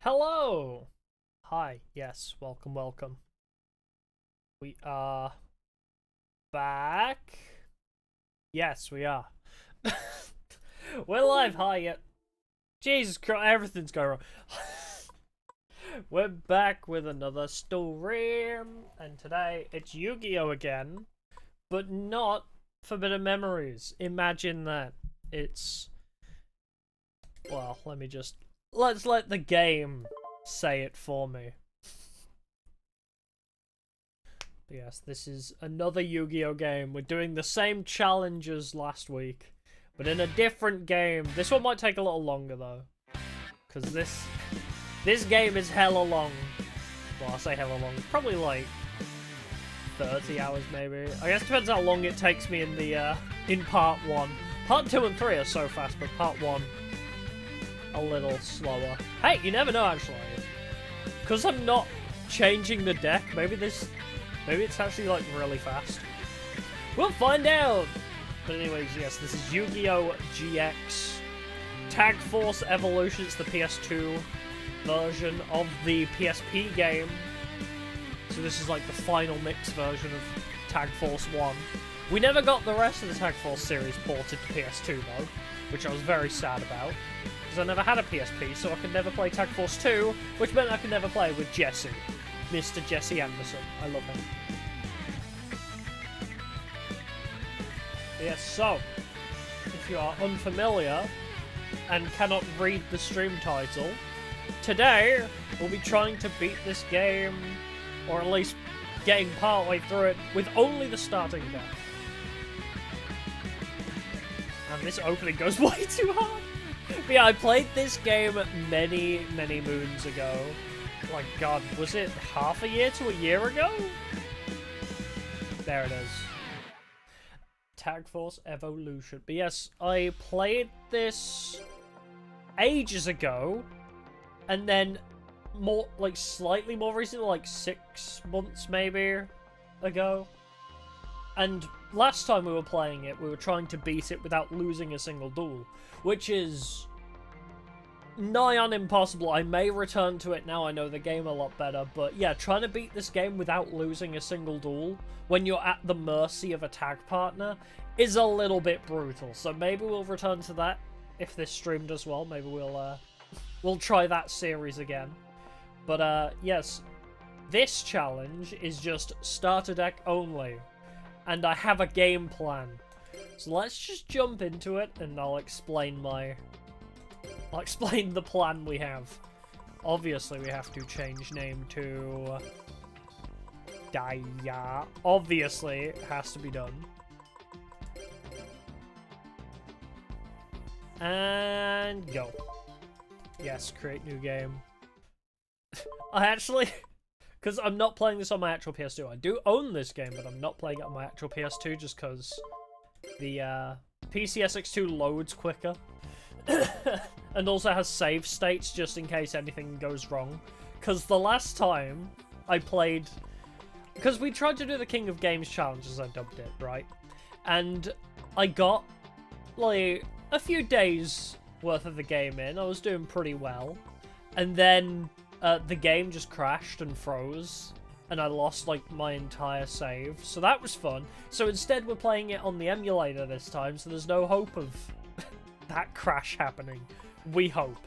Hello! Hi, yes, welcome, welcome. We are back. Yes, we are. We're live, hi, yeah. Jesus Christ, everything's going wrong. We're back with another story, and today it's Yu-Gi-Oh! Again, but not Forbidden Memories. Imagine that. It's... Well, let's let the game say it for me. But yes, this is another Yu-Gi-Oh! Game. We're doing the same challenge as last week, but in a different game. This one might take a little longer though, because this game is hella long. Well, I say hella long, probably like 30 hours maybe. I guess it depends how long it takes me in the in part 1. Part 2 and 3 are so fast, but part 1 a little slower. Hey, you never know actually. Because I'm not changing the deck, maybe it's actually like really fast. We'll find out! But anyways, yes, this is Yu-Gi-Oh! GX Tag Force Evolution. It's the PS2 version of the PSP game. So this is like the final mix version of Tag Force 1. We never got the rest of the Tag Force series ported to PS2 though, which I was very sad about. Because I never had a PSP, so I could never play Tag Force 2, which meant I could never play with Jesse. Mr. Jesse Anderson. I love him. Yes, so, if you are unfamiliar and cannot read the stream title, today we'll be trying to beat this game, or at least getting partway through it, with only the starting deck. And this opening goes way too hard. But yeah, I played this game many moons ago. My god, was it half a year to a year ago? There it is. Tag Force Evolution. But yes, I played this ages ago, and then more, like slightly more recently, like 6 months maybe ago. And last time we were playing it, we were trying to beat it without losing a single duel, which is nigh on impossible. I may return to it now I know the game a lot better, but yeah, trying to beat this game without losing a single duel when you're at the mercy of a tag partner is a little bit brutal. So maybe we'll return to that if this stream does well. Maybe we'll try that series again. But yes, this challenge is just starter deck only, and I have a game plan. So let's just jump into it, and I'll explain the plan we have. Obviously, we have to change name to Daya. Obviously, it has to be done. And go. Yes, create new game. I actually, because I'm not playing this on my actual PS2. I do own this game, but I'm not playing it on my actual PS2 just because the PCSX2 loads quicker. And also has save states just in case anything goes wrong. Because the last time I played... Because we tried to do the King of Games challenge, as I dubbed it, right? And I got, like, a few days worth of the game in. I was doing pretty well. And then the game just crashed and froze. And I lost, like, my entire save. So that was fun. So instead we're playing it on the emulator this time, so there's no hope of that crash happening. We hope.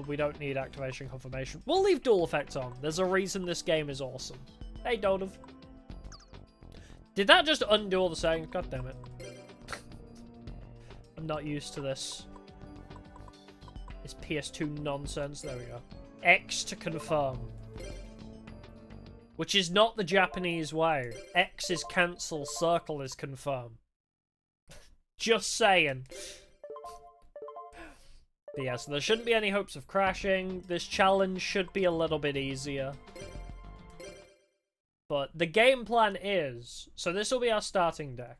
We don't need activation confirmation. We'll leave dual effects on. There's a reason this game is awesome. Hey, Donav. Did that just undo all the settings? God damn it. I'm not used to this. It's PS2 nonsense. There we go. X to confirm. Which is not the Japanese way. X is cancel, circle is confirm. Just saying. But yeah, so there shouldn't be any hopes of crashing. This challenge should be a little bit easier. But the game plan is... So this will be our starting deck.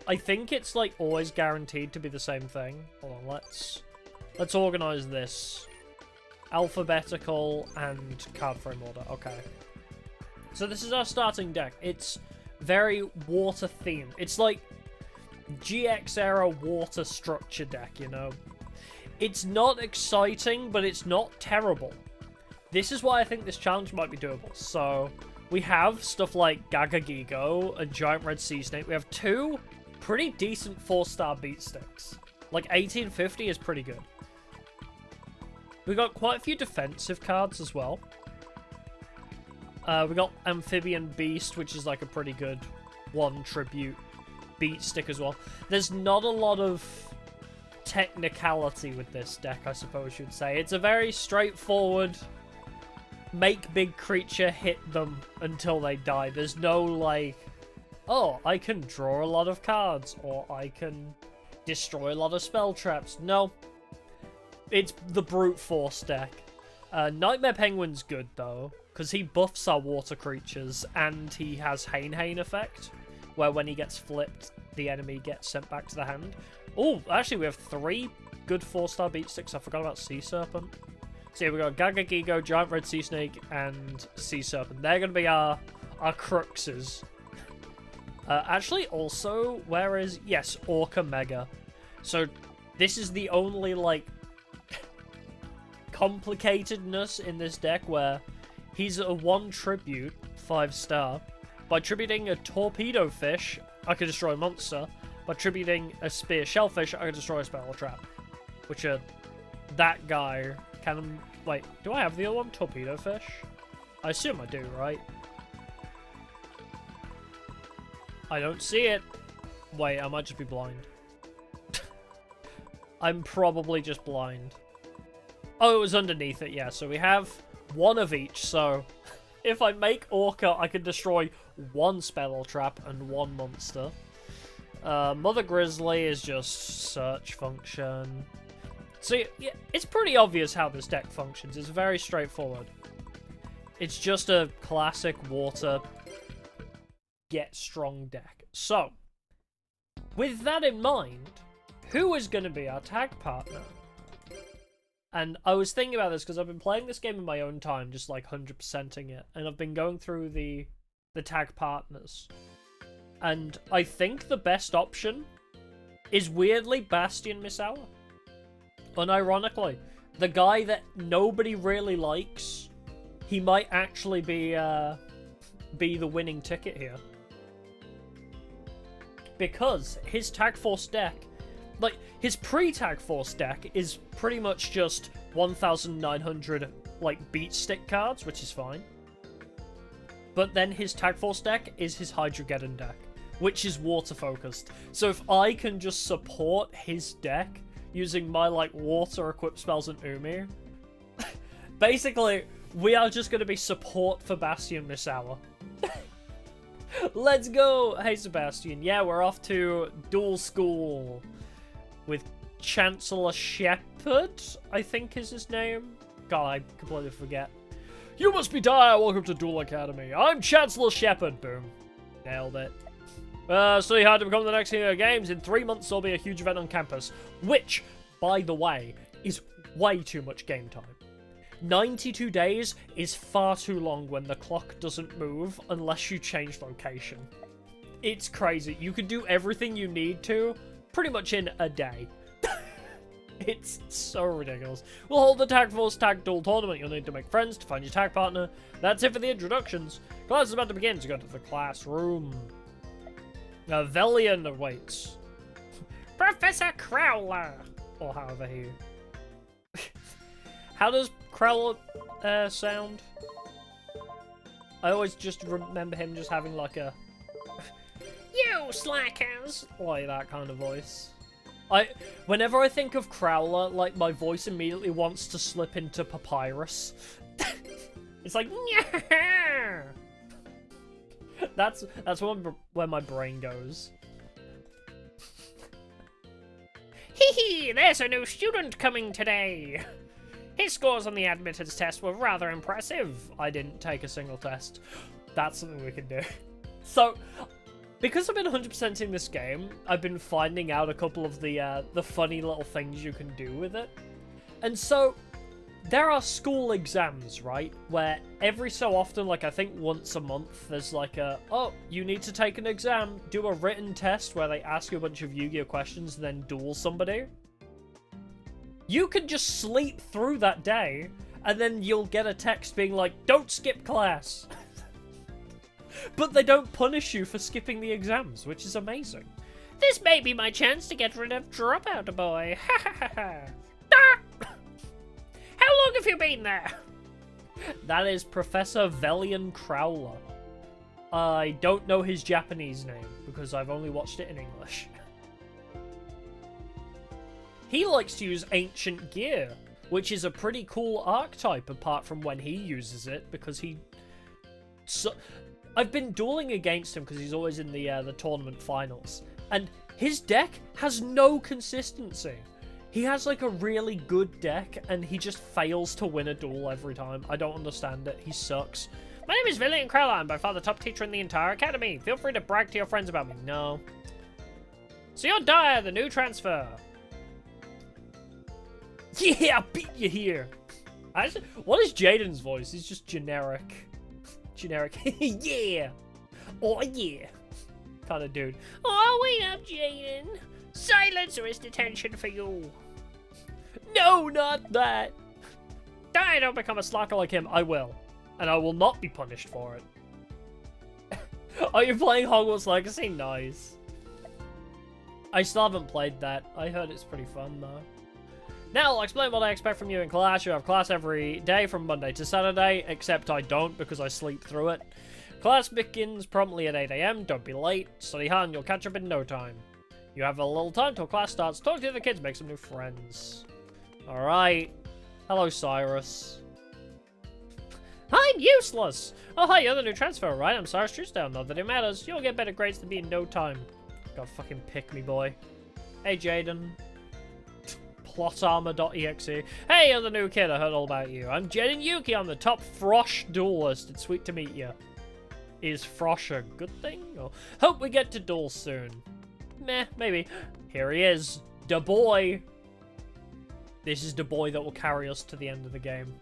I think it's like always guaranteed to be the same thing. Hold on, let's organize this. Alphabetical and card frame order. Okay. So this is our starting deck. It's very water themed. It's like GX era water structure deck, you know? It's not exciting, but it's not terrible. This is why I think this challenge might be doable. So, we have stuff like Gaga Gigo and Giant Red Sea Snake. We have 2 pretty decent 4-star beat sticks. Like, 1850 is pretty good. We got quite a few defensive cards as well. We got Amphibian Beast, which is like a pretty good 1 tribute beat stick as well. There's not a lot of technicality with this deck, I suppose you'd say. It's a very straightforward, make big creature hit them until they die. There's no like, oh, I can draw a lot of cards, or I can destroy a lot of spell traps. No. It's the brute force deck. Nightmare Penguin's good though, because he buffs our water creatures, and he has Hain effect, where when he gets flipped, the enemy gets sent back to the hand. Oh, actually we have 3 good 4-star beat sticks. I forgot about Sea Serpent. So yeah, we got Gaga Gigo, Giant Red Sea Snake, and Sea Serpent. They're going to be our cruxes. Actually, also, where is... Yes, Orca Mega. So, this is the only, like, complicatedness in this deck where he's a 1 tribute, 5-star. By tributing a Torpedo Fish, I can destroy a monster. By tributing a Spear Shellfish, I can destroy a spell or trap. Which are... That guy can... Wait, do I have the other one? Torpedo Fish? I assume I do, right? I don't see it. Wait, I might just be blind. I'm probably just blind. Oh, it was underneath it, yeah. So we have 1 of each, so... If I make Orca, I can destroy 1 spell or trap and 1 monster. Mother Grizzly is just search function. So, yeah, it's pretty obvious how this deck functions. It's very straightforward. It's just a classic water get strong deck. So, with that in mind, who is going to be our tag partner? And I was thinking about this because I've been playing this game in my own time, just like 100%ing it. And I've been going through the tag partners. And I think the best option is weirdly Bastion Misawa. Unironically, the guy that nobody really likes, he might actually be the winning ticket here. Because his Tag Force deck, like, his pre-Tag Force deck is pretty much just 1,900, like, beat stick cards, which is fine. But then his Tag Force deck is his Hydrogeddon deck, which is water-focused. So if I can just support his deck using my, like, water-equipped spells and Umi, basically, we are just going to be support for Bastion Misawa. Let's go! Hey, Sebastian. Yeah, we're off to Duel School with Chancellor Shepard, I think is his name. God, I completely forget. You must be dire! Welcome to Duel Academy. I'm Chancellor Shepard. Boom. Nailed it. Study hard to become the next hero of games. In 3 months, there'll be a huge event on campus. Which, by the way, is way too much game time. 92 days is far too long when the clock doesn't move unless you change location. It's crazy. You can do everything you need to pretty much in a day. It's so ridiculous. We'll hold the Tag Force Tag Duel tournament. You'll need to make friends to find your tag partner. That's it for the introductions. Class is about to begin, so go to the classroom. Velian awaits. Professor Crowler! Or however he... How does Crowler sound? I always just remember him just having like a... You slackers! Like that kind of voice. Whenever I think of Crowler, like, my voice immediately wants to slip into Papyrus. It's like, yeah! That's where my brain goes. Hee hee, there's a new student coming today! His scores on the admittance test were rather impressive. I didn't take a single test. That's something we can do. So, because I've been 100%ing this game, I've been finding out a couple of the funny little things you can do with it. And so, there are school exams, right? Where every so often, like I think once a month, there's like oh, you need to take an exam, do a written test where they ask you a bunch of Yu-Gi-Oh questions and then duel somebody. You can just sleep through that day, and then you'll get a text being like, don't skip class. But they don't punish you for skipping the exams, which is amazing. This may be my chance to get rid of Dropout Boy. Ha ha ha ha. How long have you been there? That is Professor Velian Crowler. I don't know his Japanese name, because I've only watched it in English. He likes to use Ancient Gear, which is a pretty cool archetype apart from when he uses it, because he... I've been dueling against him because he's always in the tournament finals, and his deck has no consistency. He has like a really good deck, and he just fails to win a duel every time. I don't understand it. He sucks. My name is Villian Crowler. I'm by far the top teacher in the entire academy. Feel free to brag to your friends about me. No. So you're Dyer, the new transfer. Yeah, I beat you here. What is Jaden's voice? He's just generic. Generic. Yeah. Oh, yeah. Kind of dude. Oh, wait up, Jaden. Silence or is detention for you. No, not that. Die, don't become a slacker like him. I will. And I will not be punished for it. Are you playing Hogwarts Legacy? Nice. I still haven't played that. I heard it's pretty fun, though. Now I'll explain what I expect from you in class. You have class every day from Monday to Saturday, except I don't because I sleep through it. Class begins promptly at 8 AM. Don't be late. Study hard and you'll catch up in no time. You have a little time till class starts. Talk to the other kids, make some new friends. Alright. Hello, Cyrus. I'm useless! Oh, hi, you're the new transfer, right? I'm Cyrus Truesdale. Not that it matters. You'll get better grades than me in no time. God, fucking pick me, boy. Hey, Jaden. Plotarmor.exe. Hey, you're the new kid. I heard all about you. I'm Jaden Yuki. I'm the top Frosh duelist. It's sweet to meet you. Is Frosh a good thing? Or hope we get to duel soon. Meh, maybe. Here he is. Da boy. This is the boy that will carry us to the end of the game.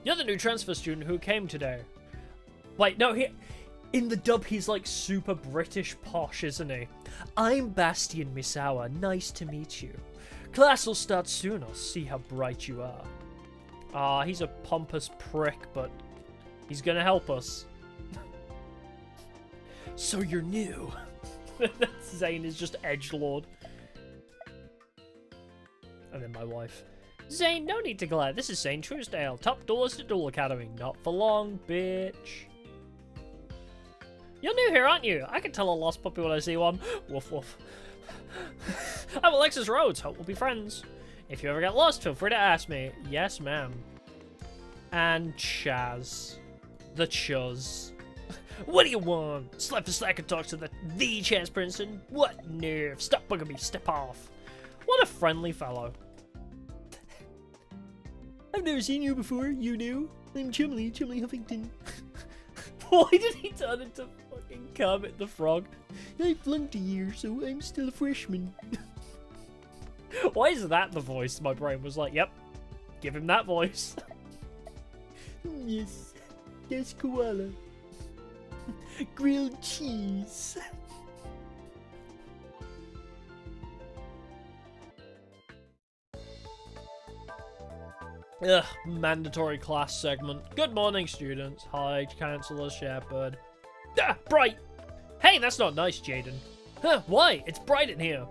You're the new transfer student who came today. Wait, no, in the dub he's like super British posh, isn't he? I'm Bastian Misawa. Nice to meet you. Class will start soon. I'll see how bright you are. Ah, he's a pompous prick, but he's gonna help us. So you're new. Zane is just edgelord. And then my wife. Zane, no need to glare. This is Zane Truesdale, top duelist at Duel Academy. Not for long, bitch. You're new here, aren't you? I can tell a lost puppy when I see one. Woof woof. I'm Alexis Rhodes. Hope we'll be friends. If you ever get lost, feel free to ask me. Yes, ma'am. And Chaz. The Chuz. What do you want? Slap the slack and talk to the Chaz Princeton? What nerve? Stop bugging me. Step off. What a friendly fellow. I've never seen you before. You new? I'm Chumley Huffington. Why did he turn into fucking Kermit the Frog? I flunked a year, so I'm still a freshman. Why is that the voice? My brain was like, yep, give him that voice. Yes, yes, koala. Grilled cheese. Ugh, mandatory class segment. Good morning, students. Hi, Chancellor Shepard. Ah, bright! Hey, that's not nice, Jaden. Huh, why? It's bright in here.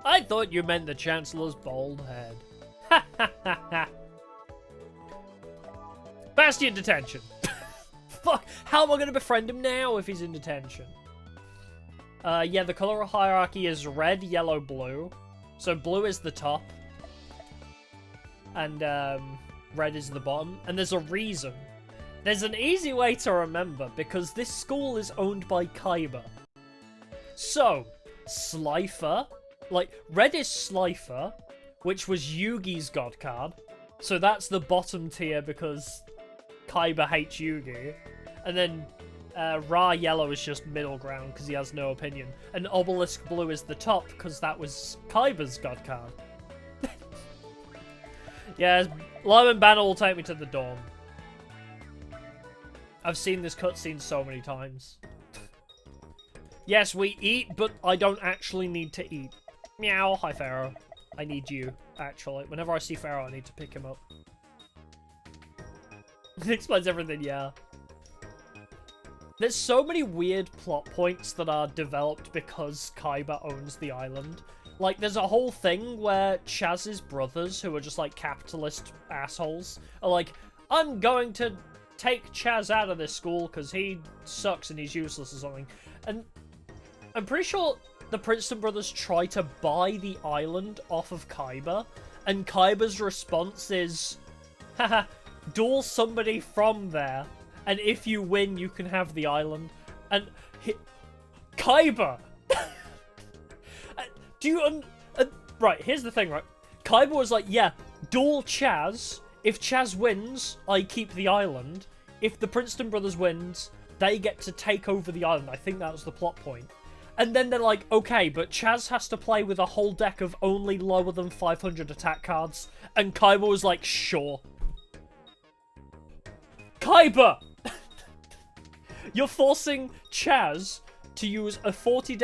I thought you meant the Chancellor's bald head. Ha ha ha ha. Bastion detention. Fuck, how am I going to befriend him now if he's in detention? Yeah, the color hierarchy is red, yellow, blue. So blue is the top. And red is the bottom. And there's a reason. There's an easy way to remember, because this school is owned by Kaiba. So, Slifer, like, red is Slifer, which was Yugi's god card. So that's the bottom tier because Kaiba hates Yugi. And then Ra Yellow is just middle ground because he has no opinion. And Obelisk Blue is the top because that was Kaiba's god card. Yeah, Lyman Banner will take me to the dorm. I've seen this cutscene so many times. Yes, we eat, but I don't actually need to eat. Meow, hi Pharaoh. I need you, actually. Whenever I see Pharaoh, I need to pick him up. It explains everything, yeah. There's so many weird plot points that are developed because Kaiba owns the island. Like, there's a whole thing where Chaz's brothers, who are just, like, capitalist assholes, are like, I'm going to take Chaz out of this school because he sucks and he's useless or something. And I'm pretty sure the Princeton brothers try to buy the island off of Kaiba, and Kaiba's response is, haha, duel somebody from there, and if you win, you can have the island. And Kaiba! Do you right, here's the thing, right? Kaiba was like, yeah, duel Chaz. If Chaz wins, I keep the island. If the Princeton brothers wins, they get to take over the island. I think that was the plot point. And then they're like, okay, but Chaz has to play with a whole deck of only lower than 500 attack cards. And Kaiba was like, sure. Kaiba! You're forcing Chaz to use a 40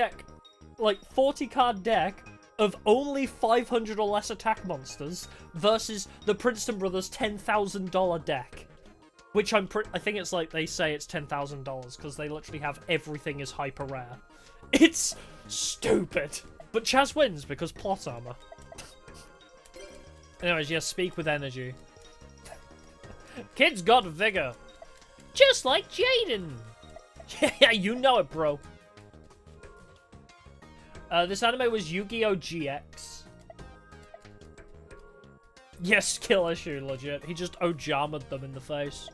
card deck of only 500 or less attack monsters versus the Princeton brothers' $10,000 deck. Which I think it's like they say it's $10,000 because they literally have everything is hyper rare. It's stupid. But Chaz wins because plot armor. Anyways, yes, speak with energy. Kid's got vigor. Just like Jaden. Yeah, you know it, bro. This anime was Yu-Gi-Oh! GX. Yes, skill issue, legit. He just Ojama'd them in the face.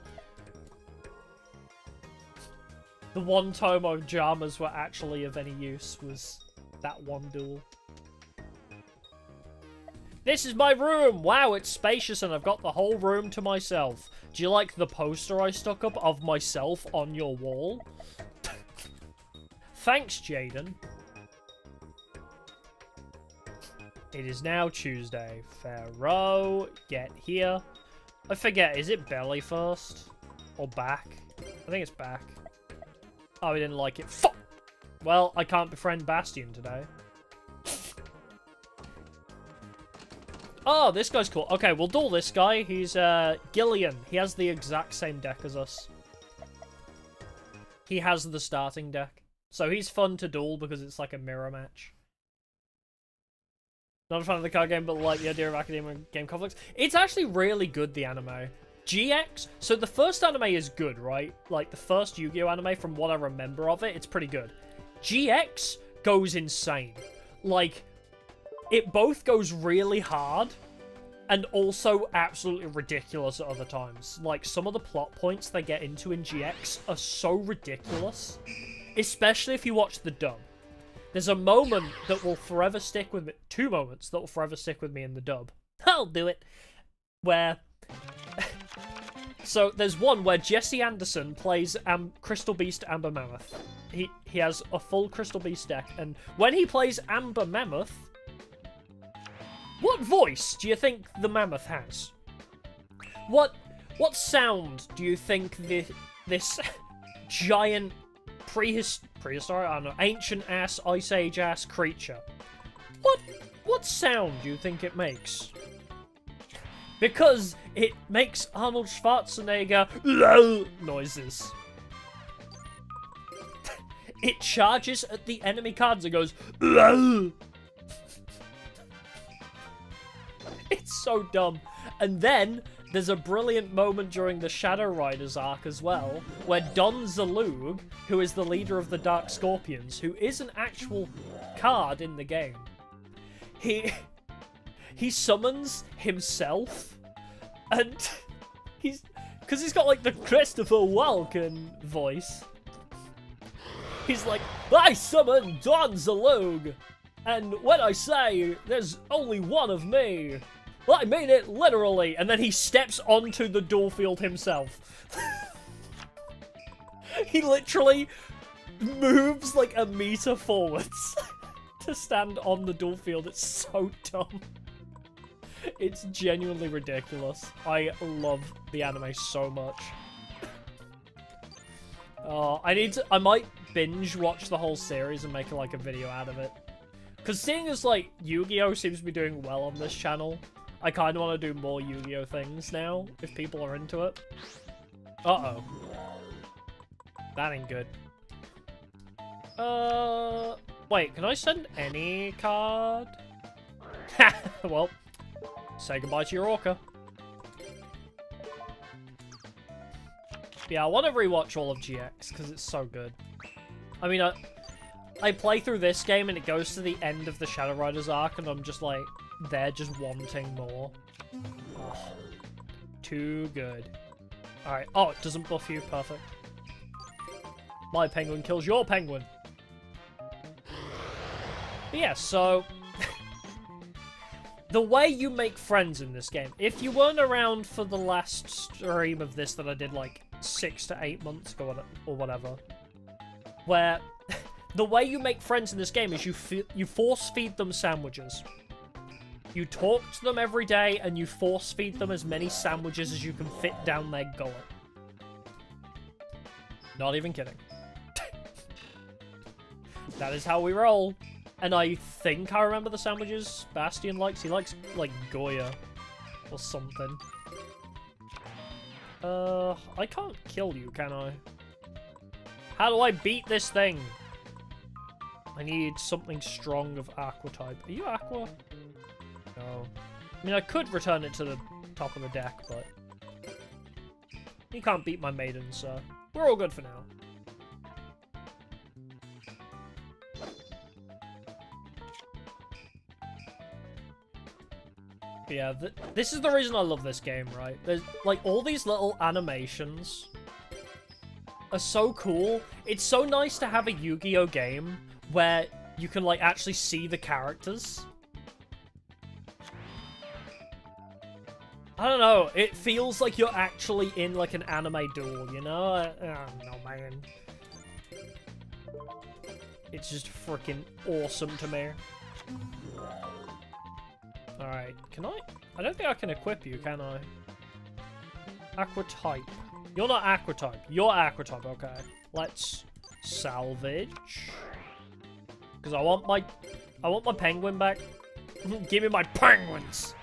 The one time Ojamas were actually of any use was that one duel. This is my room! Wow, it's spacious and I've got the whole room to myself. Do you like the poster I stuck up of myself on your wall? Thanks, Jaden. It is now Tuesday. Pharaoh, get here. I forget, is it belly first? Or back? I think it's back. Oh, he didn't like it. Fuck! Well, I can't befriend Bastion today. Oh, this guy's cool. Okay, we'll duel this guy. He's, Gillian. He has the exact same deck as us. He has the starting deck. So he's fun to duel because it's like a mirror match. Not a fan of the card game, but like the idea of academia game conflicts. It's actually really good, the anime. GX, so the first anime is good, right? Like, the first Yu-Gi-Oh! Anime, from what I remember of it, it's pretty good. GX goes insane. Like, it both goes really hard, and also absolutely ridiculous at other times. Like, some of the plot points they get into in GX are so ridiculous. Especially if you watch the dub. There's a moment that will forever stick with me. 2 moments that will forever stick with me in the dub. I'll do it. Where... So, there's one where Jesse Anderson plays Crystal Beast Amber Mammoth. He has a full Crystal Beast deck, and when he plays Amber Mammoth... What voice do you think the Mammoth has? What sound do you think this giant prehistoric, I don't know, ancient-ass, Ice Age-ass creature... What sound do you think it makes? Because it makes Arnold Schwarzenegger noises. It charges at the enemy cards and goes It's so dumb. And then there's a brilliant moment during the Shadow Riders arc as well, where Don Zalug, who is the leader of the Dark Scorpions, who is an actual card in the game, he summons himself, and because he's got like the Christopher Walken voice. He's like, I summon Don Zalug, and when I say there's only one of me, I mean it literally. And then he steps onto the duel field himself. He literally moves like a meter forwards to stand on the duel field. It's so dumb. It's genuinely ridiculous. I love the anime so much. Oh, I might binge watch the whole series and make like a video out of it. Because seeing as, like, Yu-Gi-Oh! Seems to be doing well on this channel, I kind of want to do more Yu-Gi-Oh! Things now, if people are into it. Uh-oh. That ain't good. Wait, can I send any card? Well, say goodbye to your Orca. Yeah, I want to rewatch all of GX, because it's so good. I mean, I play through this game, and it goes to the end of the Shadow Riders arc, and I'm just like, they're just wanting more. Oh, too good. Alright, oh, it doesn't buff you, perfect. My penguin kills your penguin. But yeah, so... the way you make friends in this game, if you weren't around for the last stream of this that I did like 6 to 8 months ago or whatever, where the way you make friends in this game is you force feed them sandwiches. You talk to them every day and you force feed them as many sandwiches as you can fit down their gullet. Not even kidding. That is how we roll. And I think I remember the sandwiches Bastion likes. He likes, like, Goya or something. I can't kill you, can I? How do I beat this thing? I need something strong of Aqua type. Are you Aqua? No. I mean, I could return it to the top of the deck, but... you can't beat my maiden, so... we're all good for now. Yeah, this is the reason I love this game, right? There's, like, all these little animations are so cool. It's so nice to have a Yu-Gi-Oh! Game where you can, like, actually see the characters. I don't know, it feels like you're actually in, like, an anime duel, you know? I don't know, man. It's just freaking awesome to me. Alright, can I? I don't think I can equip you, can I? Aqua type. You're not Aqua type. You're Aqua type, okay. Let's salvage. Because I want my penguin back. Give me my penguins!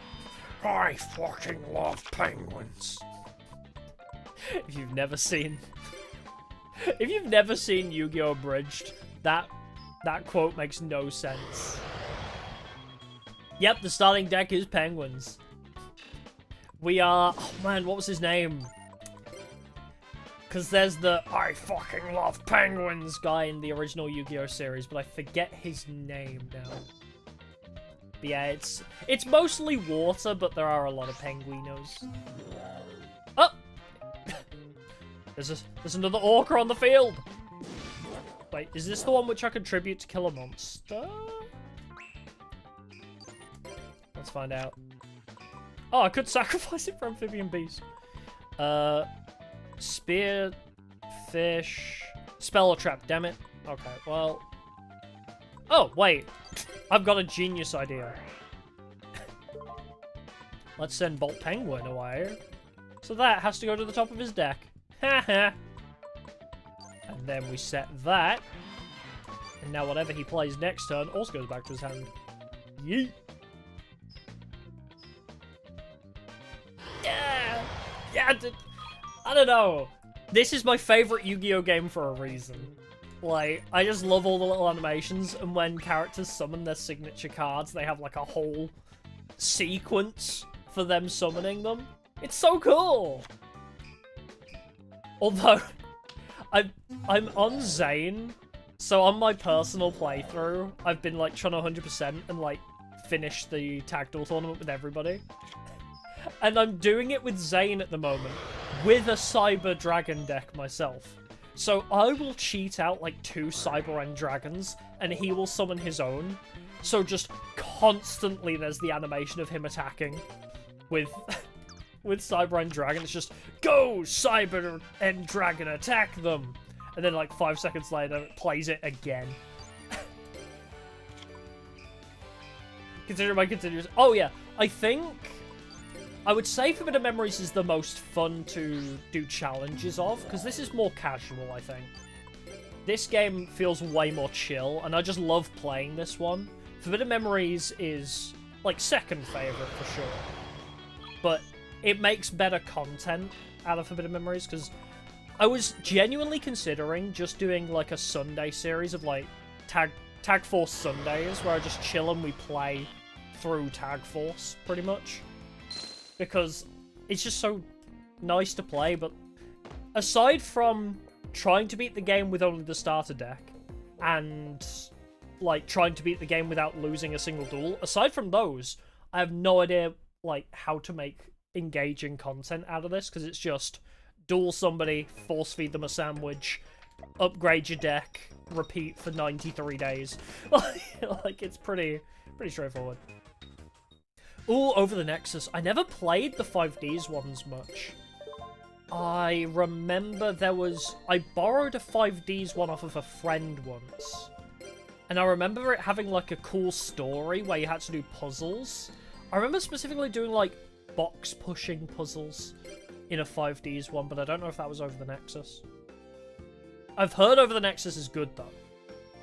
I fucking love penguins. If you've never seen Yu-Gi-Oh! Abridged, that quote makes no sense. Yep, the starting deck is penguins. We are... oh man, what was his name? Because there's the I fucking love penguins guy in the original Yu-Gi-Oh! Series, but I forget his name now. But yeah, it's mostly water, but there are a lot of penguinos. Oh! There's another Orca on the field! Wait, is this the one which I contribute to kill a monster? Let's find out. Oh, I could sacrifice it for Amphibian Beast. Spear, fish, spell or trap, damn it. Okay, well... oh, wait. I've got a genius idea. Let's send Bolt Penguin away. So that has to go to the top of his deck. Haha. And then we set that. And now whatever he plays next turn also goes back to his hand. Yeet. Yeah! Yeah, I don't know. This is my favorite Yu-Gi-Oh! Game for a reason. Like, I just love all the little animations, and when characters summon their signature cards, they have, like, a whole sequence for them summoning them. It's so cool! Although, I'm on Zane, so on my personal playthrough, I've been, like, trying to 100% and, like, finish the Tag Duel tournament with everybody. And I'm doing it with Zane at the moment, with a Cyber Dragon deck myself. So I will cheat out like 2 Cyber End Dragons, and he will summon his own. So just constantly there's the animation of him attacking with Cyber End Dragon. It's just, go Cyber End Dragon, attack them! And then like 5 seconds later, it plays it again. Considering my continuous... oh yeah, I think... I would say Forbidden Memories is the most fun to do challenges of, because this is more casual, I think. This game feels way more chill, and I just love playing this one. Forbidden Memories is, like, second favourite for sure. But it makes better content out of Forbidden Memories, because I was genuinely considering just doing, like, a Sunday series of, like, Tag Force Sundays, where I just chill and we play through Tag Force, pretty much. Because it's just so nice to play, but aside from trying to beat the game with only the starter deck, and, like, trying to beat the game without losing a single duel, aside from those, I have no idea, like, how to make engaging content out of this, because it's just duel somebody, force feed them a sandwich, upgrade your deck, repeat for 93 days. Like, it's pretty straightforward. Ooh, Over the Nexus. I never played the 5Ds ones much. I remember I borrowed a 5Ds one off of a friend once. And I remember it having, like, a cool story where you had to do puzzles. I remember specifically doing, like, box-pushing puzzles in a 5Ds one, but I don't know if that was Over the Nexus. I've heard Over the Nexus is good, though.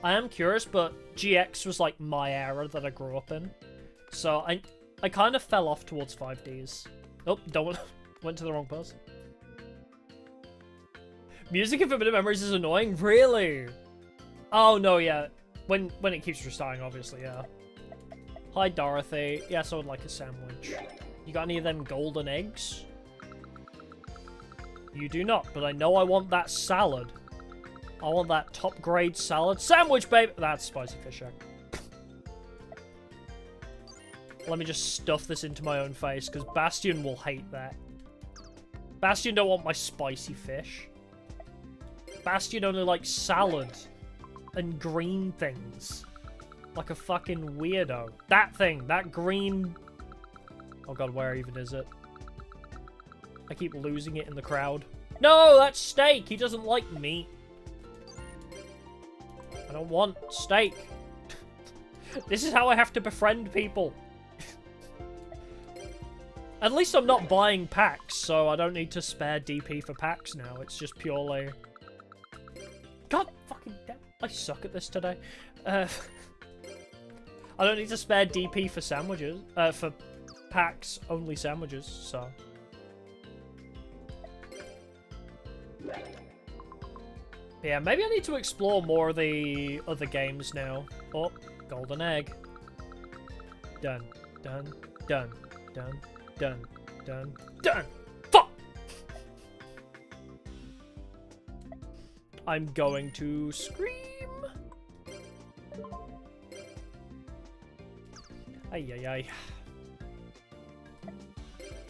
I am curious, but GX was, like, my era that I grew up in. So I kind of fell off towards 5Ds. Oh, went to the wrong person. Music in Forbidden Memories is annoying? Really? Oh, no, yeah. When it keeps restarting, obviously, yeah. Hi, Dorothy. Yes, I would like a sandwich. You got any of them golden eggs? You do not, but I know I want that salad. I want that top-grade salad. Sandwich, babe! That's spicy fish egg. Let me just stuff this into my own face, because Bastion will hate that. Bastion don't want my spicy fish. Bastion only likes salad and green things. Like a fucking weirdo. That thing, that green... Oh god, where even is it? I keep losing it in the crowd. No, that's steak! He doesn't like meat. I don't want steak. This is how I have to befriend people. At least I'm not buying packs, so I don't need to spare DP for packs now. It's just purely... God fucking damn. I suck at this today. I don't need to spare DP for sandwiches. For packs, only sandwiches, so... Yeah, maybe I need to explore more of the other games now. Oh, golden egg. Done, done, done, done, done, done, done! Fuck! I'm going to scream! Ay, ay, ay.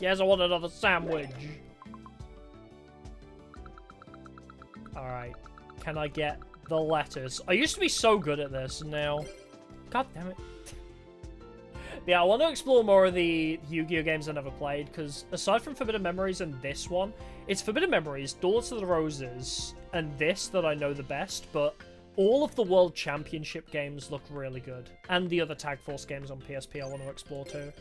Yes, I want another sandwich! Alright. Can I get the letters? I used to be so good at this, and now... God damn it. Yeah, I want to explore more of the Yu-Gi-Oh! Games I never played, because aside from Forbidden Memories and this one, it's Forbidden Memories, Duels of the Roses, and this that I know the best, but all of the World Championship games look really good. And the other Tag Force games on PSP I want to explore too.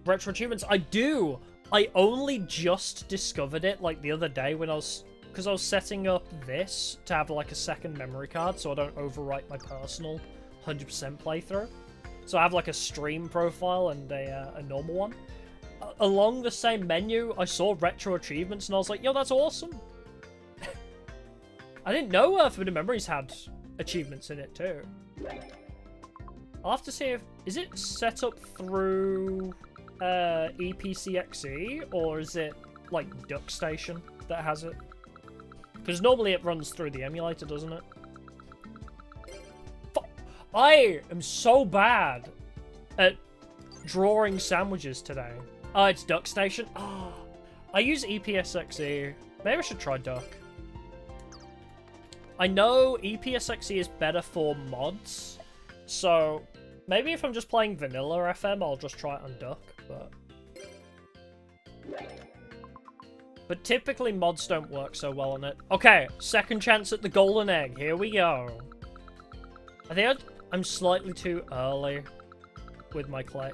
Retro achievements? I do! I only just discovered it, like, the other day when because I was setting up this to have, like, a second memory card so I don't overwrite my personal 100% playthrough. So I have, like, a stream profile and a normal one. Along the same menu, I saw retro achievements and I was like, yo, that's awesome! I didn't know Forbidden Memories had achievements in it, too. I'll have to see if... Is it set up through... EPCXE, or is it like DuckStation that has it? Because normally it runs through the emulator, doesn't it? I am so bad at drawing sandwiches today. Oh, it's DuckStation. Oh, I use EPSXE. Maybe I should try Duck. I know EPSXE is better for mods, so maybe if I'm just playing vanilla FM, I'll just try it on Duck. But typically mods don't work so well on it. Okay, second chance at the golden egg. Here we go. I think I'm slightly too early with my click.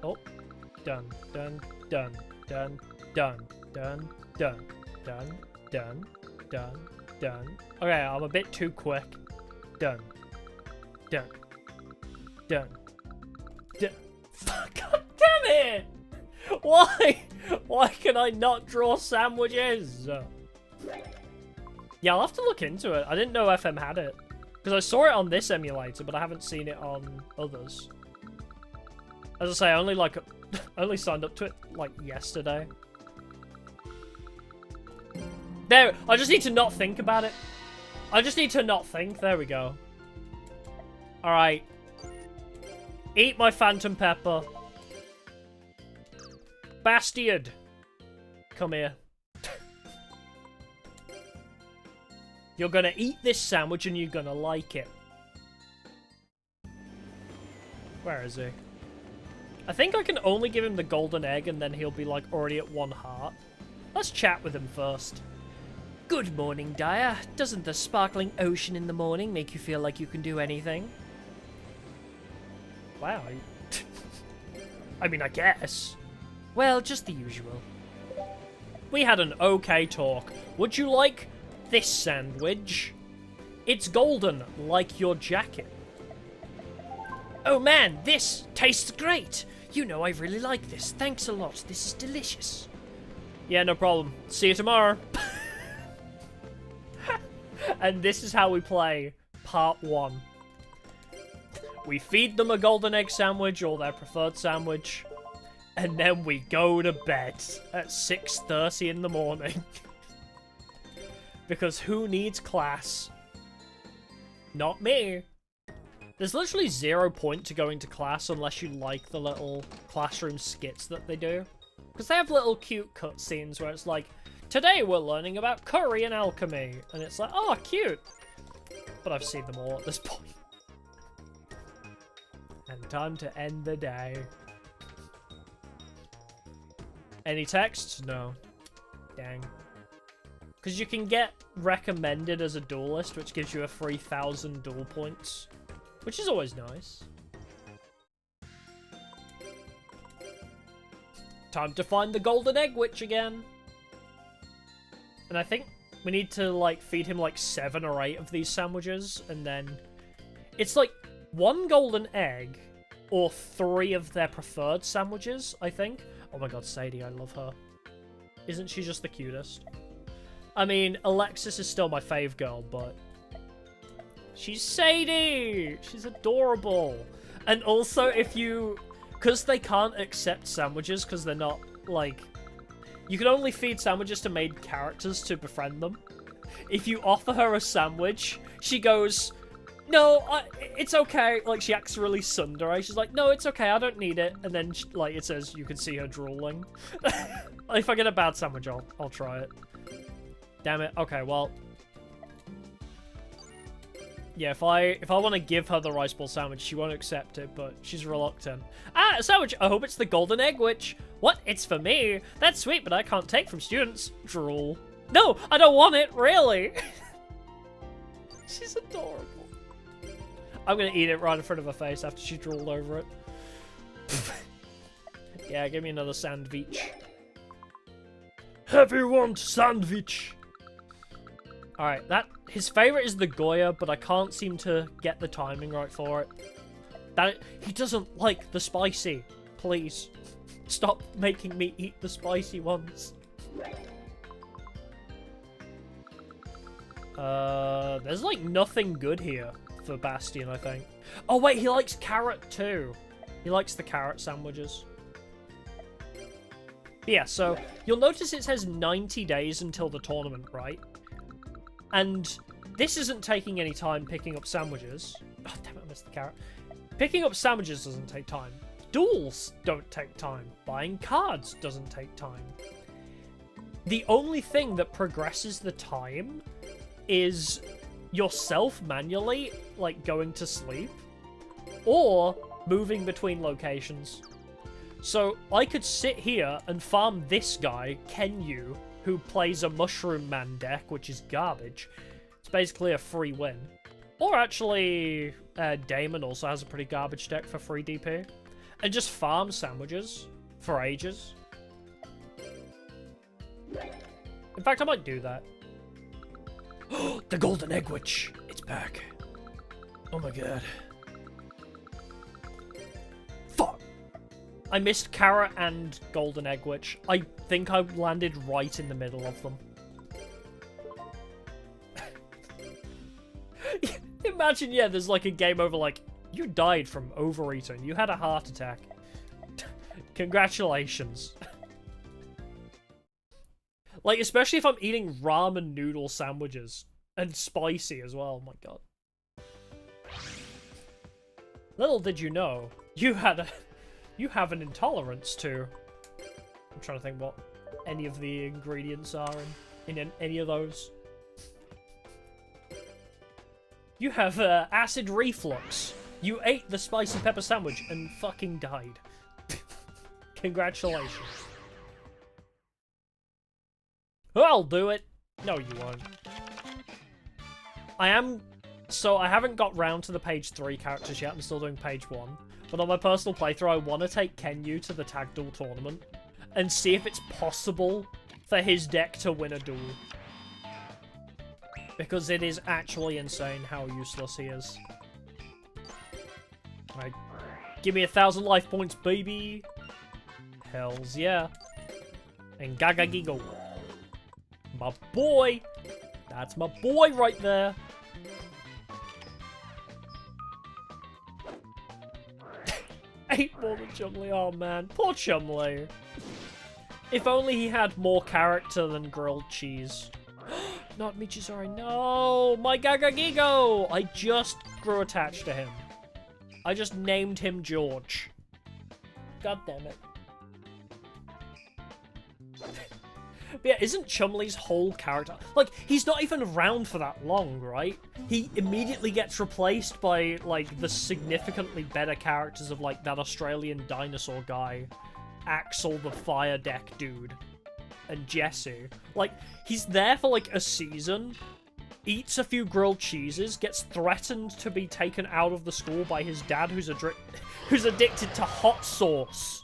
Oh, done, done, done, done, done, done, done, done, done, done, Done. Okay, I'm a bit too quick. Done. Done. Done. Done. God damn it! Why? Why can I not draw sandwiches? Yeah, I'll have to look into it. I didn't know FM had it. Because I saw it on this emulator, but I haven't seen it on others. As I say, I only only signed up to it like yesterday. There, I just need to not think about it. I just need to not think. There we go. Alright. Eat my phantom pepper. Bastard. Come here. You're gonna eat this sandwich and you're gonna like it. Where is he? I think I can only give him the golden egg and then he'll be like already at 1 heart. Let's chat with him first. Good morning, Dyer. Doesn't the sparkling ocean in the morning make you feel like you can do anything? Wow. I mean, I guess. Well, just the usual. We had an okay talk. Would you like this sandwich? It's golden, like your jacket. Oh man, this tastes great. You know I really like this. Thanks a lot. This is delicious. Yeah, no problem. See you tomorrow. And this is how we play part 1. We feed them a golden egg sandwich or their preferred sandwich. And then we go to bed at 6:30 in the morning. Because who needs class? Not me. There's literally 0 point to going to class unless you like the little classroom skits that they do. Because they have little cute cutscenes where it's like, today we're learning about curry and alchemy. And it's like, oh, cute. But I've seen them all at this point. And time to end the day. Any texts? No. Dang. Because you can get recommended as a duelist, which gives you a 3,000 duel points. Which is always nice. Time to find the golden egg witch again. And I think we need to, like, feed him, like, 7 or 8 of these sandwiches. And then it's, like, 1 golden egg or 3 of their preferred sandwiches, I think. Oh my god, Sadie, I love her. Isn't she just the cutest? I mean, Alexis is still my fave girl, but she's Sadie! She's adorable. And also, if you... Because they can't accept sandwiches because they're not, like... You can only feed sandwiches to main characters to befriend them. If you offer her a sandwich, she goes, no, it's okay. Like, she acts really tsundere. She's like, no, it's okay, I don't need it. And then, like, it says you can see her drooling. If I get a bad sandwich, I'll try it. Damn it. Okay, well... Yeah, if I want to give her the rice ball sandwich, she won't accept it, but she's reluctant. Ah, a sandwich! I hope it's the golden egg witch. What? It's for me? That's sweet, but I can't take from students. Drool. No, I don't want it, really. She's adorable. I'm gonna eat it right in front of her face after she drooled over it. Yeah, give me another sandwich. Everyone, sandwich! Alright, his favourite is the Goya, but I can't seem to get the timing right for it. He doesn't like the spicy. Please. Stop making me eat the spicy ones. There's like nothing good here for Bastion, I think. Oh wait, he likes carrot too. He likes the carrot sandwiches. But yeah, so you'll notice it says 90 days until the tournament, right? And this isn't taking any time picking up sandwiches. Oh, damn it, I missed the carrot. Picking up sandwiches doesn't take time. Duels don't take time. Buying cards doesn't take time. The only thing that progresses the time is yourself manually, like, going to sleep, or moving between locations. So I could sit here and farm this guy, Kenyu, who plays a Mushroom Man deck, which is garbage. It's basically a free win. Or actually, Damon also has a pretty garbage deck for free DP. And just farm sandwiches for ages. In fact, I might do that. The golden egg witch! It's back. Oh my god. Fuck! I missed Carrot and golden egg witch. I think I landed right in the middle of them. Imagine, yeah, there's like a game over like, you died from overeating. You had a heart attack. Congratulations. Like, especially if I'm eating ramen noodle sandwiches. And spicy as well, oh my god. Little did you know, you have an intolerance to... I'm trying to think what any of the ingredients are in any of those. You have acid reflux. You ate the spicy pepper sandwich and fucking died. Congratulations. I'll do it. No, you won't. I haven't got round to the page 3 characters yet. I'm still doing page 1. But on my personal playthrough, I want to take Kenyu to the tag duel tournament and see if it's possible for his deck to win a duel. Because it is actually insane how useless he is. Right. Give me 1,000 life points, baby! Hells yeah. And Gaga Giggle. My boy! That's my boy right there! 8 more than Chumley, oh man. Poor Chumley. If only he had more character than grilled cheese. Not Michizori, no! My Gagagigo! I just grew attached to him. I just named him George. God damn it. But yeah, isn't Chumley's whole character... Like, he's not even around for that long, right? He immediately gets replaced by, like, the significantly better characters of, like, that Australian dinosaur guy, Axel the Fire Deck dude, and Jesse. Like, he's there for, like, a season, eats a few grilled cheeses, gets threatened to be taken out of the school by his dad who's addicted to hot sauce.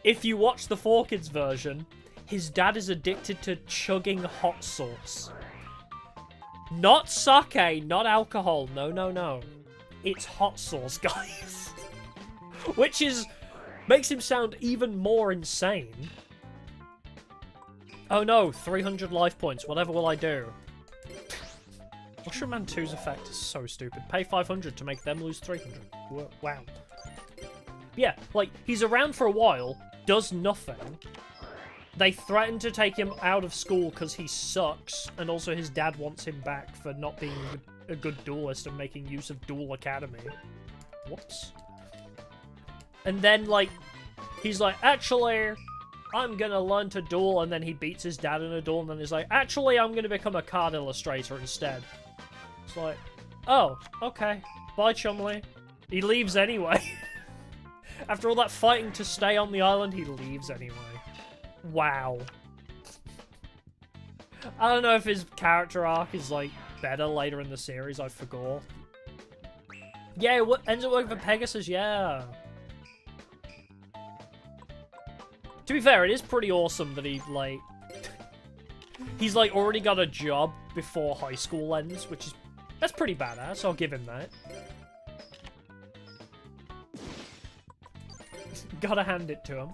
If you watch the 4Kids version... His dad is addicted to chugging hot sauce. Not sake, not alcohol. No, no, no. It's hot sauce, guys. Which makes him sound even more insane. Oh no, 300 life points. Whatever will I do? Mushroom Man 2's effect is so stupid. Pay 500 to make them lose 300. Wow. Yeah, like, he's around for a while, does nothing. They threaten to take him out of school because he sucks, and also his dad wants him back for not being a good duelist and making use of Duel Academy. Whoops. And then, like, he's like, actually, I'm gonna learn to duel, and then he beats his dad in a duel, and then he's like, actually, I'm gonna become a card illustrator instead. It's like, oh, okay. Bye, Chumley. He leaves anyway. After all that fighting to stay on the island, he leaves anyway. Wow. I don't know if his character arc is, like, better later in the series, I forgot. Yeah, it ends up working for Pegasus, yeah. To be fair, it is pretty awesome that he, like... he's, like, already got a job before high school ends, which is... that's pretty badass, I'll give him that. Gotta hand it to him.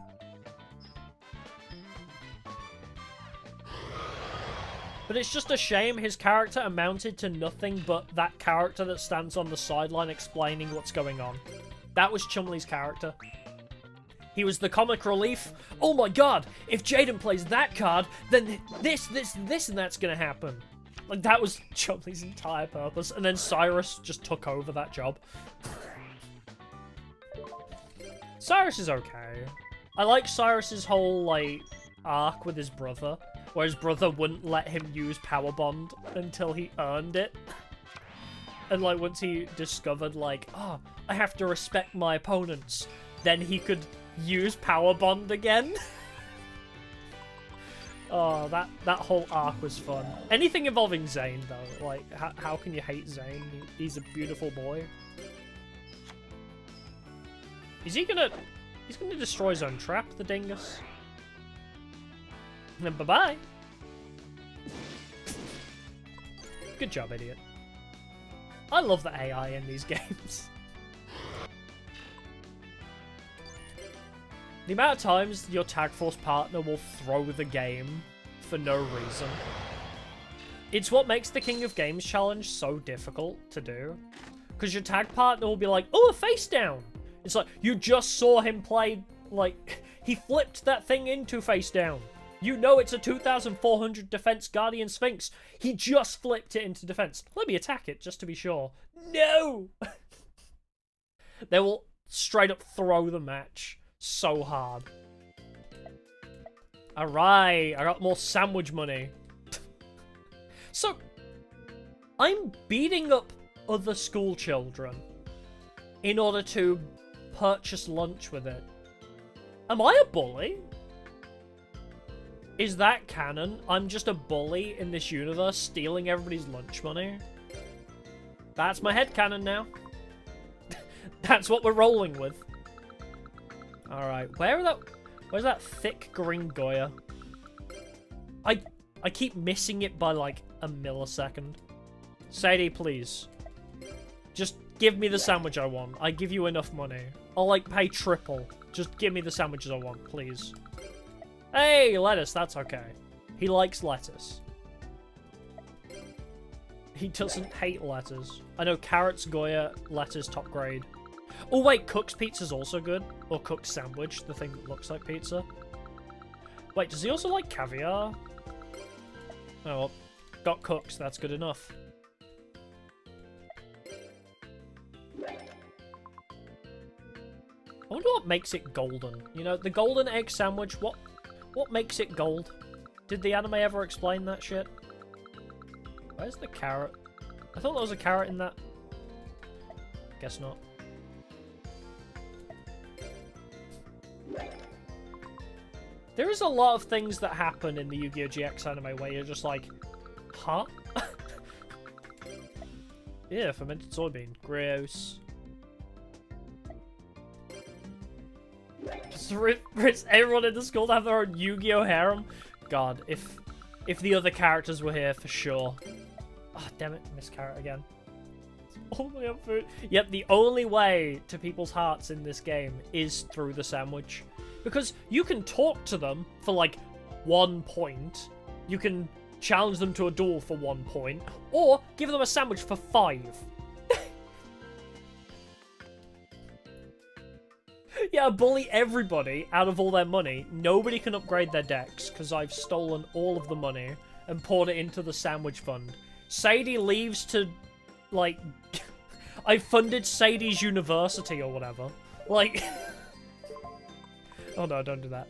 But it's just a shame his character amounted to nothing but that character that stands on the sideline explaining what's going on. That was Chumley's character. He was the comic relief. Oh my god, if Jaden plays that card, then this, and that's gonna happen. Like, that was Chumley's entire purpose, and then Cyrus just took over that job. Cyrus is okay. I like Cyrus's whole, like, arc with his brother, where his brother wouldn't let him use Power Bond until he earned it. And, like, once he discovered, like, oh, I have to respect my opponents, then he could use Power Bond again. Oh, that whole arc was fun. Anything involving Zane, though, like, how can you hate Zane? He's a beautiful boy. Is he gonna... he's gonna destroy his own trap, the dingus. And then bye-bye. Good job, idiot. I love the AI in these games. The amount of times your Tag Force partner will throw the game for no reason. It's what makes the King of Games challenge so difficult to do. Because your tag partner will be like, oh, a face down. It's like, you just saw him play, like, he flipped that thing into face down. You know it's a 2,400 defense Guardian Sphinx. He just flipped it into defense. Let me attack it, just to be sure. No! They will straight up throw the match so hard. Alright, I got more sandwich money. So, I'm beating up other school children in order to purchase lunch with it. Am I a bully? Is that canon? I'm just a bully in this universe stealing everybody's lunch money? That's my headcanon now. That's what we're rolling with. Alright, where's that thick green Goya? I keep missing it by like a millisecond. Sadie, please. Just give me the sandwich I want. I give you enough money. I'll like pay triple. Just give me the sandwiches I want, please. Hey, lettuce, that's okay. He likes lettuce. He doesn't hate lettuce. I know carrots, Goya, lettuce, top grade. Oh wait, Cook's Pizza's also good. Or Cook's Sandwich, the thing that looks like pizza. Wait, does he also like caviar? Oh well, got Cook's, that's good enough. I wonder what makes it golden. You know, the golden egg sandwich, what makes it gold? Did the anime ever explain that shit? Where's the carrot? I thought there was a carrot in that. Guess not. There is a lot of things that happen in the Yu-Gi-Oh! GX anime where you're just like, huh? Yeah, fermented soybean. Gross. Just rips everyone in the school to have their own Yu-Gi-Oh! Harem. God, if the other characters were here, for sure. Oh, damn it. Miss Carrot again. All my own food. Yep, the only way to people's hearts in this game is through the sandwich. Because you can talk to them for, like, 1 point. You can challenge them to a duel for 1 point. Or give them a sandwich for 5. Yeah, bully everybody out of all their money. Nobody can upgrade their decks because I've stolen all of the money and poured it into the sandwich fund. Sadie leaves to, like... I funded Sadie's university or whatever. Like... Oh no, don't do that.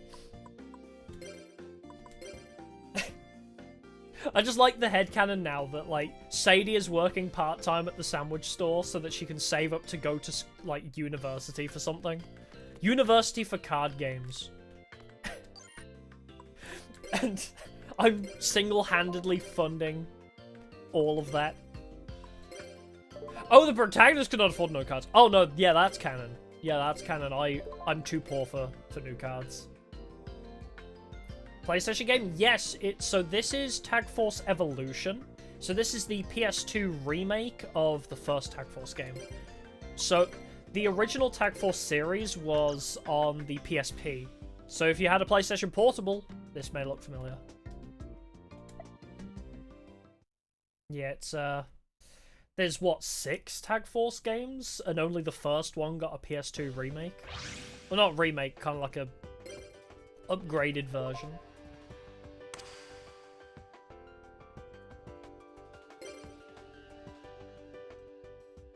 I just like the headcanon now that, like, Sadie is working part-time at the sandwich store so that she can save up to go to, like, university for something. University for card games. And I'm single-handedly funding all of that. Oh, the protagonist cannot afford no cards. Oh no, yeah, that's canon. Yeah, that's canon. I'm too poor for new cards. PlayStation game? Yes, so this is Tag Force Evolution. So this is the PS2 remake of the first Tag Force game. So the original Tag Force series was on the PSP. So if you had a PlayStation Portable, this may look familiar. Yeah, it's there's what, 6 Tag Force games, and only the first one got a PS2 remake. Well, not remake, kind of like a upgraded version.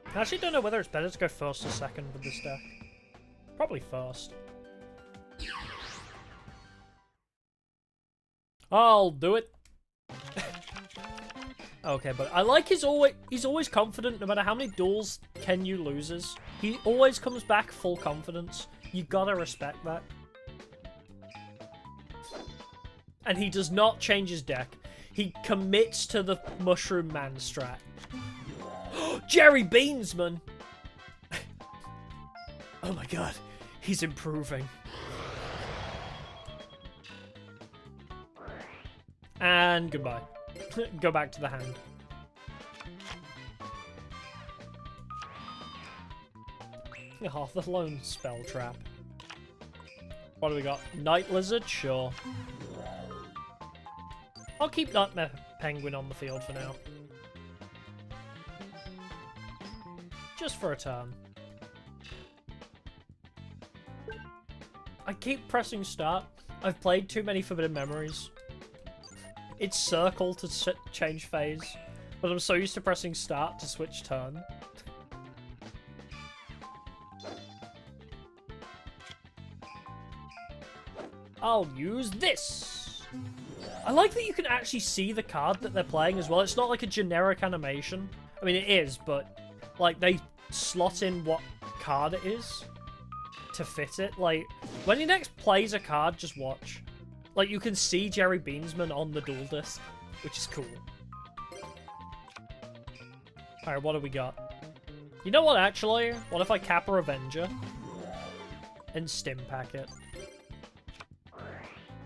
I actually don't know whether it's better to go first or second with this deck. Probably first. I'll do it. Okay, but I like he's always confident no matter how many duels Kenyu loses. He always comes back full confidence. You gotta respect that. And he does not change his deck. He commits to the Mushroom Man strat. Jerry Beansman! Oh my god, he's improving. And goodbye. Go back to the hand. Oh, the lone spell trap. What do we got? Night Lizard? Sure. I'll keep Nightmare Penguin on the field for now. Just for a turn. I keep pressing start. I've played too many Forbidden Memories. It's circle to change phase, but I'm so used to pressing start to switch turn. I'll use this! I like that you can actually see the card that they're playing as well. It's not like a generic animation. I mean, it is, but like they slot in what card it is to fit it. Like, when he next plays a card, just watch. Like, you can see Jerry Beansman on the duel disc, which is cool. Alright, what do we got? You know what, actually? What if I Kappa Avenger and Stim Pack it?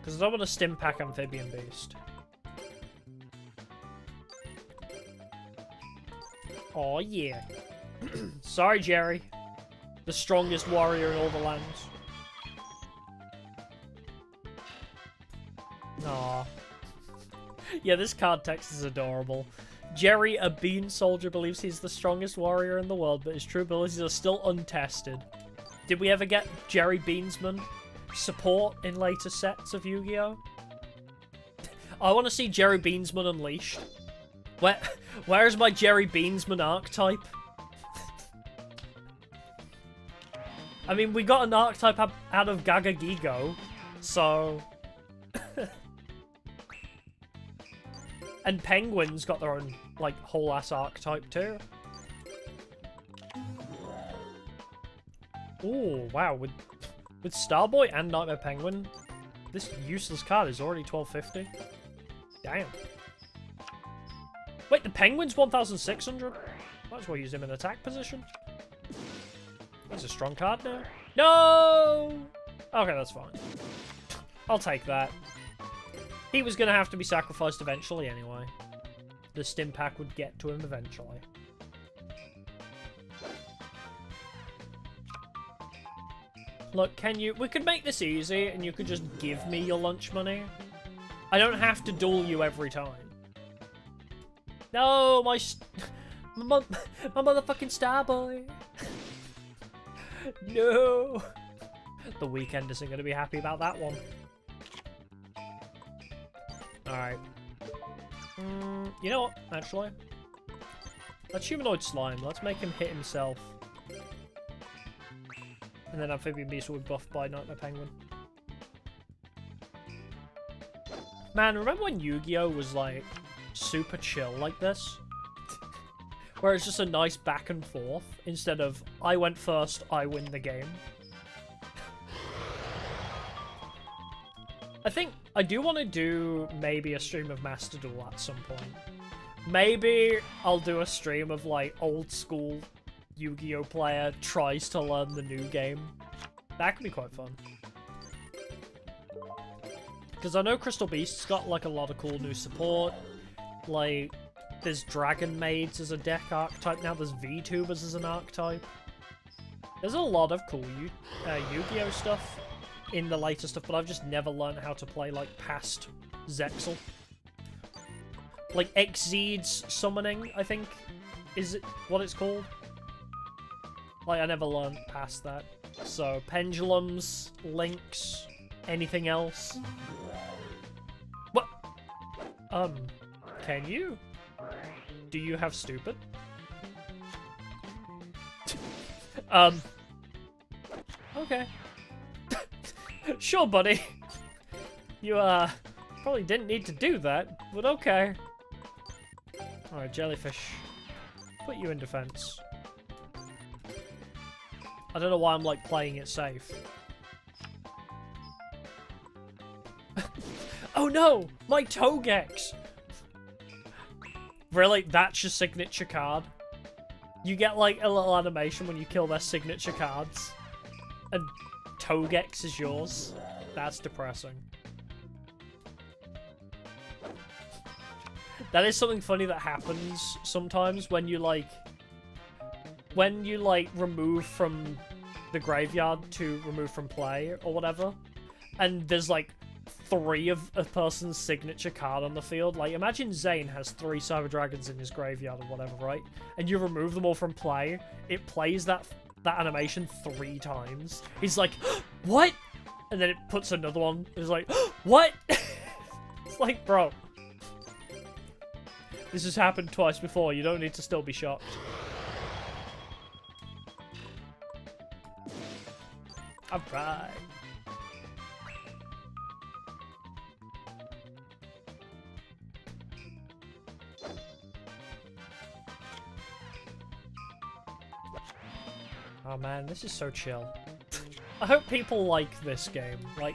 Because I don't want to Stim Pack Amphibian Beast. Oh yeah. Sorry, Jerry. The strongest warrior in all the lands. Aw. Yeah, this card text is adorable. Jerry, a bean soldier, believes he's the strongest warrior in the world, but his true abilities are still untested. Did we ever get Jerry Beansman support in later sets of Yu-Gi-Oh? I want to see Jerry Beansman unleashed. Where is my Jerry Beansman archetype? I mean, we got an archetype out of Gaga Gigo, so... And Penguins got their own, like, whole-ass archetype, too. Ooh, wow, with Starboy and Nightmare Penguin, this useless card is already 1250. Damn. Wait, the Penguin's 1600? Might as well use him in attack position. He's a strong card now. No! Okay, that's fine. I'll take that. He was going to have to be sacrificed eventually anyway. The Stim Pack would get to him eventually. Look, we could make this easy and you could just give me your lunch money. I don't have to duel you every time. No, my motherfucking Starboy. No. The Weekend isn't going to be happy about that one. Alright. You know what, actually? Let's Humanoid Slime. Let's make him hit himself. And then Amphibian Beast will be buffed by Nightmare Penguin. Man, remember when Yu-Gi-Oh! Was, like, super chill like this? Where it's just a nice back and forth, instead of, I went first, I win the game. I think I do want to do maybe a stream of Master Duel at some point. Maybe I'll do a stream of, like, old school Yu-Gi-Oh! Player tries to learn the new game. That could be quite fun. Because I know Crystal Beast's got, like, a lot of cool new support. Like, there's Dragon Maids as a deck archetype now. There's VTubers as an archetype. There's a lot of cool Yu-Gi-Oh! Stuff in the later stuff, but I've just never learned how to play, like, past Zexal. Like, Exceed's Summoning, I think, is it what it's called? Like, I never learned past that. So, Pendulums, Links, anything else? What? Can you? Do you have stupid? Okay. Sure, buddy. You, probably didn't need to do that, but okay. Alright, Jellyfish. Put you in defense. I don't know why I'm, like, playing it safe. Oh no! My Togex! Really? That's your signature card? You get, like, a little animation when you kill their signature cards. And Togex is yours? That's depressing. That is something funny that happens sometimes when you, like, remove from the graveyard to remove from play or whatever, and there's like 3 of a person's signature card on the field. Like, imagine Zane has 3 Cyber Dragons in his graveyard or whatever, right? And you remove them all from play, it plays that animation 3 times. He's like, what? And then it puts another one. It's like, what? It's like, bro. This has happened twice before. You don't need to still be shocked. Alright. Oh man, this is so chill. I hope people like this game. Like,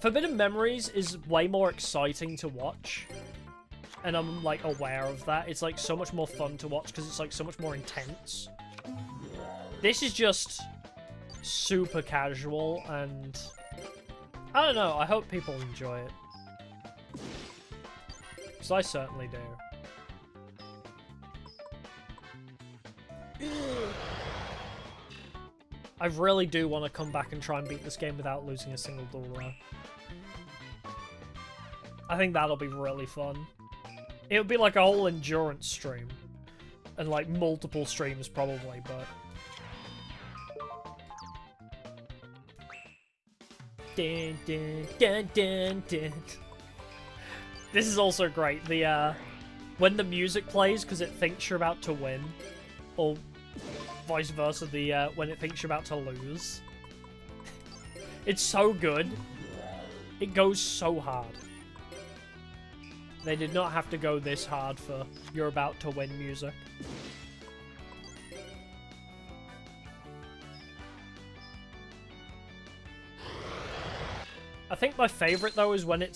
Forbidden Memories is way more exciting to watch. And I'm, like, aware of that. It's, like, so much more fun to watch because it's, like, so much more intense. This is just super casual and... I don't know, I hope people enjoy it. Because I certainly do. I really do want to come back and try and beat this game without losing a single duel, though. I think that'll be really fun. It would be like a whole endurance stream. And like multiple streams probably, but... Dun, dun, dun, dun, dun. This is also great. The when the music plays because it thinks you're about to win, or vice versa, the when it thinks you're about to lose. It's so good. It goes so hard. They did not have to go this hard for you're about to win music. I think my favorite though is when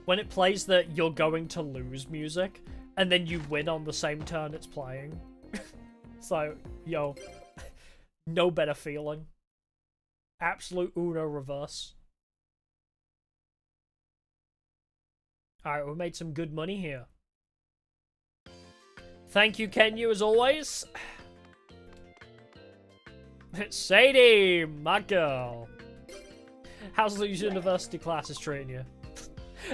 when it plays that you're going to lose music and then you win on the same turn it's playing. So, yo, no better feeling. Absolute Uno reverse. Alright, we made some good money here. Thank you, Kenya, as always. Sadie, my girl. How's those university classes treating you?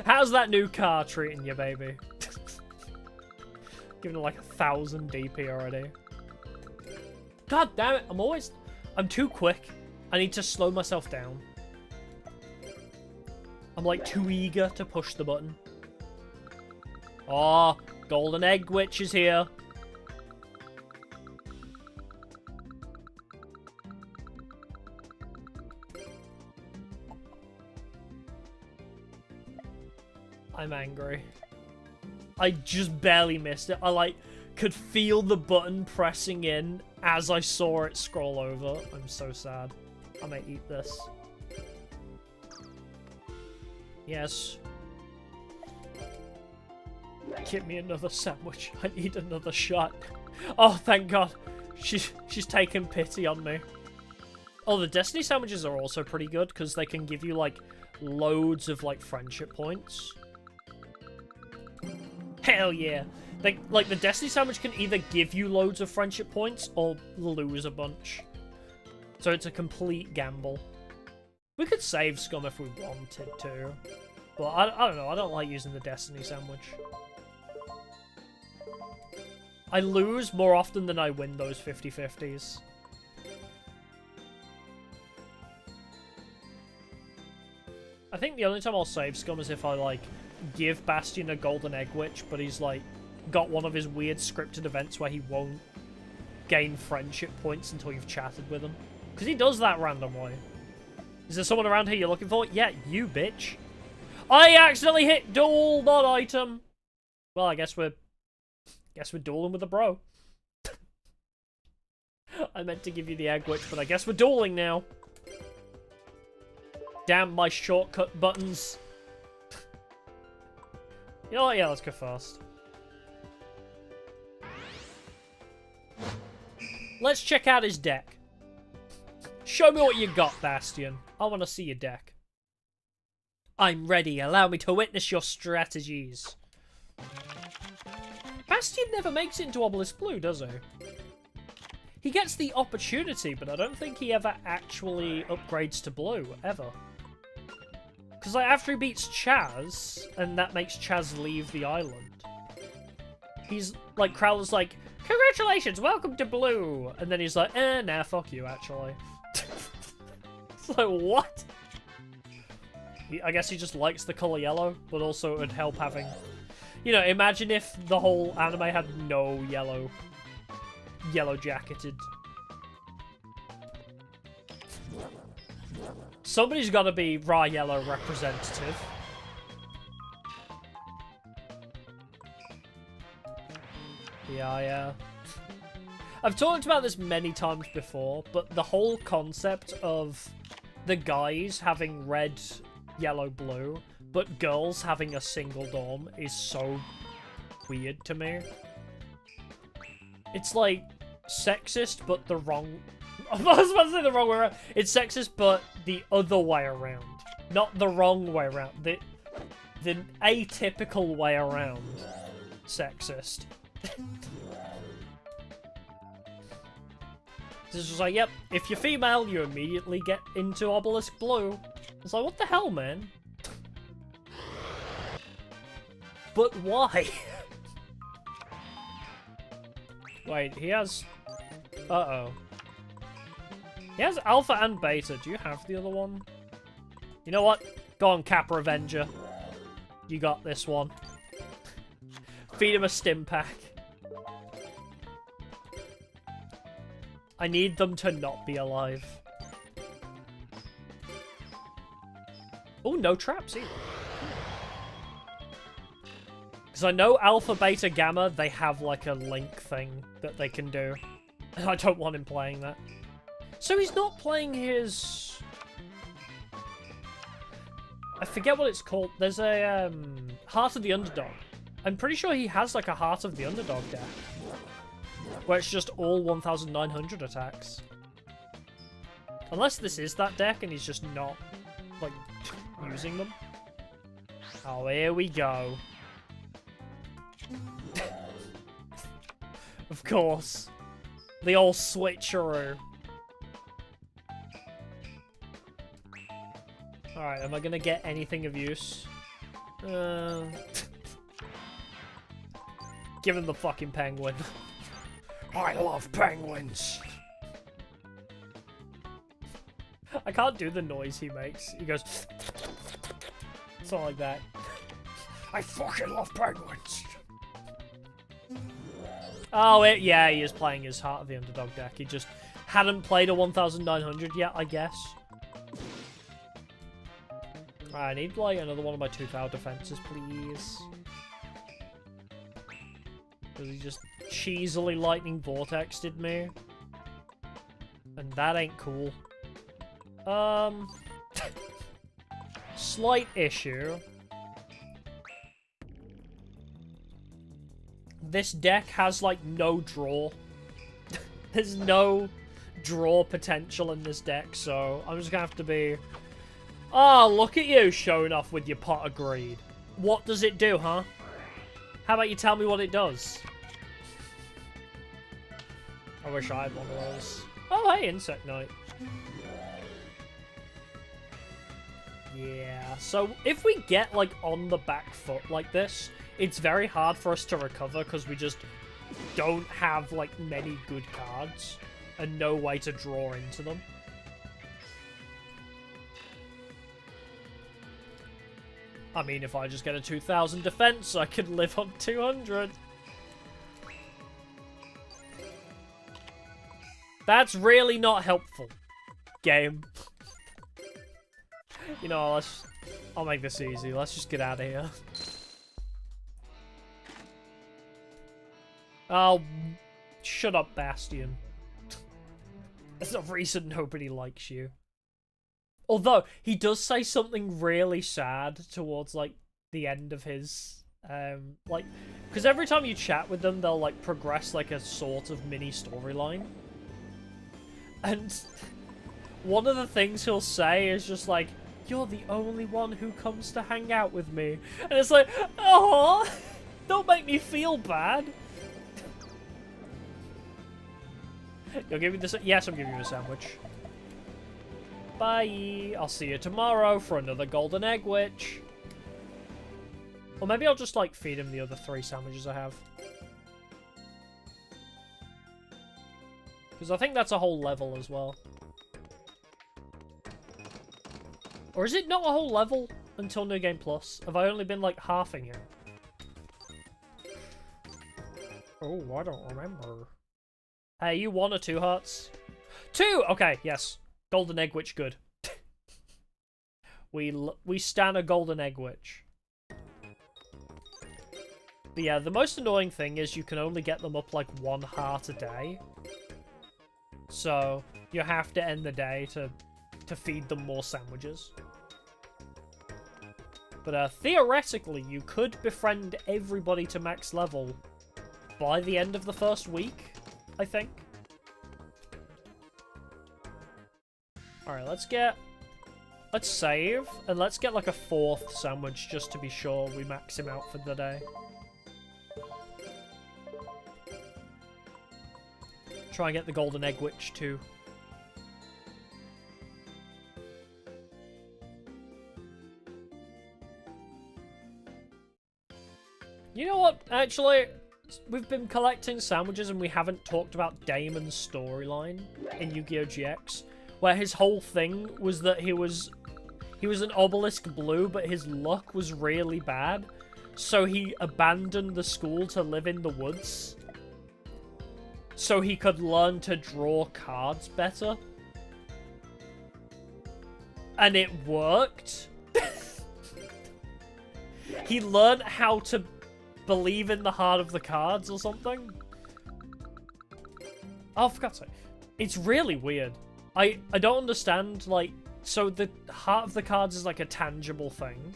How's that new car treating you, baby? Giving it like 1,000 DP already. God damn it, I'm too quick. I need to slow myself down. I'm like too eager to push the button. Oh, Golden Egg Witch is here. I'm angry. I just barely missed it. I like could feel the button pressing in as I saw it scroll over. I'm so sad. I may eat this. Yes. Give me another sandwich. I need another shot. Oh, thank God. She's taken pity on me. Oh, the Destiny sandwiches are also pretty good because they can give you like loads of like friendship points. Hell yeah. Like the Destiny sandwich can either give you loads of friendship points or lose a bunch. So it's a complete gamble. We could save Scum if we wanted to. But I don't know, I don't like using the Destiny sandwich. I lose more often than I win those 50-50s. I think the only time I'll save Scum is if I, like, give Bastion a Golden Egg Witch, but he's, like, got one of his weird scripted events where he won't gain friendship points until you've chatted with him. Because he does that randomly. Is there someone around here you're looking for? Yeah, you bitch. I accidentally hit duel, not item. Well, I guess we're dueling with a bro. I meant to give you the egg witch, but I guess we're dueling now. Damn my shortcut buttons. You know what? Yeah, let's go first. Let's check out his deck. Show me what you got, Bastion. I want to see your deck. I'm ready. Allow me to witness your strategies. Bastion never makes it into Obelisk Blue, does he? He gets the opportunity, but I don't think he ever actually upgrades to blue, ever. Because, like, after he beats Chaz, and that makes Chaz leave the island, he's, like, Crowler's like, congratulations, welcome to blue! And then he's like, nah, fuck you, actually. It's like, what? I guess he just likes the colour yellow, but also it would help having... You know, imagine if the whole anime had no yellow jacketed. Somebody's got to be raw yellow representative. Yeah. I've talked about this many times before, but the whole concept of the guys having red, yellow, blue, but girls having a single dorm is so weird to me. It's like sexist, but the wrong... I was about to say the wrong way around. It's sexist, but the other way around. Not the wrong way around. The atypical way around. Sexist. This is like, yep, if you're female, you immediately get into Obelisk Blue. It's like, what the hell, man? But why? Wait, he has... Uh-oh. He has Alpha and Beta. Do you have the other one? You know what? Go on, Kappa Avenger. You got this one. Feed him a stim pack. I need them to not be alive. Oh, no traps either. Because I know Alpha, Beta, Gamma, they have like a link thing that they can do. And I don't want him playing that. So he's not playing his... I forget what it's called. There's a Heart of the Underdog. I'm pretty sure he has like a Heart of the Underdog deck. Where it's just all 1,900 attacks. Unless this is that deck and he's just not, like, using them. Oh, here we go. Of course. The old switcheroo. Alright, am I gonna get anything of use? Give him the fucking penguin. I love penguins! I can't do the noise he makes. He goes... Something like that. I fucking love penguins! Oh, yeah, he is playing his Heart of the Underdog deck. He just hadn't played a 1,900 yet, I guess. I need, like, another one of my 2,000 defenses, please. Because he just cheesily lightning vortexed me. And that ain't cool. Slight issue. This deck has, like, no draw. There's no draw potential in this deck, so I'm just gonna have to be... Oh, look at you showing off with your pot of greed. What does it do, huh? How about you tell me what it does? I wish I had one of those. Oh, hey, Insect Knight. Yeah, so if we get, like, on the back foot like this, it's very hard for us to recover because we just don't have, like, many good cards and no way to draw into them. I mean, if I just get a 2,000 defense, I could live on 200. That's really not helpful, game. You know, I'll make this easy. Let's just get out of here. Oh, shut up, Bastion. There's a reason nobody likes you. Although, he does say something really sad towards, like, the end of his, like... Because every time you chat with them, they'll, like, progress, like, a sort of mini storyline. And one of the things he'll say is just like, you're the only one who comes to hang out with me. And it's like, oh, don't make me feel bad. You'll give me this? Yes, I'm giving you a sandwich. Bye. I'll see you tomorrow for another golden egg witch. Or maybe I'll just, like, feed him the other 3 sandwiches I have. Because I think that's a whole level as well. Or is it not a whole level until New Game Plus? Have I only been, like, halving it? Oh, I don't remember. Hey, you 1 or 2 hearts? 2! Okay, yes. Golden Egg Witch, good. we stan a Golden Egg Witch. But yeah, the most annoying thing is you can only get them up, like, 1 heart a day. So, you have to end the day to feed them more sandwiches. But theoretically, you could befriend everybody to max level by the end of the first week, I think. Alright, let's save, and let's get like a 4th sandwich just to be sure we max him out for the day. Try and get the Golden Egg Witch too. You know what, actually, we've been collecting sandwiches and we haven't talked about Damon's storyline in Yu-Gi-Oh! GX, where his whole thing was that he was an obelisk blue, but his luck was really bad, so he abandoned the school to live in the woods, so he could learn to draw cards better. And it worked. He learned how to believe in the heart of the cards or something. Oh, for God's sake. It's really weird. I don't understand, like, so the heart of the cards is like a tangible thing.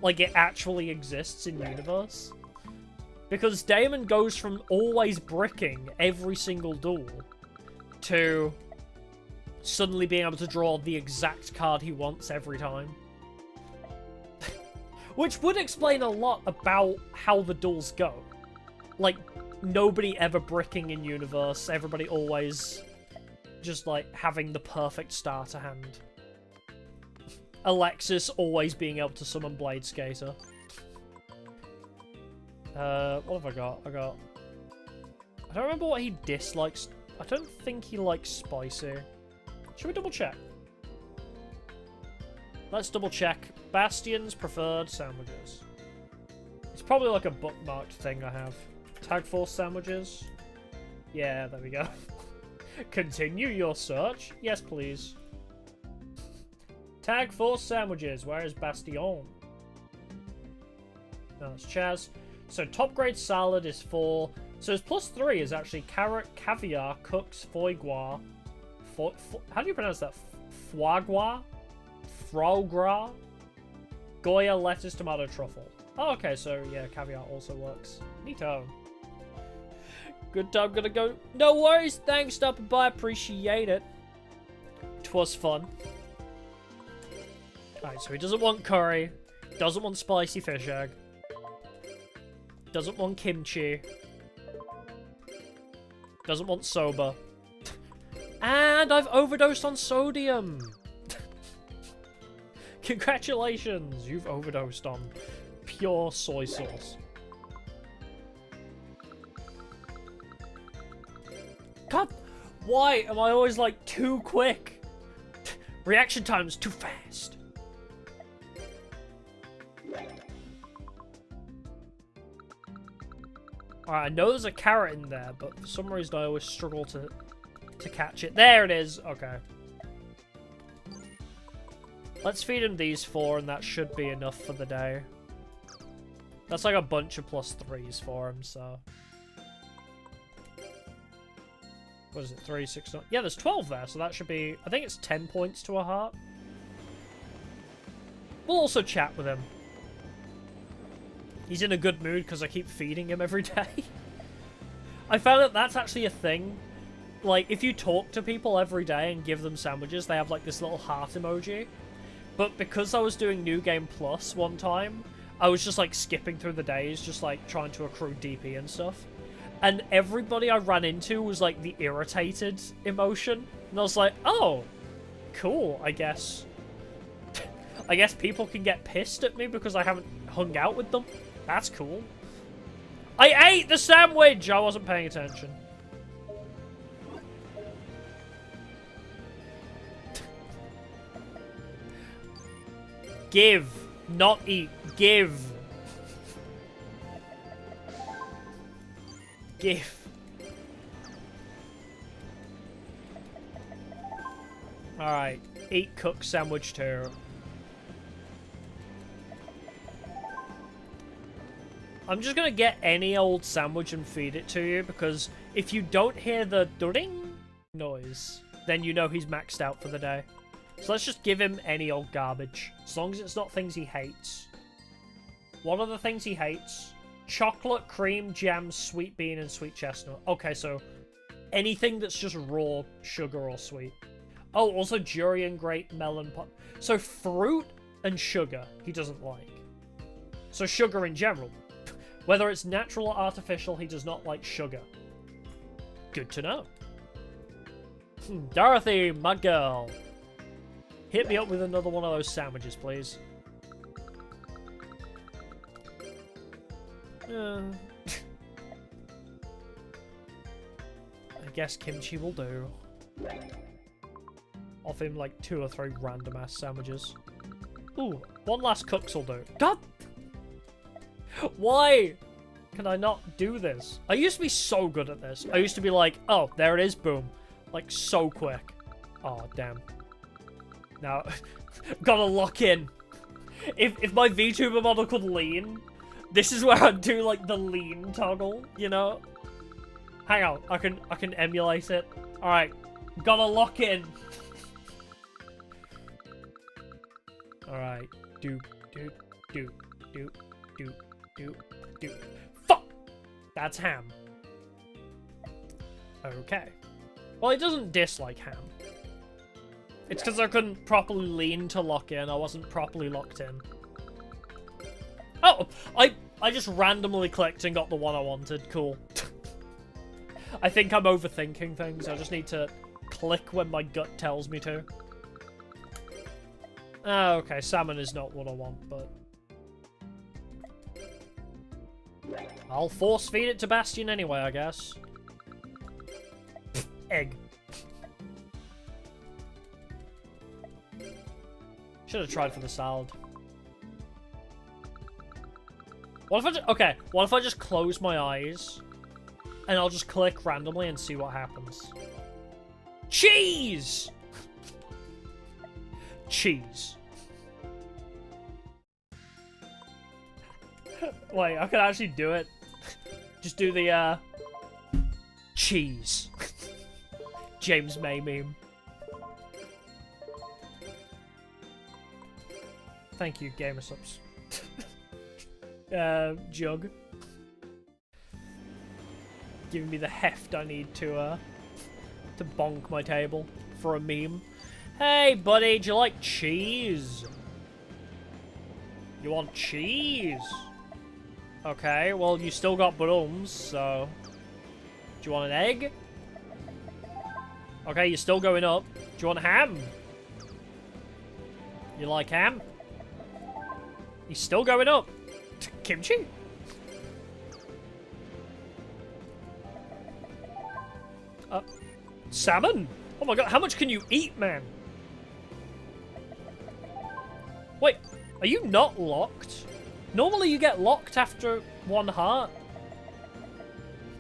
Like, it actually exists in universe. Because Damon goes from always bricking every single duel to suddenly being able to draw the exact card he wants every time. Which would explain a lot about how the duels go. Like, nobody ever bricking in universe, everybody always just, like, having the perfect starter hand. Alexis always being able to summon Blade Skater. What have I got? I don't remember what he dislikes. I don't think he likes spicy. Should we double check? Let's double check. Bastion's preferred sandwiches. It's probably like a bookmarked thing I have. Tag Force sandwiches. Yeah, there we go. Continue your search? Yes, please. Tag Force sandwiches. Where is Bastion? No, that's Chaz. So top grade salad is 4. So his +3 is actually carrot, caviar, cooks, foie gras. How do you pronounce that? Foie gras? Foie gras? Goya, lettuce, tomato, truffle. Oh, okay, so yeah, caviar also works. Neato. Good time, gonna go. No worries, thanks, stopping by, appreciate it. 'Twas fun. Alright, so he doesn't want curry, doesn't want spicy fish egg, doesn't want kimchi, doesn't want soba, and I've overdosed on sodium! Congratulations, you've overdosed on pure soy sauce. God, why am I always like too quick? Reaction time's too fast. Alright, I know there's a carrot in there, but for some reason I always struggle to catch it. There it is. Okay. Let's feed him these 4, and that should be enough for the day. That's like a bunch of +3s for him, so... What is it? 3, 6, 9... Yeah, there's 12 there, so that should be... I think it's 10 points to a heart. We'll also chat with him. He's in a good mood because I keep feeding him every day. I found that that's actually a thing. Like, if you talk to people every day and give them sandwiches, they have like this little heart emoji. But because I was doing New Game Plus one time, I was just like skipping through the days, just like trying to accrue DP and stuff. And everybody I ran into was like the irritated emotion. And I was like, oh, cool, I guess. I guess people can get pissed at me because I haven't hung out with them. That's cool. I ate the sandwich! I wasn't paying attention. Give. Not eat. Give. Give. Alright. Eat cook sandwich too. I'm just gonna get any old sandwich and feed it to you, because if you don't hear the dueling noise, then you know he's maxed out for the day. So let's just give him any old garbage, as long as it's not things he hates. What are the things he hates? Chocolate, cream, jam, sweet bean, and sweet chestnut. Okay, so anything that's just raw sugar or sweet. Oh, also durian, grape, melon, so fruit and sugar he doesn't like. So sugar in general. Whether it's natural or artificial, he does not like sugar. Good to know. Dorothy, my girl. Hit me up with another one of those sandwiches, please. I guess kimchi will do. Offer him like 2 or 3 random ass sandwiches. Ooh, one last cooks will do. God! Why can I not do this? I used to be so good at this. I used to be like, oh, there it is, boom. Like, so quick. Oh, damn. Now, gotta lock in. If my VTuber model could lean, this is where I'd do, like, the lean toggle, you know? Hang on, I can emulate it. Alright, gotta lock in. Alright, do. Fuck! That's ham. Okay. Well, it doesn't dislike ham. It's because I couldn't properly lean to lock in. I wasn't properly locked in. Oh! I just randomly clicked and got the one I wanted. Cool. I think I'm overthinking things. I just need to click when my gut tells me to. Oh, okay. Salmon is not what I want, but... I'll force feed it to Bastion anyway, I guess. Egg. Should have tried for the salad. What if I just, okay, what if I just close my eyes and I'll just click randomly and see what happens? Cheese! Cheese. Wait, I can actually do it. Just do the, cheese. James May meme. Thank you, Gamersubs. Jug. Giving me the heft I need to bonk my table for a meme. Hey, buddy, do you like cheese? You want cheese? Okay, well, you still got brooms, so... Do you want an egg? Okay, you're still going up. Do you want ham? You like ham? He's still going up. Kimchi? Salmon? Oh my god, how much can you eat, man? Wait, are you not locked? Normally you get locked after 1 heart.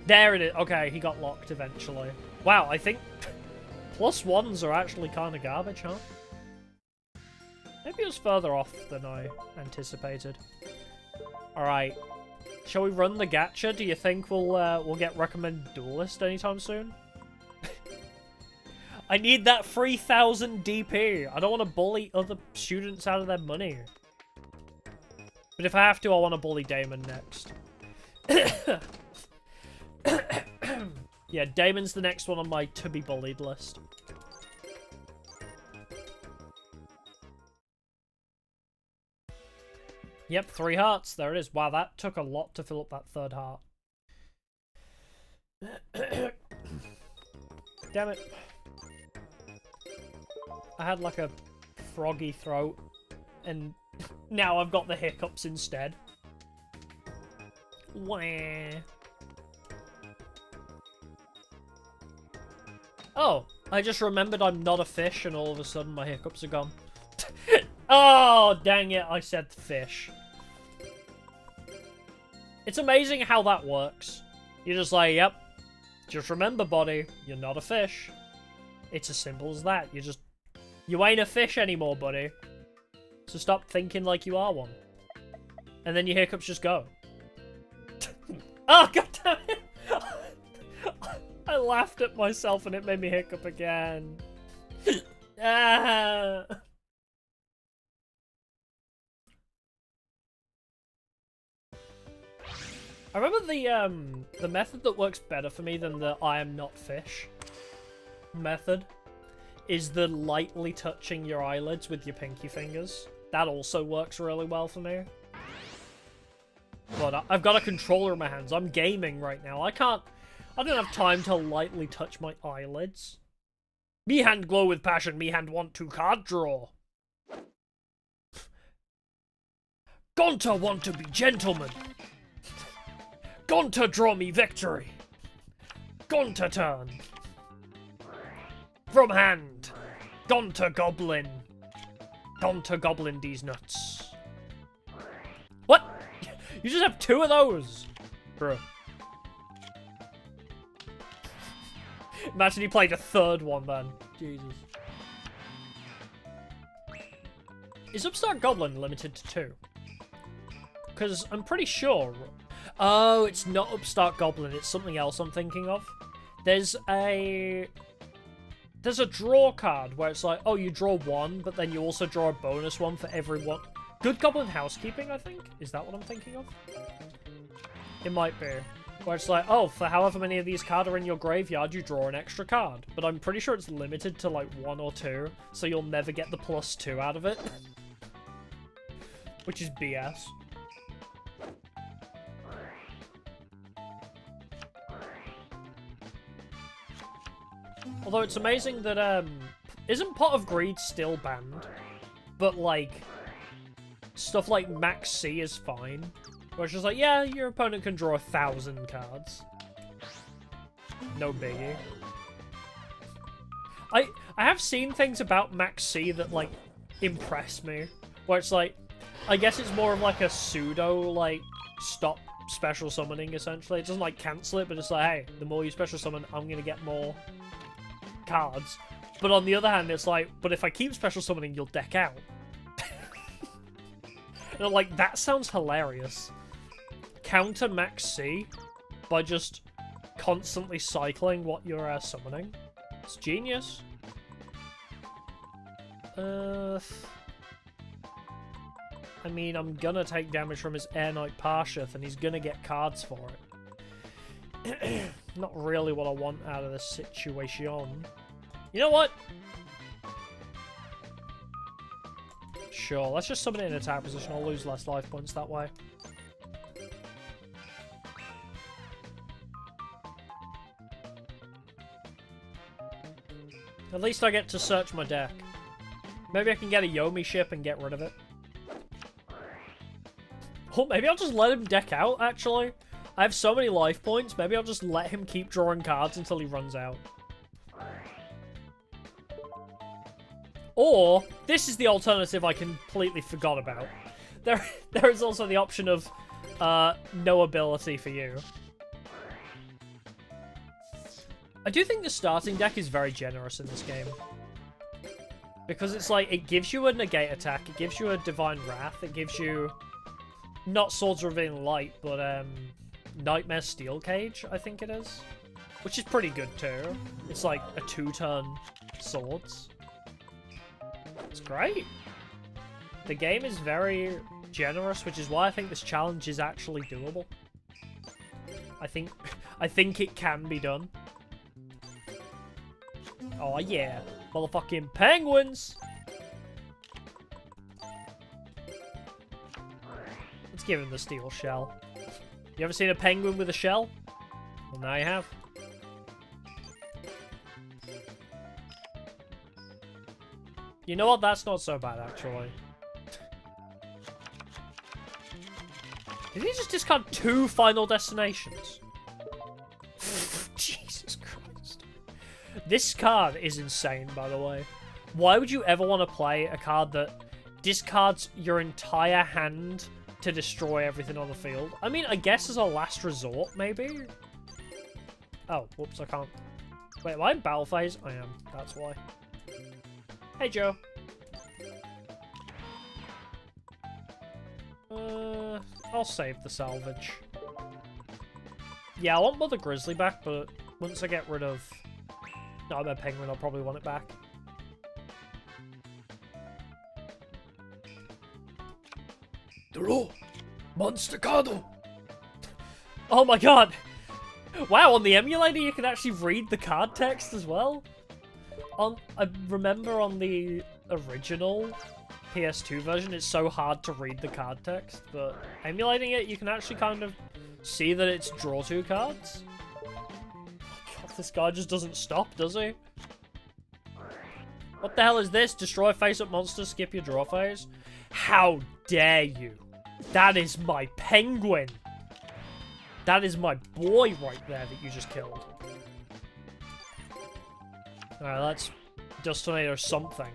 There it is. Okay, he got locked eventually. Wow, I think +1s are actually kind of garbage, huh? Maybe it was further off than I anticipated. Alright. Shall we run the gacha? Do you think we'll get recommended duelist anytime soon? I need that 3,000 DP. I don't want to bully other students out of their money. But if I have to, I want to bully Damon next. Yeah, Damon's the next one on my to-be-bullied list. Yep, 3 hearts. There it is. Wow, that took a lot to fill up that 3rd heart. Damn it. I had like a froggy throat, and now I've got the hiccups instead. Wah. Oh, I just remembered I'm not a fish, and all of a sudden my hiccups are gone. Oh, dang it, I said fish. It's amazing how that works. You're just like, yep, just remember, buddy, you're not a fish. It's as simple as that. You ain't a fish anymore, buddy. So stop thinking like you are one. And then your hiccups just go. Oh, god damn it! I laughed at myself and it made me hiccup again. Ah. I remember the method that works better for me than the I am not fish method is the lightly touching your eyelids with your pinky fingers. That also works really well for me. But I've got a controller in my hands. I'm gaming right now. I don't have time to lightly touch my eyelids. Me hand glow with passion. Me hand want to card draw. Gonta want to be gentleman. Gonta draw me victory. Gonta turn. From hand. Gonta goblin. Gonta goblin these nuts. What? You just have 2 of those? Bro. Imagine he played a 3rd one then. Jesus. Is Upstart Goblin limited to 2? Because I'm pretty sure... Oh, it's not Upstart Goblin, it's something else I'm thinking of. There's a draw card where it's like, oh, you draw 1, but then you also draw a bonus one for every one. Good Goblin Housekeeping, I think? Is that what I'm thinking of? It might be. Where it's like, oh, for however many of these cards are in your graveyard, you draw an extra card. But I'm pretty sure it's limited to like 1 or 2, so you'll never get the +2 out of it. Which is BS. Although it's amazing that, isn't Pot of Greed still banned? But, like, stuff like Max C is fine. Where it's just like, yeah, your opponent can draw 1,000 cards. No biggie. I have seen things about Max C that, like, impress me. Where it's like, I guess it's more of like a pseudo, like, stop special summoning, essentially. It doesn't, like, cancel it, but it's like, hey, the more you special summon, I'm gonna get more cards. But on the other hand, it's like, but if I keep special summoning, you'll deck out. And I'm like, that sounds hilarious. Counter Max C by just constantly cycling what you're summoning. It's genius. I mean, I'm gonna take damage from his Air Knight Parsheth, and he's gonna get cards for it. Not really what I want out of this situation. You know what? Sure, let's just summon it in attack position. I'll lose less life points that way. At least I get to search my deck. Maybe I can get a Yomi ship and get rid of it. Oh, maybe I'll just let him deck out, actually. I have so many life points, maybe I'll just let him keep drawing cards until he runs out. Or, this is the alternative I completely forgot about. There is also the option of no ability for you. I do think the starting deck is very generous in this game. Because it's like, it gives you a negate attack, it gives you a Divine Wrath, it gives you... Not Swords Revealing Light, but Nightmare Steel Cage, I think it is. Which is pretty good too. It's like a 2-turn swords. It's great. The game is very generous, which is why I think this challenge is actually doable. I think it can be done. Oh yeah, motherfucking penguins! Let's give him the steel shell. You ever seen a penguin with a shell? Well, now you have. You know what? That's not so bad, actually. Did he just discard 2 Final Destinations? Jesus Christ. This card is insane, by the way. Why would you ever want to play a card that discards your entire hand to destroy everything on the field? I mean, I guess as a last resort, maybe? Oh, whoops, I can't. Wait, am I in battle phase? I am. That's why. Hey, Joe. I'll save the salvage. Yeah, I want Mother Grizzly back, but once I get rid of... No, I'm a penguin, I'll probably want it back. Draw! Monstercado! Oh my god! Wow, on the emulator you can actually read the card text as well? I remember on the original PS2 version, it's so hard to read the card text, but emulating it, you can actually kind of see that it's draw 2 cards. God, this guy just doesn't stop, does he? What the hell is this? Destroy face-up monster, skip your draw phase? How dare you? That is my penguin! That is my boy right there that you just killed. Alright, let's Dust Tornado something.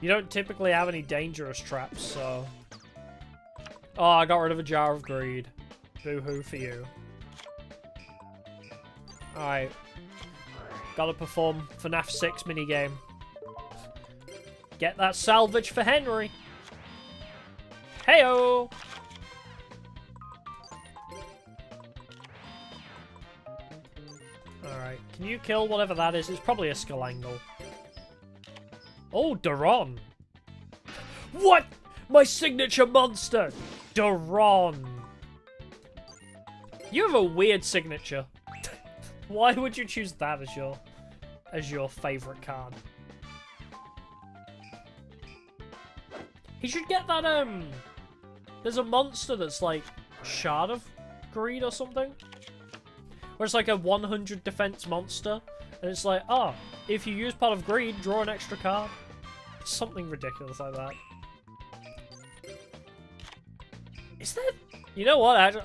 You don't typically have any dangerous traps, so... Oh, I got rid of a Jar of Greed. Boo-hoo for you. Alright. Gotta perform FNAF 6 minigame. Get that salvage for Henry! Heyo! Alright, can you kill whatever that is? It's probably a Skulangle. Oh, Daron! What? My signature monster! Daron! You have a weird signature. Why would you choose that as your favorite card? He should get that, there's a monster that's like Shard of Greed or something. Where it's like a 100 defense monster. And it's like, oh, if you use Pot of Greed, draw an extra card. Something ridiculous like that. Is that... You know what, actually...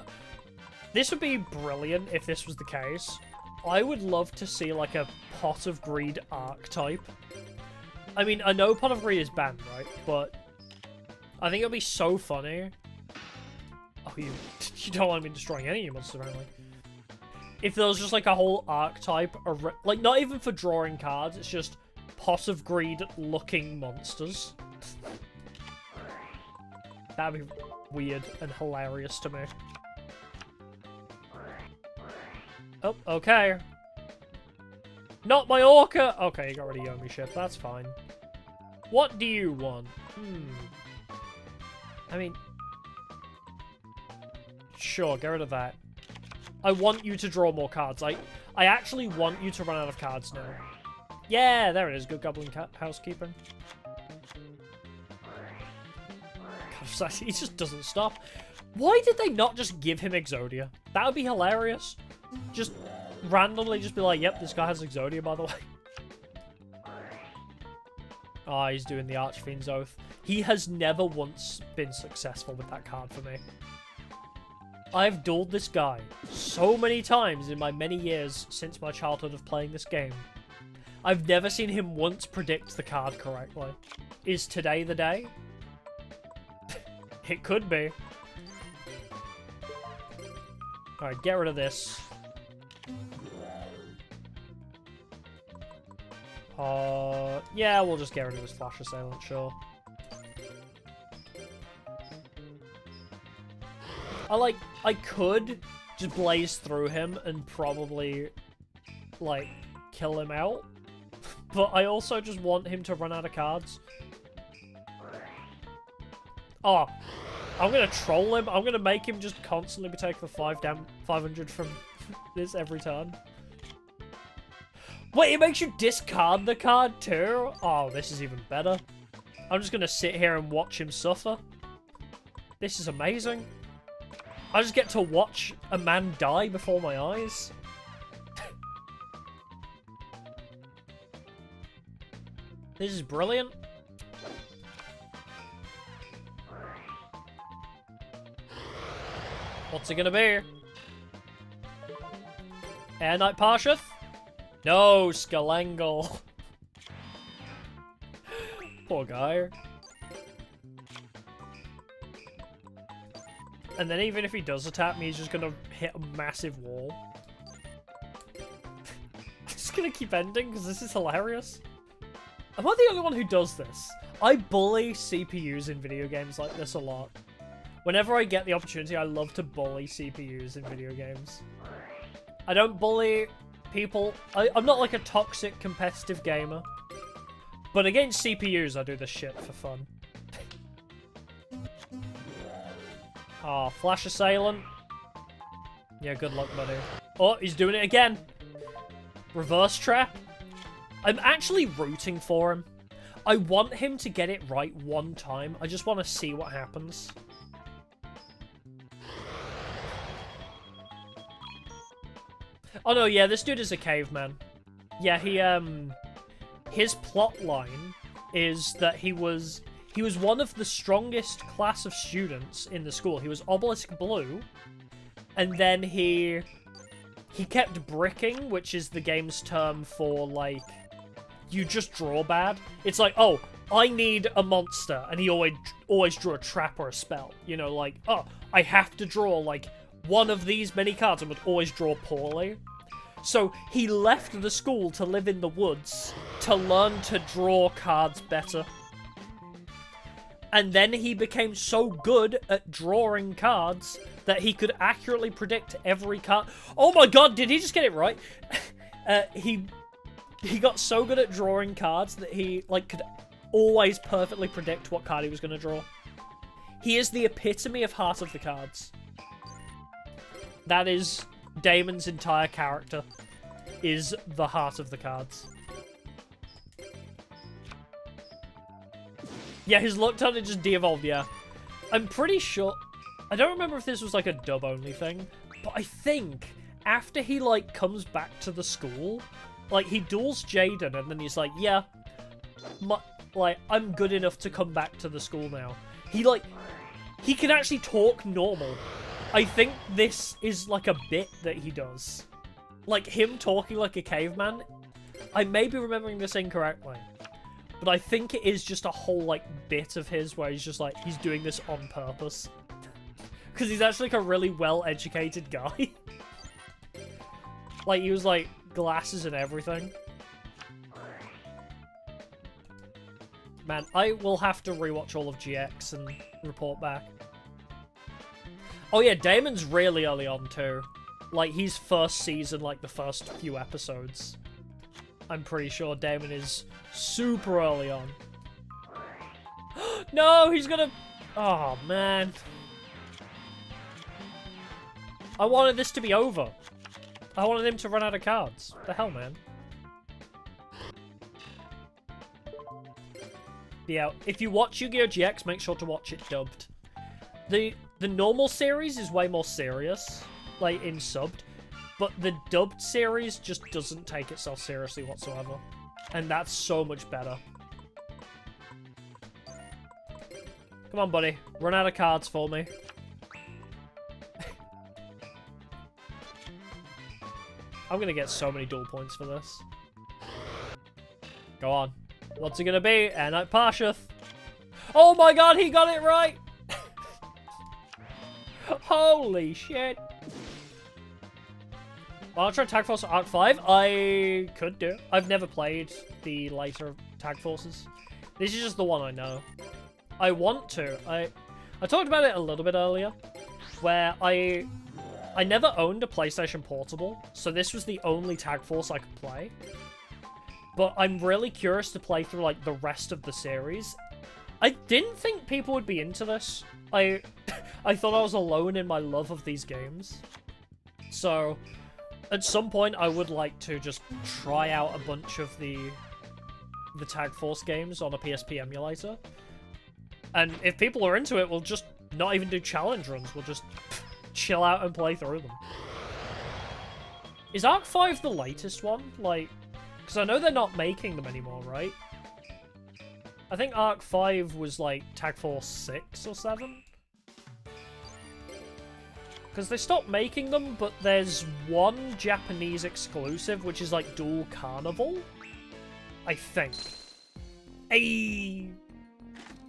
This would be brilliant if this was the case. I would love to see, like, a Pot of Greed archetype. I mean, I know Pot of Greed is banned, right? But I think it would be so funny. Oh, you don't want me destroying any of your monsters, apparently. If there was just, like, a whole archetype, like, not even for drawing cards, it's just Pot of Greed-looking monsters. That'd be weird and hilarious to me. Oh, okay. Not my Orca! Okay, you got rid of Yomi ship, that's fine. What do you want? I mean... Sure, get rid of that. I want you to draw more cards. I actually want you to run out of cards now. Yeah, there it is. Good goblin housekeeping. God, he just doesn't stop. Why did they not just give him Exodia? That would be hilarious. Just randomly just be like, yep, this guy has Exodia, by the way. Oh, he's doing the Archfiend's Oath. He has never once been successful with that card for me. I've dueled this guy so many times in my many years since my childhood of playing this game. I've never seen him once predict the card correctly. Is today the day? It could be. Alright, get rid of this. Yeah, we'll just get rid of his Flash Assailant, sure. I could just blaze through him and probably, like, kill him out. But I also just want him to run out of cards. Oh, I'm gonna troll him. I'm gonna make him just constantly be taking the 500 from this every turn. Wait, it makes you discard the card too? Oh, this is even better. I'm just gonna sit here and watch him suffer. This is amazing. I just get to watch a man die before my eyes. This is brilliant. What's it gonna be? Air Knight Parsheth? No, Skalangle. Poor guy. And then even if he does attack me, he's just gonna hit a massive wall. I'm just gonna keep ending because this is hilarious. Am I the only one who does this? I bully CPUs in video games like this a lot. Whenever I get the opportunity, I love to bully CPUs in video games. I don't bully people. I'm not like a toxic competitive gamer. But against CPUs, I do this shit for fun. Ah, Flash Assailant. Yeah, good luck, buddy. Oh, he's doing it again. Reverse Trap. I'm actually rooting for him. I want him to get it right one time. I just want to see what happens. Oh no, yeah, this dude is a caveman. Yeah, his plot line is that he was one of the strongest class of students in the school. He was Obelisk Blue, and then he kept bricking, which is the game's term for, like, you just draw bad. It's like, oh, I need a monster, and he always drew a trap or a spell. You know, like, oh, I have to draw, like, one of these many cards and would always draw poorly. So he left the school to live in the woods to learn to draw cards better. And then he became so good at drawing cards that he could accurately predict every card. Oh my god, did he just get it right? He got so good at drawing cards that he, like, could always perfectly predict what card he was going to draw. He is the epitome of Heart of the Cards. That is Damon's entire character, is the Heart of the Cards. Yeah, his luck turn, it just de-evolved, yeah. I'm pretty sure... I don't remember if this was, like, a dub-only thing, but I think after he, like, comes back to the school, like, he duels Jaden, and then he's like, yeah, I'm good enough to come back to the school now. He can actually talk normal. I think this is, like, a bit that he does. Like, him talking like a caveman. I may be remembering this incorrectly. But I think it is just a whole, like, bit of his where he's just, like, he's doing this on purpose. Because he's actually, like, a really well-educated guy. Like, he was, like, glasses and everything. Man, I will have to rewatch all of GX and report back. Oh yeah, Damon's really early on too. Like, he's first season, like, the first few episodes. I'm pretty sure Damon is super early on. No, he's gonna... Oh, man. I wanted this to be over. I wanted him to run out of cards. What the hell, man? Yeah, if you watch Yu-Gi-Oh! GX, make sure to watch it dubbed. The normal series is way more serious, like, in subbed, but the dubbed series just doesn't take itself seriously whatsoever. And that's so much better. Come on, buddy. Run out of cards for me. I'm gonna get so many duel points for this. Go on. What's it gonna be? Air Knight Parsheth. Oh my god, he got it right! Holy shit. Well, I'll try Tag Force Arc 5. I could do. I've never played the later Tag Forces. This is just the one I know. I want to. I talked about it a little bit earlier, where I never owned a PlayStation Portable, so this was the only Tag Force I could play. But I'm really curious to play through, like, the rest of the series. I didn't think people would be into this. I thought I was alone in my love of these games. So, at some point, I would like to just try out a bunch of the Tag Force games on a PSP emulator. And if people are into it, we'll just not even do challenge runs. We'll just chill out and play through them. Is Arc 5 the latest one? Like, because I know they're not making them anymore, right? I think Arc 5 was, like, Tag Force 6 or 7? Because they stopped making them, but there's one Japanese exclusive, which is like Duel Carnival, I think. Hey,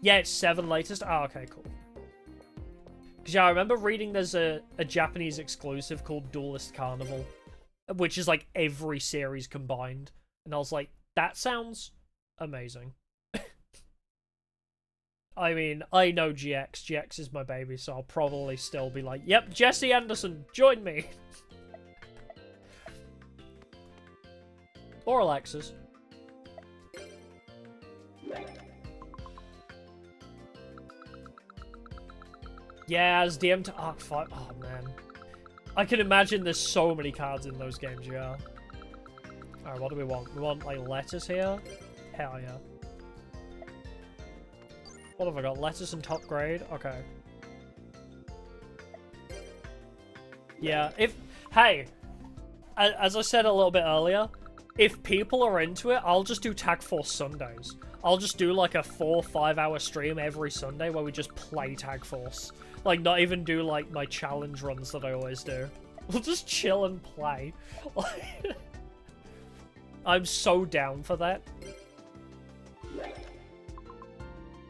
yeah, it's 7 latest. Oh, okay, cool. Because yeah, I remember reading there's a Japanese exclusive called Duelist Carnival, which is like every series combined, and I was like, that sounds amazing. I mean, I know GX. GX is my baby, so I'll probably still be like, yep, Jesse Anderson, join me. Or Alexis. Yeah, as DM to Arc 5. Oh, man. I can imagine there's so many cards in those games, yeah. Alright, what do we want? We want, like, letters here? Hell yeah. What have I got? Letters and top grade? Okay. Yeah, if... Hey! As I said a little bit earlier, if people are into it, I'll just do Tag Force Sundays. I'll just do, like, a 4-5 hour stream every Sunday where we just play Tag Force. Like, not even do, like, my challenge runs that I always do. We'll just chill and play. I'm so down for that.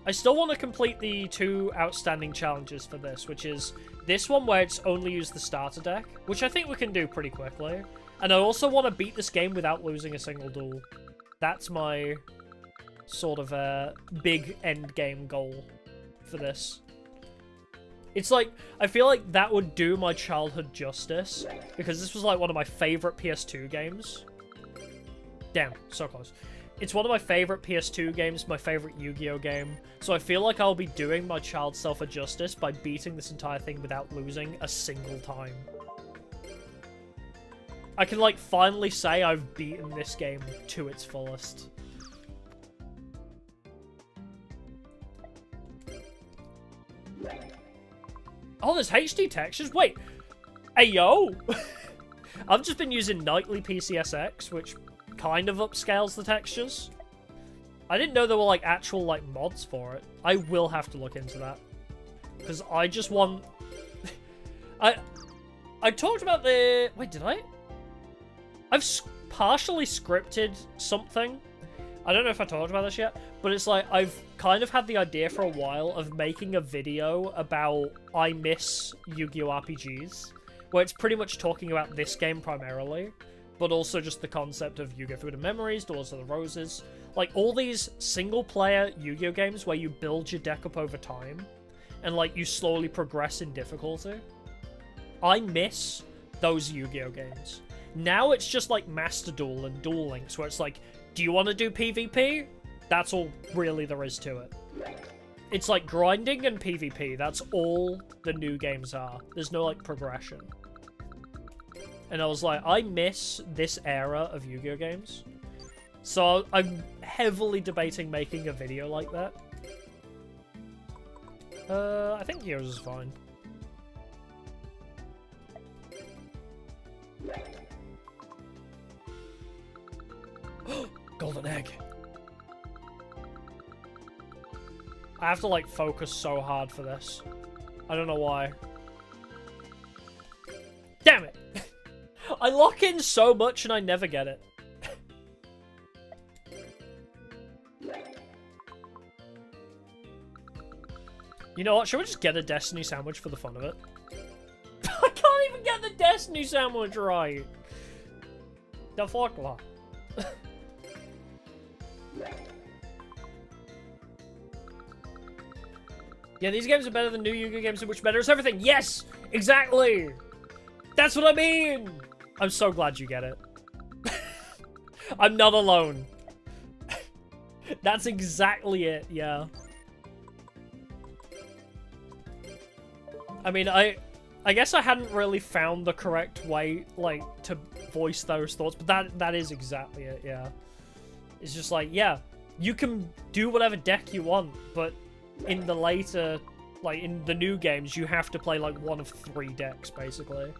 I still want to complete the 2 outstanding challenges for this, which is this one where it's only use the starter deck, which I think we can do pretty quickly. And I also want to beat this game without losing a single duel. That's my sort of big end game goal for this. It's like, I feel like that would do my childhood justice, because this was like one of my favorite PS2 games. Damn, so close. It's one of my favorite PS2 games, my favorite Yu-Gi-Oh game, so I feel like I'll be doing my child self a justice by beating this entire thing without losing a single time. I can, like, finally say I've beaten this game to its fullest. Oh, there's HD textures? Wait! Hey, yo! I've just been using nightly PCSX, which kind of upscales the textures. I didn't know there were, like, actual, like, mods for it. I will have to look into that. Because I just want... I talked about the... Wait, did I? I've partially scripted something. I don't know if I talked about this yet, but it's like, I've kind of had the idea for a while of making a video about I miss Yu-Gi-Oh! RPGs, where it's pretty much talking about this game primarily, but also just the concept of Yu-Gi-Oh! Forbidden Memories, Duels of the Roses, like all these single-player Yu-Gi-Oh! Games where you build your deck up over time, and like you slowly progress in difficulty. I miss those Yu-Gi-Oh! Games. Now it's just like Master Duel and Duel Links, where it's like, do you want to do PvP? That's all really there is to it. It's like grinding and PvP. That's all the new games are. There's no, like, progression. And I was like, I miss this era of Yu-Gi-Oh! Games. So I'm heavily debating making a video like that. I think yours is fine. Golden egg. I have to, like, focus so hard for this. I don't know why. Damn it! I lock in so much and I never get it. You know what? Should we just get a Destiny sandwich for the fun of it? I can't even get the Destiny sandwich right! The fuck, what? Yeah, these games are better than new Yu-Gi-Oh! Games, which betters everything. Yes! Exactly! That's what I mean! I'm so glad you get it. I'm not alone. That's exactly it, yeah. I mean, I guess I hadn't really found the correct way, like, to voice those thoughts, but that is exactly it, yeah. It's just like, yeah, you can do whatever deck you want, but in the later, like, in the new games, you have to play, like, one of 3 decks, basically.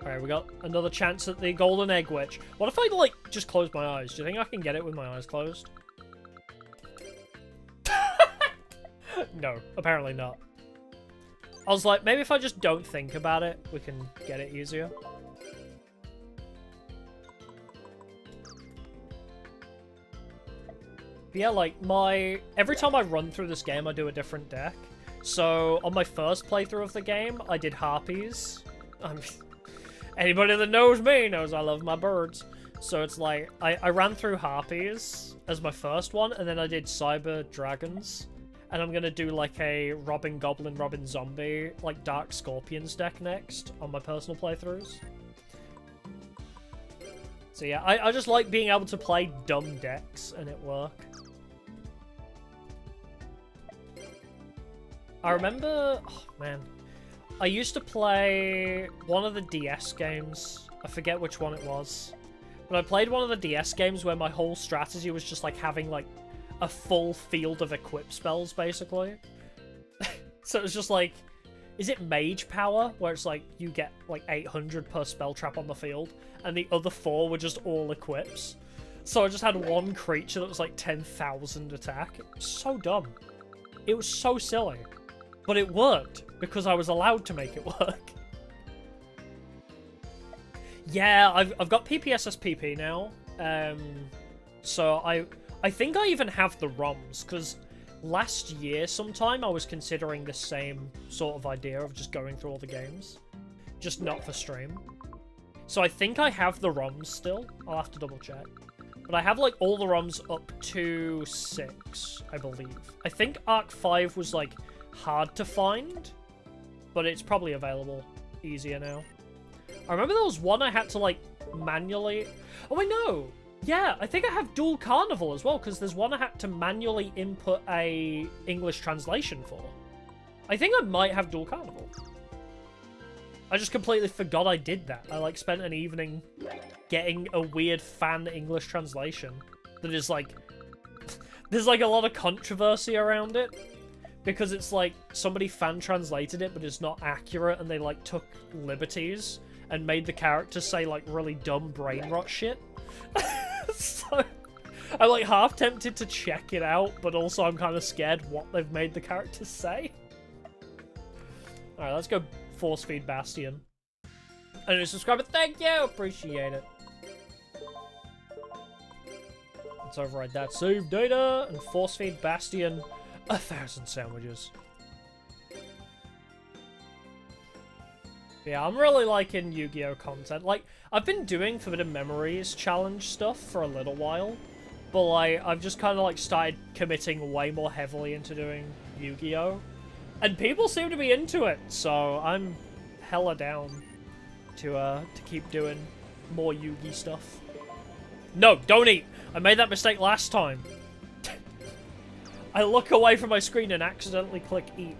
Alright, we got another chance at the golden egg witch. What if I, like, just close my eyes? Do you think I can get it with my eyes closed? No, apparently not. I was like, maybe if I just don't think about it, we can get it easier. But yeah, like, every time I run through this game, I do a different deck. So, on my first playthrough of the game, I did Harpies. Anybody that knows me knows I love my birds. So it's like, I ran through Harpies as my first one, and then I did Cyber Dragons. And I'm gonna do like a Robin Goblin, Robin Zombie, like Dark Scorpions deck next on my personal playthroughs. So yeah, I just like being able to play dumb decks and it work. I remember, oh man, I used to play one of the DS games. I forget which one it was. But I played one of the DS games where my whole strategy was just like having like a full field of equip spells, basically. So it was just like, is it Mage Power? Where it's like, you get like 800 per spell trap on the field, and the other 4 were just all equips. So I just had one creature that was like 10,000 attack. It was so dumb. It was so silly. But it worked, because I was allowed to make it work. Yeah, I've got PPSSPP now. So I think I even have the ROMs, because last year sometime I was considering the same sort of idea of just going through all the games. Just not for stream. So I think I have the ROMs still. I'll have to double check. But I have like all the ROMs up to 6, I believe. I think Arc 5 was like hard to find, but it's probably available easier now. I remember there was one I had to like manually... Oh, I know! Yeah, I think I have Duel Carnival as well, because there's one I had to manually input a English translation for. I think I might have Duel Carnival. I just completely forgot I did that. I like spent an evening getting a weird fan English translation that is like... There's like a lot of controversy around it, because it's like somebody fan translated it but it's not accurate, and they like took liberties and made the characters say like really dumb brain rot shit. So I'm like half tempted to check it out, but also I'm kind of scared what they've made the characters say. Alright, let's go force feed Bastion. And a new subscriber, thank you! Appreciate it. Let's override that save data and force feed Bastion 1,000 sandwiches. Yeah, I'm really liking Yu-Gi-Oh! Content. Like, I've been doing Forbidden Memories challenge stuff for a little while, but like, I've just kind of like started committing way more heavily into doing Yu-Gi-Oh! And people seem to be into it, so I'm hella down to keep doing more Yu-Gi stuff. No, don't eat! I made that mistake last time. I look away from my screen and accidentally click eat.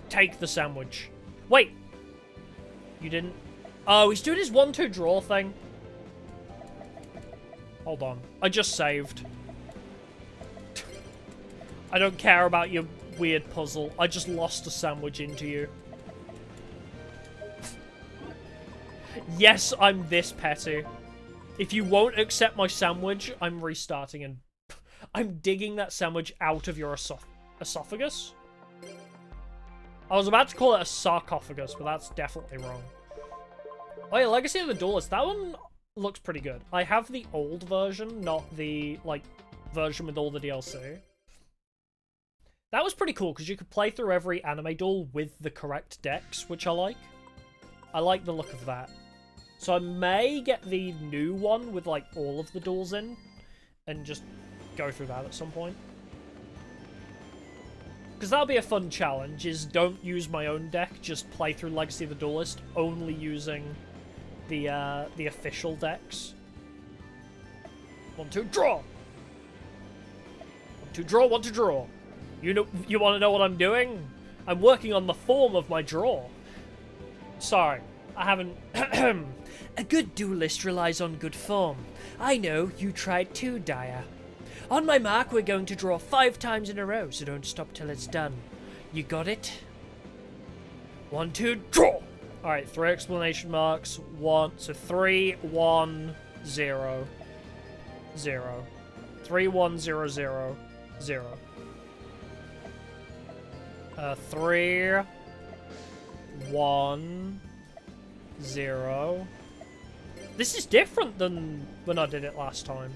Take the sandwich. Wait! You didn't? Oh, he's doing his 1-2 draw thing. Hold on. I just saved. I don't care about your weird puzzle. I just lost a sandwich into you. Yes, I'm this petty. If you won't accept my sandwich, I'm restarting and I'm digging that sandwich out of your esophagus. I was about to call it a sarcophagus, but that's definitely wrong. Oh yeah, Legacy of the Duelist. That one looks pretty good. I have the old version, not the, like, version with all the DLC. That was pretty cool, because you could play through every anime duel with the correct decks, which I like. I like the look of that. So I may get the new one with, like, all of the duels in, and just go through that at some point. Because that'll be a fun challenge, is don't use my own deck, just play through Legacy of the Duelist, only using the official decks. 1-2 draw! 1-2 draw, 1-2 draw. You want to know what I'm doing? I'm working on the form of my draw. Sorry, I haven't... A good duelist relies on good form. I know, you tried too, Dyer. On my mark, we're going to draw 5 times in a row, so don't stop till it's done. You got it? 1-2 draw! Alright, 3 exclamation marks. 1, so 3, 1, 0. 0. 3, 1, 0, 0. 0. 3, 1, 0. This is different than when I did it last time.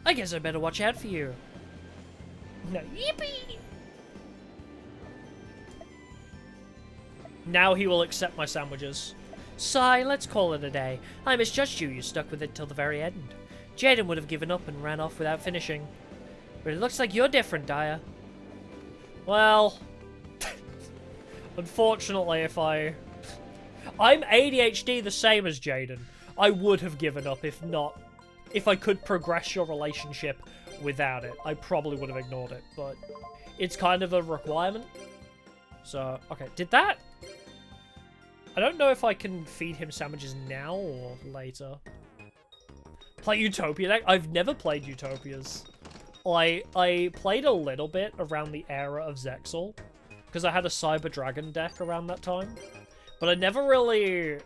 I guess I better watch out for you. No, yippee! Now he will accept my sandwiches. Sigh, let's call it a day. I misjudged you. You stuck with it till the very end. Jaden would have given up and ran off without finishing. But it looks like you're different, Daya. Well... unfortunately, I'm ADHD the same as Jaden. I would have given up if I could progress your relationship without it. I probably would have ignored it, but it's kind of a requirement. So, okay, did that? I don't know if I can feed him sandwiches now or later. Play Utopia deck? I've never played Utopias. I played a little bit around the era of Zexal, because I had a Cyber Dragon deck around that time. But I never really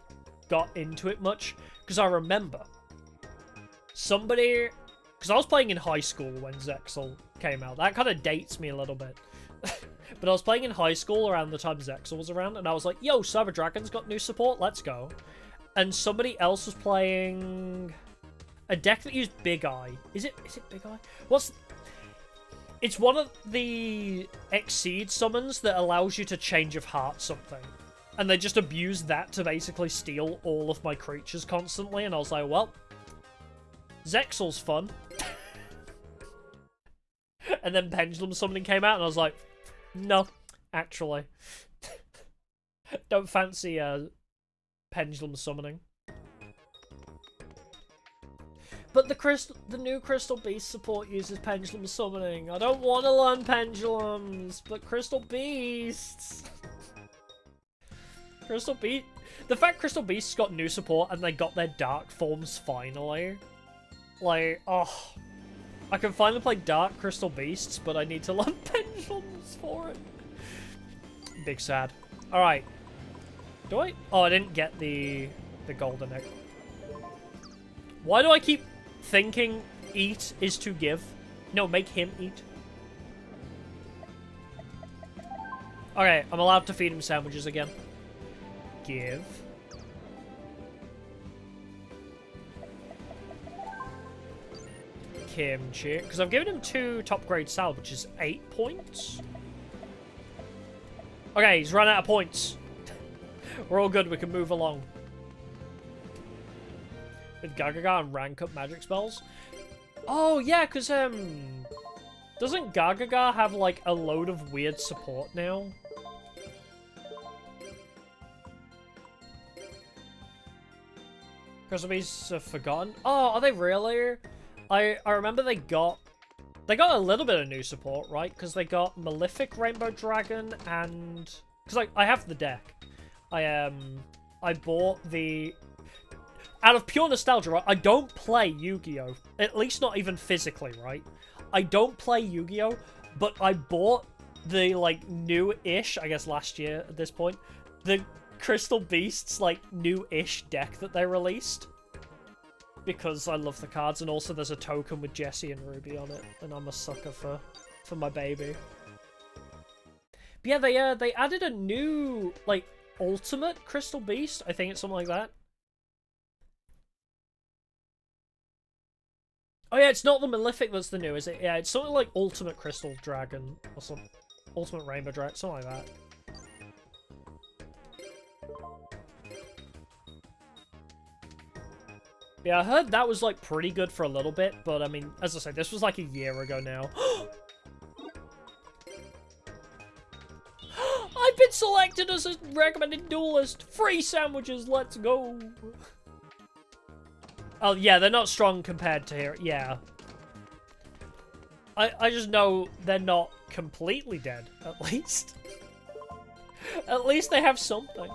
got into it much, because I remember somebody... because I was playing in high school when Zexal came out. That kind of dates me a little bit. But I was playing in high school around the time Zexal was around, and I was like, yo, Cyber Dragon's got new support, let's go. And somebody else was playing a deck that used Big Eye. Is it Big Eye? It's one of the Exceed summons that allows you to change of heart something. And they just abuse that to basically steal all of my creatures constantly, and I was like, well, Zexal's fun. And then Pendulum Summoning came out, and I was like, no, actually. Don't fancy Pendulum Summoning. But the new Crystal Beast support uses Pendulum Summoning. I don't want to learn Pendulums, but Crystal Beasts. The fact Crystal Beasts got new support and they got their Dark forms finally. Like, oh. I can finally play Dark Crystal Beasts, but I need to learn Pendulums for it. Big sad. Alright. Do I? Oh, I didn't get the golden egg. Why do I keep thinking eat is to give? No, make him eat. Okay, I'm allowed to feed him sandwiches again. Give. Kimchi, because I've given him 2 top grade salad, which is 8 points. Okay, he's run out of points. We're all good, we can move along. With Gagaga and rank up magic spells. Oh yeah, because doesn't Gagaga have like a load of weird support now? Crystal Beasts are forgotten. Oh, are they really? I remember they got a little bit of new support, right? Because they got Malefic Rainbow Dragon and... because I have the deck. I bought the... out of pure nostalgia, right? I don't play Yu-Gi-Oh! At least not even physically, right? I don't play Yu-Gi-Oh! But I bought the, like, new-ish, I guess last year at this point, the Crystal Beasts, like, new-ish deck that they released. Because I love the cards, and also there's a token with Jessie and Ruby on it, and I'm a sucker for my baby. But yeah, they added a new, like, Ultimate Crystal Beast. I think it's something like that. Oh yeah, it's not the Malefic that's the new, is it? Yeah, it's something like Ultimate Crystal Dragon, or something. Ultimate Rainbow Dragon, something like that. Yeah, I heard that was, like, pretty good for a little bit, but, I mean, as I said, this was, like, a year ago now. I've been selected as a recommended duelist! Free sandwiches, let's go! Oh, yeah, they're not strong compared to here, yeah. I just know they're not completely dead, at least. At least they have something.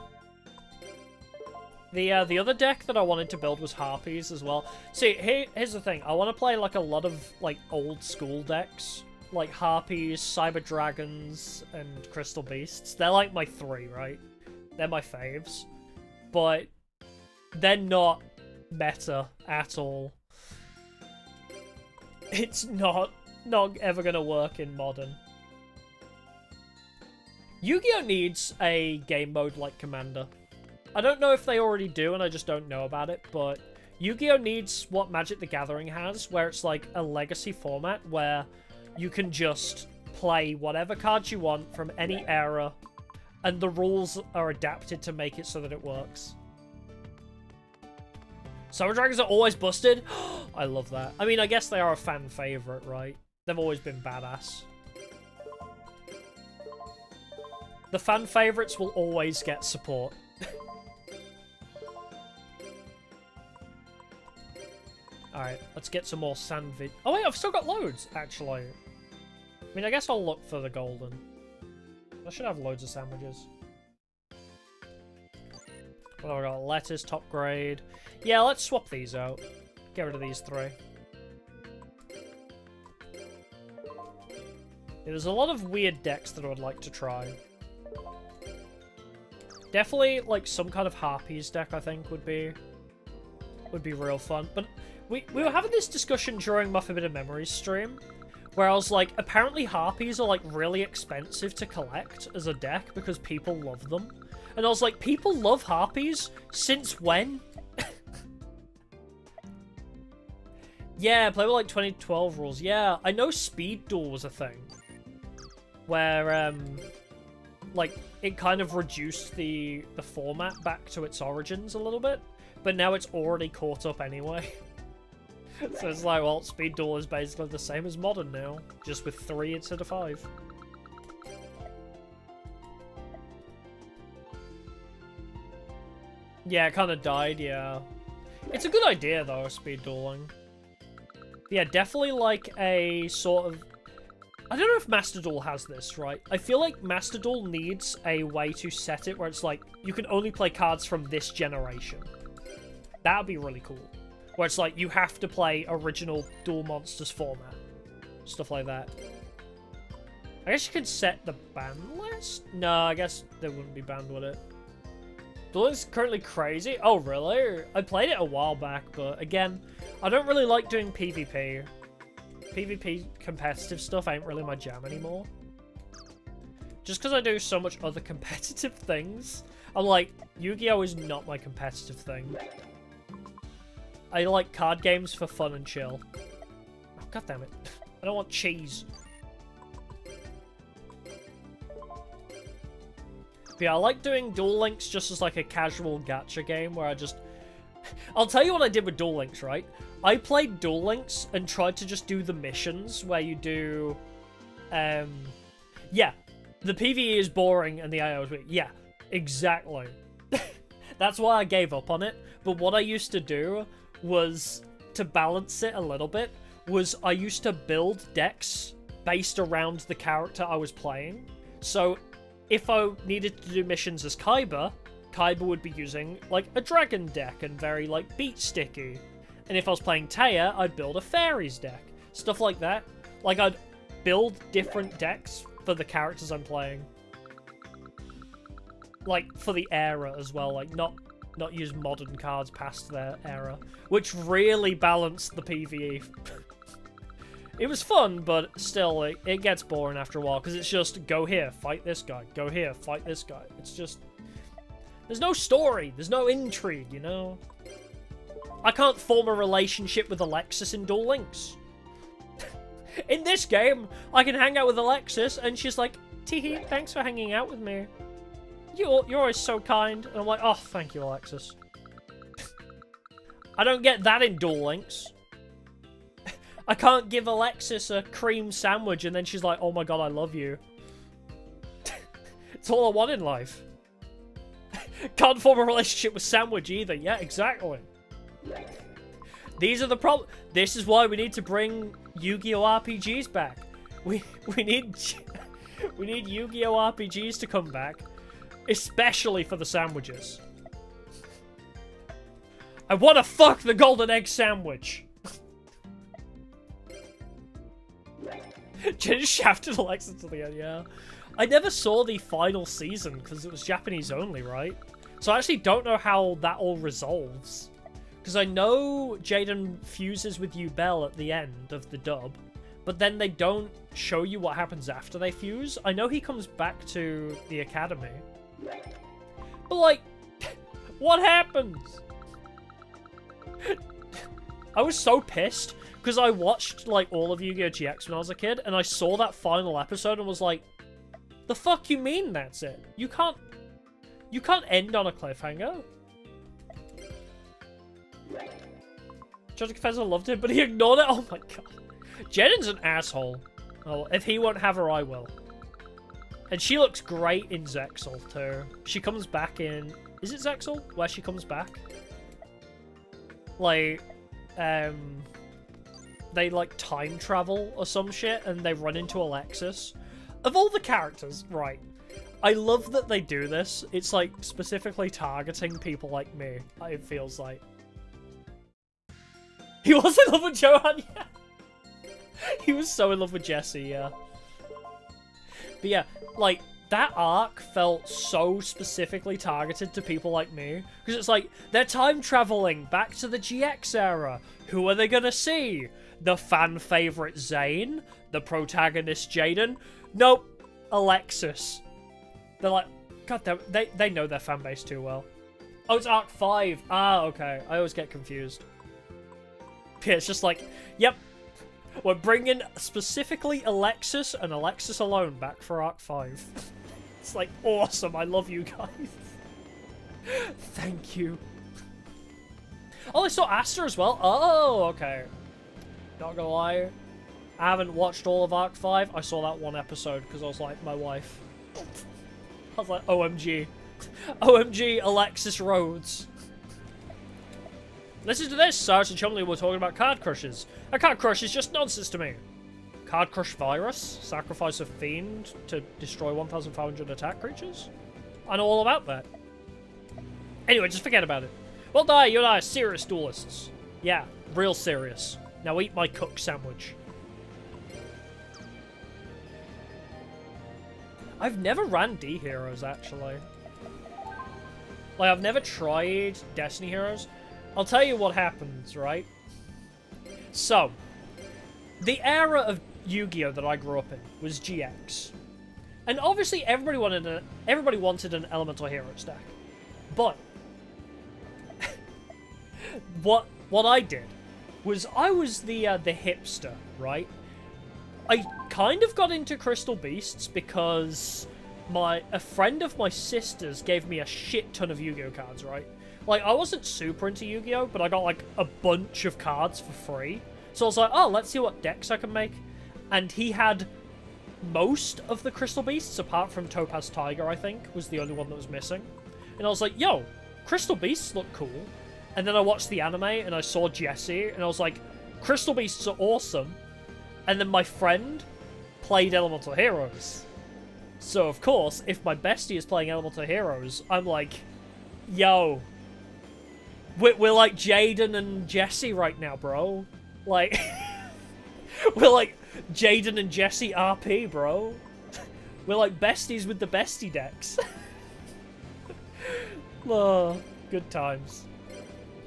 The other deck that I wanted to build was Harpies as well. See, here's the thing. I want to play, like, a lot of, like, old school decks. Like Harpies, Cyber Dragons, and Crystal Beasts. They're, like, my 3, right? They're my faves. But they're not meta at all. It's not ever gonna work in Modern. Yu-Gi-Oh! Needs a game mode like Commander. I don't know if they already do, and I just don't know about it, but Yu-Gi-Oh! Needs what Magic the Gathering has, where it's like a legacy format where you can just play whatever cards you want from any era, and the rules are adapted to make it so that it works. Summer Dragons are always busted? I love that. I mean, I guess they are a fan favorite, right? They've always been badass. The fan favorites will always get support. Alright, let's get some more sand vid. Oh wait, I've still got loads, actually. I mean, I guess I'll look for the golden. I should have loads of sandwiches. What have I got? Lettuce, top grade. Yeah, let's swap these out. Get rid of these 3. Yeah, there's a lot of weird decks that I would like to try. Definitely, like, some kind of Harpies deck, I think, would be real fun. But we were having this discussion during my Forbidden Memories stream, where I was like, apparently Harpies are, like, really expensive to collect as a deck because people love them. And I was like, people love Harpies? Since when? Yeah, play with, like, 2012 rules. Yeah, I know Speed Duel was a thing. Where, like, it kind of reduced the format back to its origins a little bit, but now it's already caught up anyway. So it's like, well, Speed Duel is basically the same as Modern now, just with 3 instead of 5. Yeah, it kind of died, yeah. It's a good idea, though, speed dueling. Yeah, definitely like a sort of... I don't know if Master Duel has this, right? I feel like Master Duel needs a way to set it where it's like, you can only play cards from this generation. That would be really cool. Where it's like, you have to play original Duel Monsters format. Stuff like that. I guess you could set the ban list? No, I guess they wouldn't be banned, would it? Dueling's currently crazy? Oh, really? I played it a while back, but again, I don't really like doing PvP. PvP competitive stuff ain't really my jam anymore. Just because I do so much other competitive things, I'm like, Yu-Gi-Oh! Is not my competitive thing. I like card games for fun and chill. Oh, God damn it. I don't want cheese. But yeah, I like doing Duel Links just as like a casual gacha game where I just... I'll tell you what I did with Duel Links, right? I played Duel Links and tried to just do the missions where you do... Yeah, the PvE is boring and the IO is weak. Yeah, exactly. That's why I gave up on it. But what I used to do was, to balance it a little bit, was I used to build decks based around the character I was playing. So if I needed to do missions as Kaiba would be using, like, a dragon deck and very, like, beat sticky. And if I was playing Taya, I'd build a fairies deck. Stuff like that. Like, I'd build different decks for the characters I'm playing. Like, for the era as well. Like, not use modern cards past their era. Which really balanced the PvE. It was fun, but still, it gets boring after a while. Because it's just, go here, fight this guy. Go here, fight this guy. It's just... There's no story. There's no intrigue, you know? I can't form a relationship with Alexis in Duel Links. In this game, I can hang out with Alexis, and she's like, Teehee, thanks for hanging out with me. You're always so kind. And I'm like, oh, thank you, Alexis. I don't get that in Duel Links. I can't give Alexis a cream sandwich, and then she's like, oh my god, I love you. It's all I want in life. Can't form a relationship with Sandwich either. Yeah, exactly. These are the problems. This is why we need to bring Yu-Gi-Oh! RPGs back. We need Yu-Gi-Oh! RPGs to come back, especially for the sandwiches. I want to fuck the golden egg sandwich. Just shafted Alexa to the end, yeah. I never saw the final season because it was Japanese only, right? So I actually don't know how that all resolves. Because I know Jaden fuses with Yubel at the end of the dub, but then they don't show you what happens after they fuse. I know he comes back to the academy, but like, what happens? I was so pissed because I watched like all of Yu-Gi-Oh! GX when I was a kid, and I saw that final episode and was like, the fuck you mean that's it? You can't end on a cliffhanger. Judge Professor loved him, but he ignored it. Oh my god. Jaden's an asshole. Oh, if he won't have her, I will. And she looks great in Zexal too. She comes back in... Is it Zexal? Where she comes back? Like, they like time travel or some shit and they run into Alexis. Of all the characters, right. I love that they do this. It's like specifically targeting people like me, it feels like. He was in love with Johan, yeah. He was so in love with Jessie, yeah. But yeah, like, that arc felt so specifically targeted to people like me. Because it's like, they're time traveling back to the GX era. Who are they gonna see? The fan favorite Zane? The protagonist Jaden? Nope, Alexis. They're like, god, they know their fan base too well. Oh, it's Arc 5. Ah, okay. I always get confused. Yeah, it's just like, yep. We're bringing specifically Alexis and Alexis alone back for Arc 5. It's like, awesome. I love you guys. Thank you. Oh, I saw Aster as well. Oh, okay. Not gonna lie. I haven't watched all of Arc 5. I saw that one episode because I was like, my wife. I was like, OMG. OMG, Alexis Rhodes. Listen to this, Sarge and Chumley were talking about card crushes. A card crush is just nonsense to me. Card crush virus? Sacrifice a fiend to destroy 1,500 attack creatures? I know all about that. Anyway, just forget about it. Well, you and I are serious duelists. Yeah, real serious. Now eat my cook sandwich. I've never ran D Heroes, actually. Like, I've never tried Destiny Heroes. I'll tell you what happens, right? So, the era of Yu-Gi-Oh! That I grew up in was GX. And obviously everybody wanted an Elemental Heroes deck. But, what I did was I was the hipster, right? I kind of got into Crystal Beasts because a friend of my sister's gave me a shit ton of Yu-Gi-Oh! Cards, right? Like, I wasn't super into Yu-Gi-Oh!, but I got, like, a bunch of cards for free. So I was like, oh, let's see what decks I can make. And he had most of the Crystal Beasts, apart from Topaz Tiger, I think, was the only one that was missing. And I was like, yo, Crystal Beasts look cool. And then I watched the anime, and I saw Jessie, and I was like, Crystal Beasts are awesome. And then my friend played Elemental Heroes. So, of course, if my bestie is playing Elemental Heroes, I'm like, yo, we're like Jaden and Jessie right now, bro. Like, we're like Jaden and Jessie RP, bro. We're like besties with the bestie decks. Oh, good times.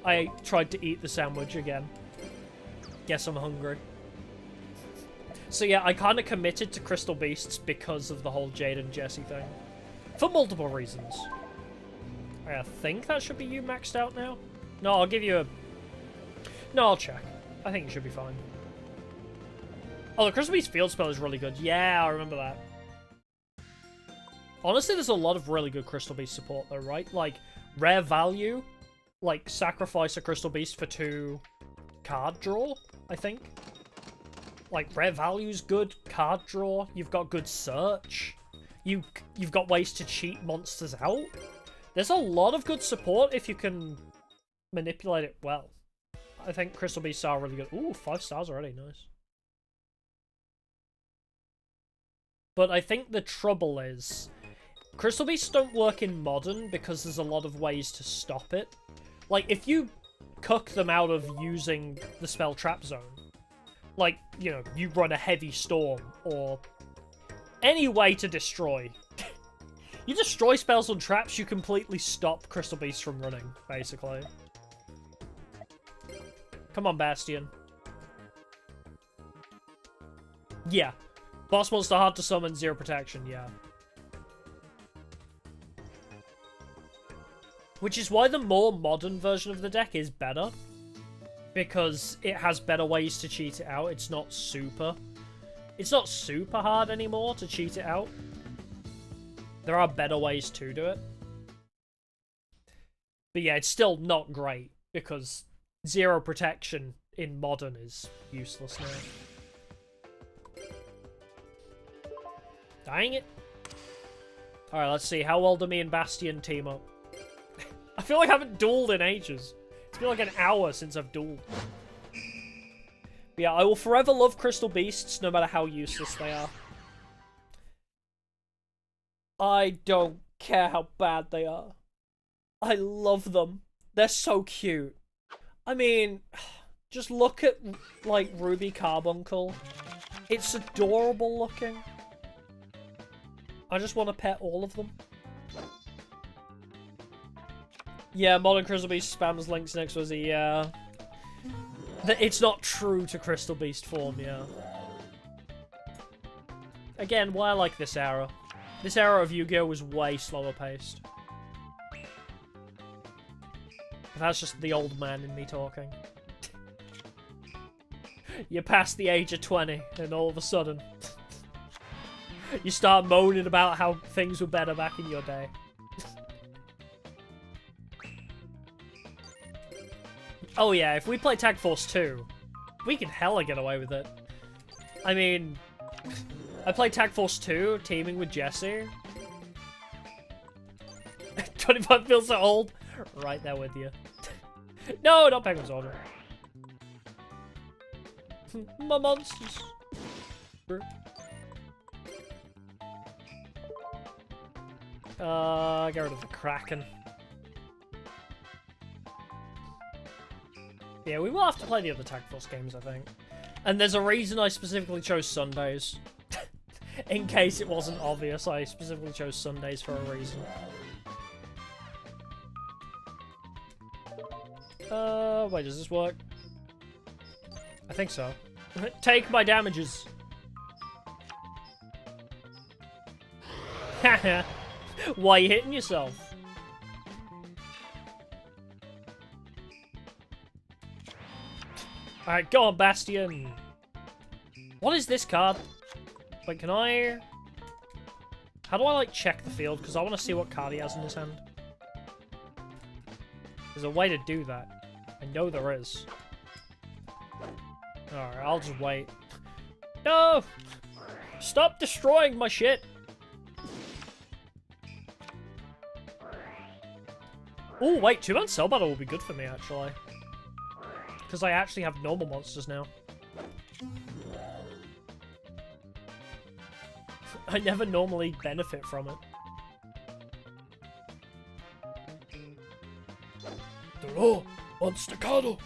I tried to eat the sandwich again. Guess I'm hungry. So yeah, I kind of committed to Crystal Beasts because of the whole Jade and Jessie thing. For multiple reasons. I think that should be you maxed out now. No, I'll give you a... No, I'll check. I think it should be fine. Oh, the Crystal Beast field spell is really good. Yeah, I remember that. Honestly, there's a lot of really good Crystal Beast support though, right? Like, rare value. Like, sacrifice a Crystal Beast for 2 card draw, I think. Like, rare value's good, card draw, you've got good search. You've got ways to cheat monsters out. There's a lot of good support if you can manipulate it well. I think Crystal Beasts are really good. Ooh, 5 stars already, nice. But I think the trouble is, Crystal Beasts don't work in Modern because there's a lot of ways to stop it. Like, if you cuck them out of using the spell Trap Zone, like, you know, you run a Heavy Storm, or any way to destroy. You destroy spells on traps, you completely stop Crystal Beasts from running, basically. Come on, Bastion. Yeah. Boss monster hard to summon, 0 protection, yeah. Which is why the more modern version of the deck is better. Because it has better ways to cheat it out. It's not super hard anymore to cheat it out. There are better ways to do it. But yeah, it's still not great. Because 0 protection in modern is useless now. Dang it. Alright, let's see. How well do me and Bastion team up? I feel like I haven't dueled in ages. It's been like an hour since I've dueled. But yeah, I will forever love Crystal Beasts, no matter how useless they are. I don't care how bad they are. I love them. They're so cute. I mean, just look at, like, Ruby Carbuncle. It's adorable looking. I just want to pet all of them. Yeah, Modern Crystal Beast spams links next to us, yeah. It's not true to Crystal Beast form, yeah. Again, why I like this era. This era of Yu-Gi-Oh! Was way slower paced. But that's just the old man in me talking. You're past the age of 20, and all of a sudden... you start moaning about how things were better back in your day. Oh yeah, if we play Tag Force 2, we can hella get away with it. I mean, I played Tag Force 2, teaming with Jesse. 25 feels so old. Right there with you. No, not Penguin's Order. My monsters. Get rid of the Kraken. Yeah, we will have to play the other Tag Force games, I think. And there's a reason I specifically chose Sundays. In case it wasn't obvious, I specifically chose Sundays for a reason. Wait, does this work? I think so. Take my damages. Why are you hitting yourself? Alright, go on, Bastion. What is this card? Wait, can I... How do I, like, check the field? Because I want to see what card he has in his hand. There's a way to do that. I know there is. Alright, I'll just wait. No! Stop destroying my shit! Oh, wait, 2-man Cell Battle will be good for me, actually. Because I actually have normal monsters now. I never normally benefit from it. Draw! Monster Cuddle!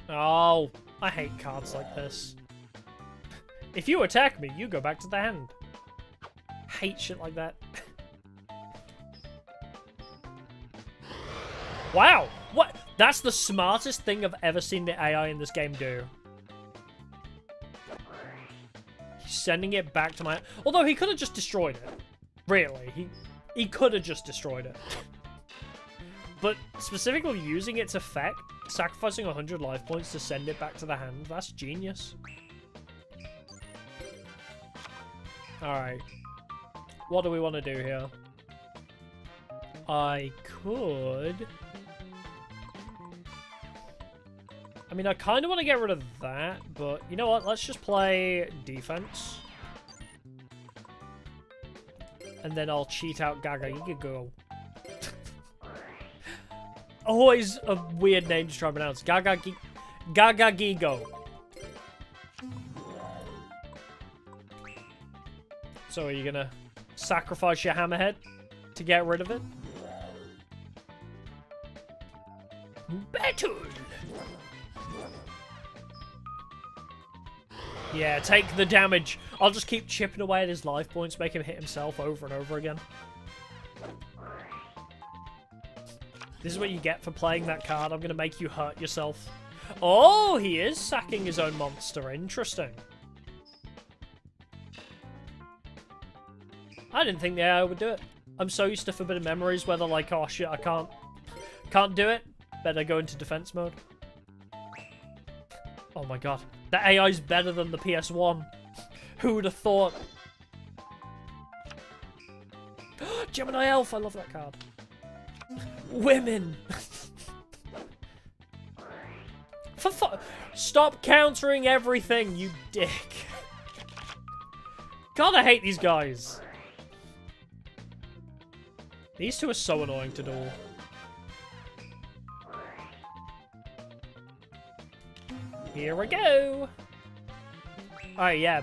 Oh, I hate cards like this. If you attack me, you go back to the hand. Hate shit like that. Wow! What? That's the smartest thing I've ever seen the AI in this game do. He's sending it back to my... Although he could have just destroyed it. Really. He could have just destroyed it. But specifically using its effect, sacrificing 100 life points to send it back to the hand, that's genius. Alright. What do we want to do here? I could... I mean, I kind of want to get rid of that, but you know what? Let's just play defense. And then I'll cheat out Gaga. You can go. Always a weird name to try and pronounce. Gaga Gigo. So are you gonna sacrifice your hammerhead to get rid of it? Battle! Yeah, take the damage. I'll just keep chipping away at his life points, make him hit himself over and over again. This is what you get for playing that card. I'm gonna make you hurt yourself. Oh, he is sacking his own monster. Interesting. I didn't think the AI would do it. I'm so used to Forbidden Memories where they're like, oh shit, I can't do it. Better go into defense mode. Oh my god. The AI's better than the PS1. Who would have thought? Gemini Elf, I love that card. Women. Stop countering everything, you dick. God, I hate these guys. These two are so annoying to duel. Here we go. Alright, yeah.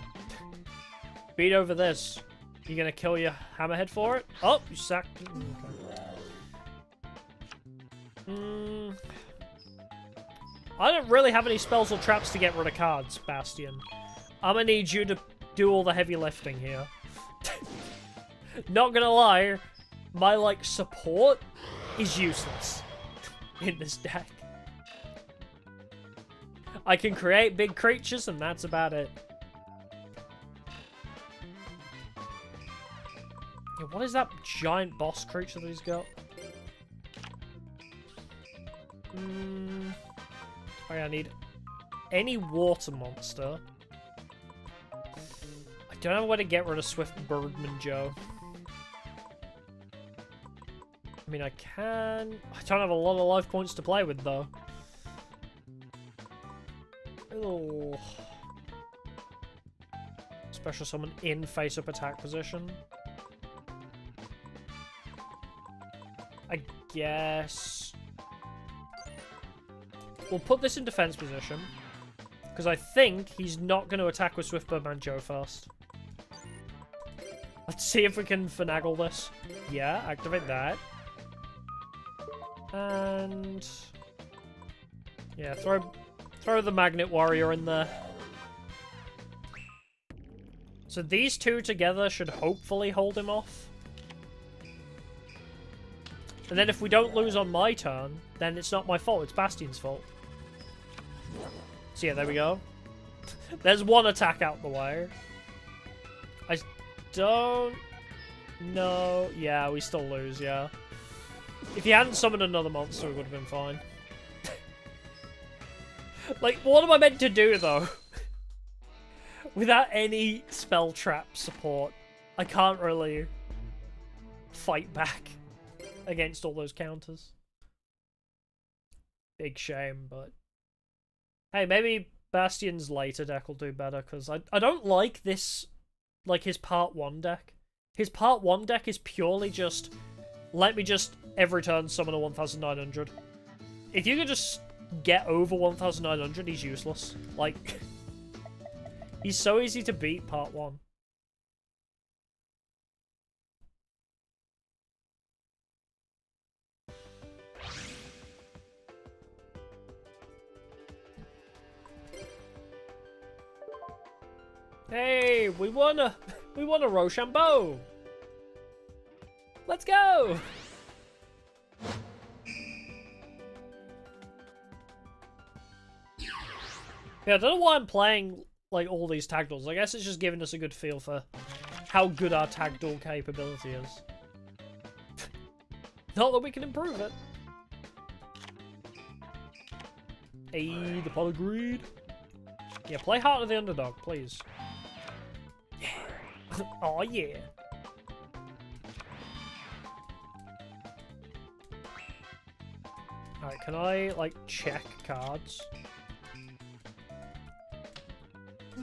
Beat over this. You gonna kill your hammerhead for it? Oh, you sacked. Okay. I don't really have any spells or traps to get rid of cards, Bastion. I'm gonna need you to do all the heavy lifting here. Not gonna lie, my, like, support is useless in this deck. I can create big creatures, and that's about it. Yeah, what is that giant boss creature that he's got? Okay, I need any water monster. I don't have a way to get rid of Swift Birdman Joe. I mean, I can... I don't have a lot of life points to play with, though. Oh. Special summon in face-up attack position. I guess... We'll put this in defense position. Because I think he's not going to attack with Swift Birdman Joe first. Let's see if we can finagle this. Yeah, activate that. And... yeah, throw the Magnet Warrior in there. So these two together should hopefully hold him off. And then if we don't lose on my turn, then it's not my fault, it's Bastion's fault. So yeah, there we go. There's one attack out the way. I don't know. Yeah, we still lose, yeah. If he hadn't summoned another monster, we would have been fine. Like, what am I meant to do, though? Without any spell trap support, I can't really fight back against all those counters. Big shame, but... hey, maybe Bastion's later deck will do better, because I don't like this, like, his part 1 deck. His part 1 deck is purely just, let me just, every turn, summon a 1900. If you can just get over 1900, he's useless. Like, he's so easy to beat part 1. Hey, we won a Rochambeau. Let's go. Yeah, I don't know why I'm playing like all these tag duels. I guess it's just giving us a good feel for how good our tag duel capability is. Not that we can improve it. Hey, the pot of greed. Yeah, play Heart of the Underdog, please. Yeah. Oh, yeah. Alright, can I, like, check cards?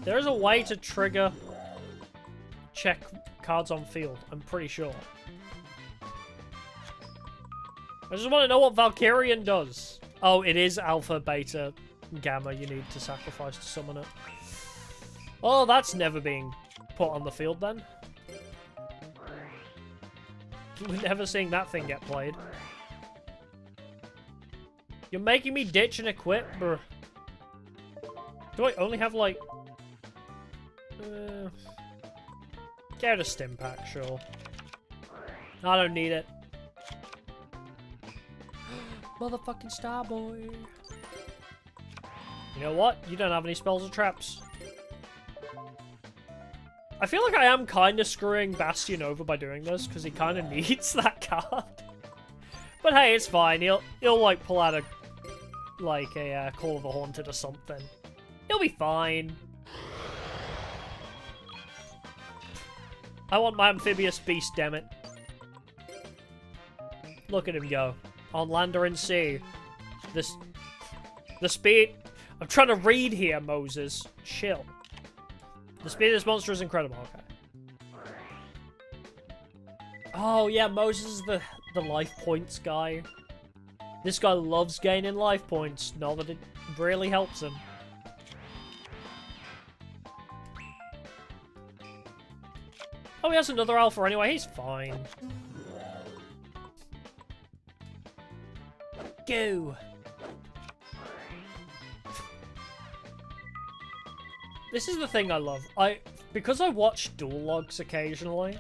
There is a way to trigger check cards on field, I'm pretty sure. I just want to know what Valkyrian does. Oh, it is Alpha, Beta, Gamma you need to sacrifice to summon it. Oh, that's never being put on the field then. We're never seeing that thing get played. You're making me ditch and equip, bruh. Do I only have, like... get a stim pack, sure. I don't need it. Motherfucking Starboy. You know what? You don't have any spells or traps. I feel like I am kind of screwing Bastion over by doing this, because he kind of needs that card. But hey, it's fine. He'll like, pull out a Call of the Haunted or something. He'll be fine. I want my amphibious beast, damn it. Look at him go. On land or in sea. The speed... I'm trying to read here, Moses. Chill. The speed of this monster is incredible. Okay. Oh, yeah, Moses is the life points guy. This guy loves gaining life points. Not that it really helps him. Oh, he has another alpha anyway. He's fine. Go. This is the thing I love. Because I watch duel logs occasionally,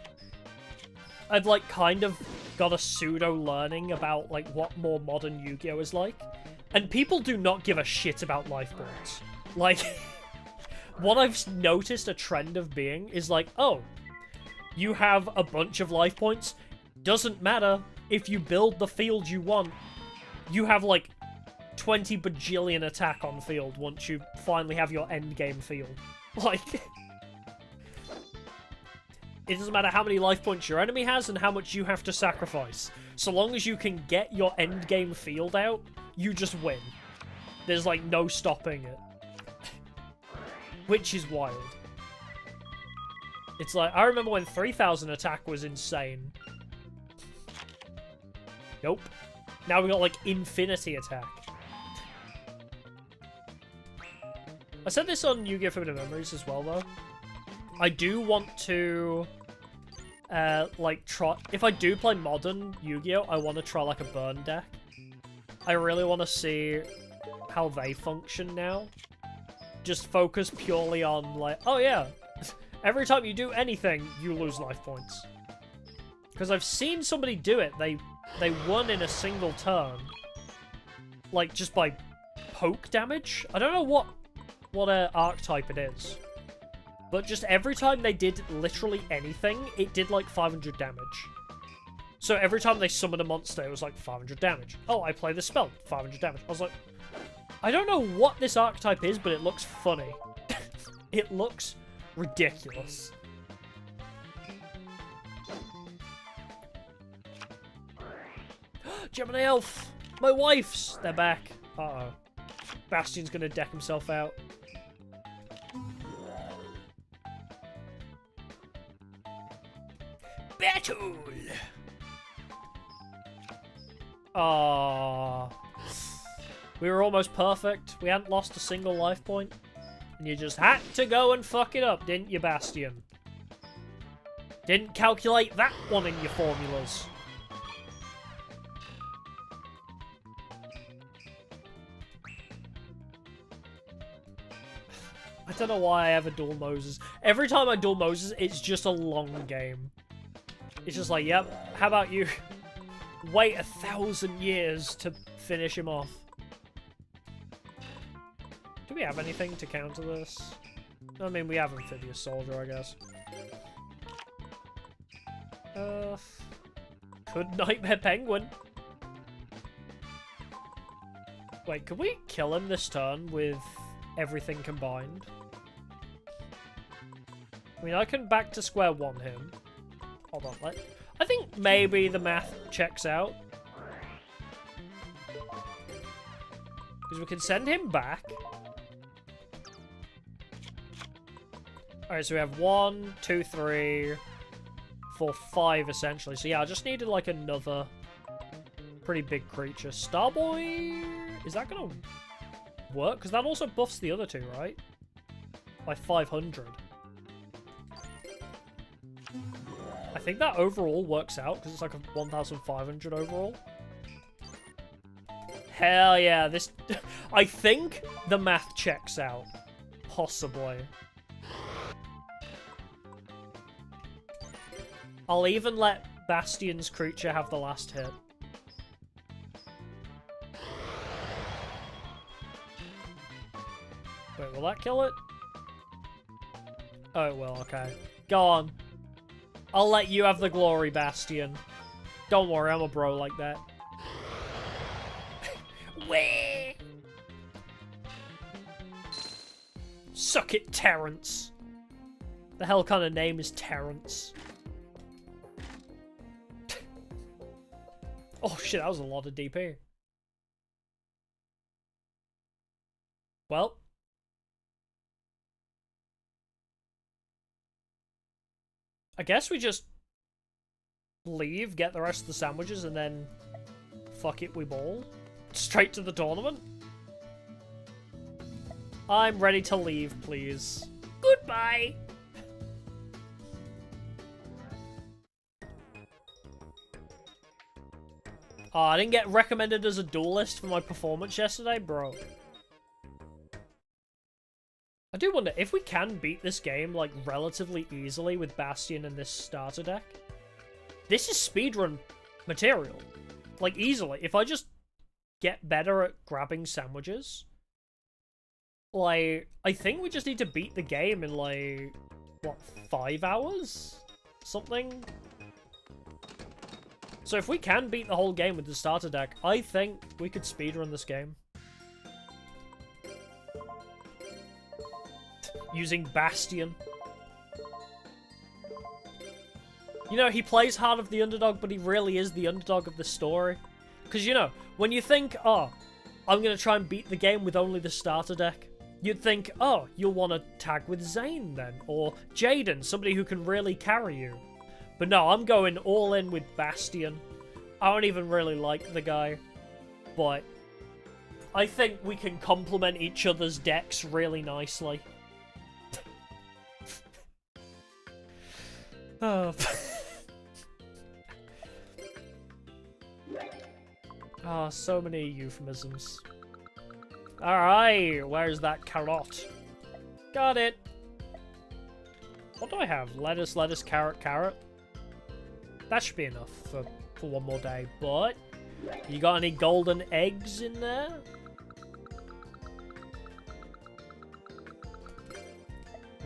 I've like kind of got a pseudo learning about like what more modern Yu-Gi-Oh is like, and people do not give a shit about life points. Like, what I've noticed a trend of being is like, oh, you have a bunch of life points. Doesn't matter if you build the field you want. You have like 20 bajillion attack on field once you finally have your endgame field. Like, it doesn't matter how many life points your enemy has and how much you have to sacrifice. So long as you can get your endgame field out, you just win. There's like no stopping it. Which is wild. It's like, I remember when 3000 attack was insane. Nope. Now we got like infinity attack. I said this on Yu-Gi-Oh! Forbidden Memories as well, though. I do want to, like, try... If I do play modern Yu-Gi-Oh!, I want to try, like, a burn deck. I really want to see how they function now. Just focus purely on, like, oh, yeah, every time you do anything, you lose life points. Because I've seen somebody do it. They won in a single turn. Like, just by poke damage? I don't know what archetype it is. But just every time they did literally anything, it did like 500 damage. So every time they summoned a monster, it was like 500 damage. Oh, I play this spell, 500 damage. I was like, I don't know what this archetype is, but it looks funny. It looks ridiculous. Gemini Elf! My wife's! They're back. Uh-oh. Bastion's gonna deck himself out. Battle! Aww. We were almost perfect. We hadn't lost a single life point. And you just had to go and fuck it up, didn't you, Bastion? Didn't calculate that one in your formulas. I don't know why I ever duel Moses. Every time I duel Moses, it's just a long game. It's just like, yep, how about you wait 1,000 years to finish him off? Do we have anything to counter this? I mean, we have Amphibious Soldier, I guess. Could Nightmare Penguin. Wait, could we kill him this turn with everything combined? I mean, I can back to square one him. Hold on, I think maybe the math checks out. Because we can send him back. Alright, so we have 1, 2, 3, 4, 5 essentially. So yeah, I just needed like another pretty big creature. Starboy? Is that gonna work? Because that also buffs the other two, right? By 500. I think that overall works out, because it's like a 1,500 overall. Hell yeah, this... I think the math checks out. Possibly. I'll even let Bastion's creature have the last hit. Wait, will that kill it? Oh, it will, okay. Go on. I'll let you have the glory, Bastion. Don't worry, I'm a bro like that. Whee! Suck it, Terrence. The hell kind of name is Terrence? Oh shit, that was a lot of DP. Well. I guess we just leave, get the rest of the sandwiches, and then fuck it, we ball. Straight to the tournament. I'm ready to leave, please. Goodbye! Oh, I didn't get recommended as a duelist for my performance yesterday, bro. I do wonder, if we can beat this game, like, relatively easily with Bastion and this starter deck, this is speedrun material. Like, easily. If I just get better at grabbing sandwiches, like, I think we just need to beat the game in, like, what, 5 hours? Something? So if we can beat the whole game with the starter deck, I think we could speedrun this game. Using Bastion. You know, he plays hard of the underdog, but he really is the underdog of the story. Because, you know, when you think, oh, I'm going to try and beat the game with only the starter deck, you'd think, oh, you'll want to tag with Zane then, or Jaden, somebody who can really carry you. But no, I'm going all in with Bastion. I don't even really like the guy, but I think we can complement each other's decks really nicely. Oh. Oh, so many euphemisms. Alright, where's that carrot? Got it! What do I have? Lettuce, lettuce, carrot, carrot? That should be enough for one more day, but... You got any golden eggs in there?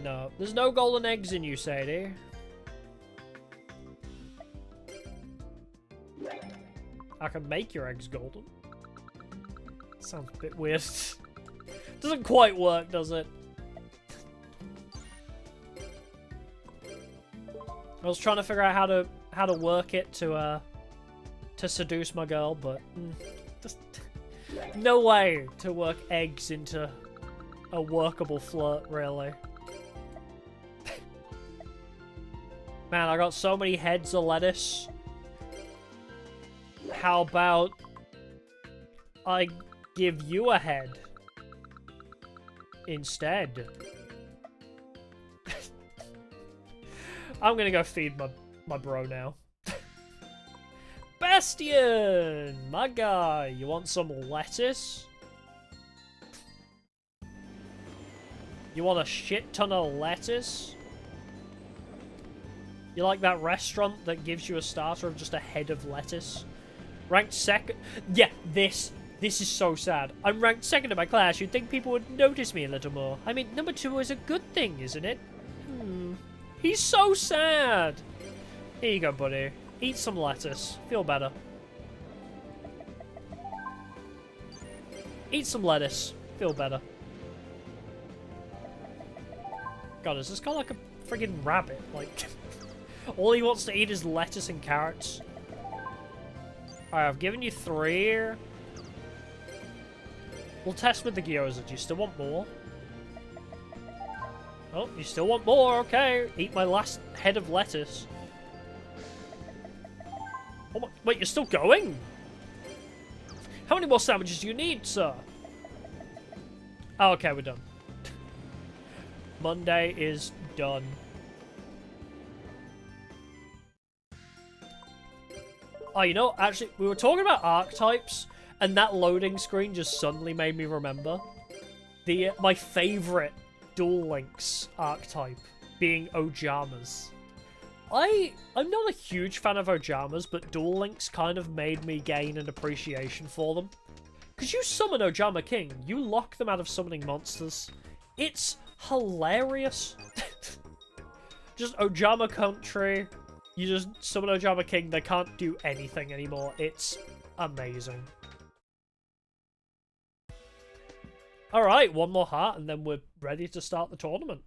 No, there's no golden eggs in you, Sadie. I can make your eggs golden. Sounds a bit weird. Doesn't quite work, does it? I was trying to figure out how to work it to seduce my girl, but just no way to work eggs into a workable flirt, really. Man, I got so many heads of lettuce. How about I give you a head instead? I'm gonna go feed my bro now. Bastion! My guy, you want some lettuce? You want a shit ton of lettuce? You like that restaurant that gives you a starter of just a head of lettuce? Ranked second. Yeah, this is so sad. I'm ranked second in my class. You'd think people would notice me a little more. I mean, number 2 is a good thing, isn't it? He's so sad. Here you go, buddy. Eat some lettuce. Feel better. Eat some lettuce. Feel better. God, is this guy like a friggin' rabbit? Like, all he wants to eat is lettuce and carrots. Alright, I've given you 3. We'll test with the gyoza. Do you still want more? Oh, you still want more? Okay. Eat my last head of lettuce. Oh my, wait, you're still going? How many more sandwiches do you need, sir? Oh, okay, we're done. Monday is done. Oh, you know, actually, we were talking about archetypes, and that loading screen just suddenly made me remember my favorite Duel Links archetype being Ojamas. I'm not a huge fan of Ojamas, but Duel Links kind of made me gain an appreciation for them. Because you summon Ojama King, you lock them out of summoning monsters. It's hilarious. Just Ojama Country. You just summon Ojama King. They can't do anything anymore. It's amazing. Alright, one more heart and then we're ready to start the tournament.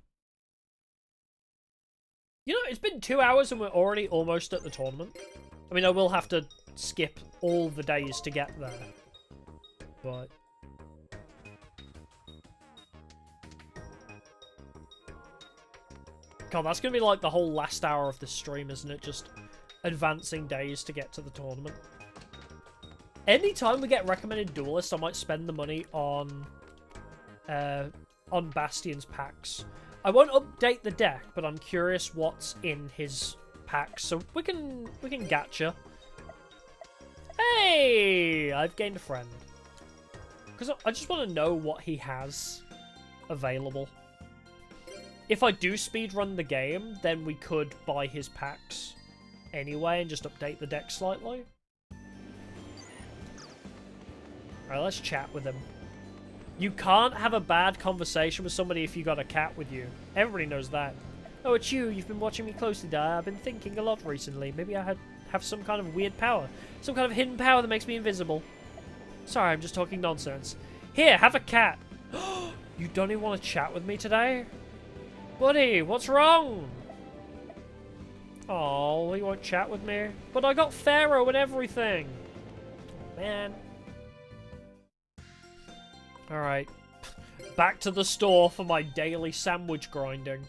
You know, it's been 2 hours and we're already almost at the tournament. I mean, I will have to skip all the days to get there. But... God, that's going to be like the whole last hour of the stream, isn't it? Just advancing days to get to the tournament. Anytime we get recommended duelists, I might spend the money on Bastion's packs. I won't update the deck, but I'm curious what's in his packs, so we can gacha. Hey! I've gained a friend. Because I just want to know what he has available. If I do speedrun the game, then we could buy his packs anyway and just update the deck slightly. Alright, let's chat with him. You can't have a bad conversation with somebody if you got a cat with you. Everybody knows that. Oh, it's you. You've been watching me closely, Dad. I've been thinking a lot recently. Maybe I have some kind of weird power. Some kind of hidden power that makes me invisible. Sorry, I'm just talking nonsense. Here, have a cat. You don't even want to chat with me today? Buddy, what's wrong? Oh, he won't chat with me. But I got Pharaoh and everything. Oh, man. Alright. Back to the store for my daily sandwich grinding.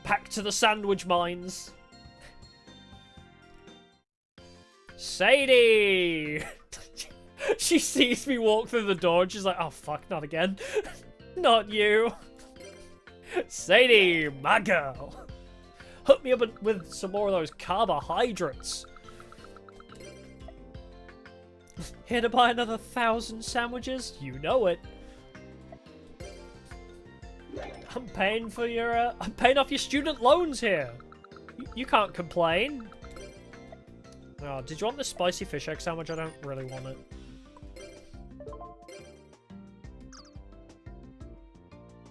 Back to the sandwich mines. Sadie! She sees me walk through the door and she's like, oh fuck, not again. Not you. Sadie, my girl. Hook me up with some more of those carbohydrates. Here to buy another 1,000 sandwiches? You know it. I'm paying for your, I'm paying off your student loans here. You can't complain. Oh, did you want the spicy fish egg sandwich? I don't really want it.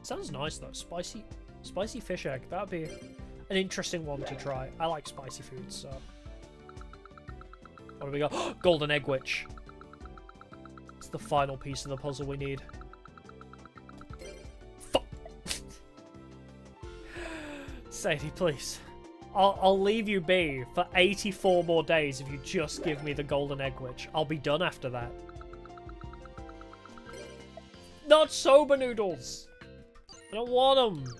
Sounds nice though. Spicy fish egg. That'd be an interesting one to try. I like spicy food, so. What do we got? Golden egg witch. It's the final piece of the puzzle we need. Fuck. Sadie, please. I'll leave you be for 84 more days if you just give me the golden egg witch. I'll be done after that. Not soba noodles! I don't want them!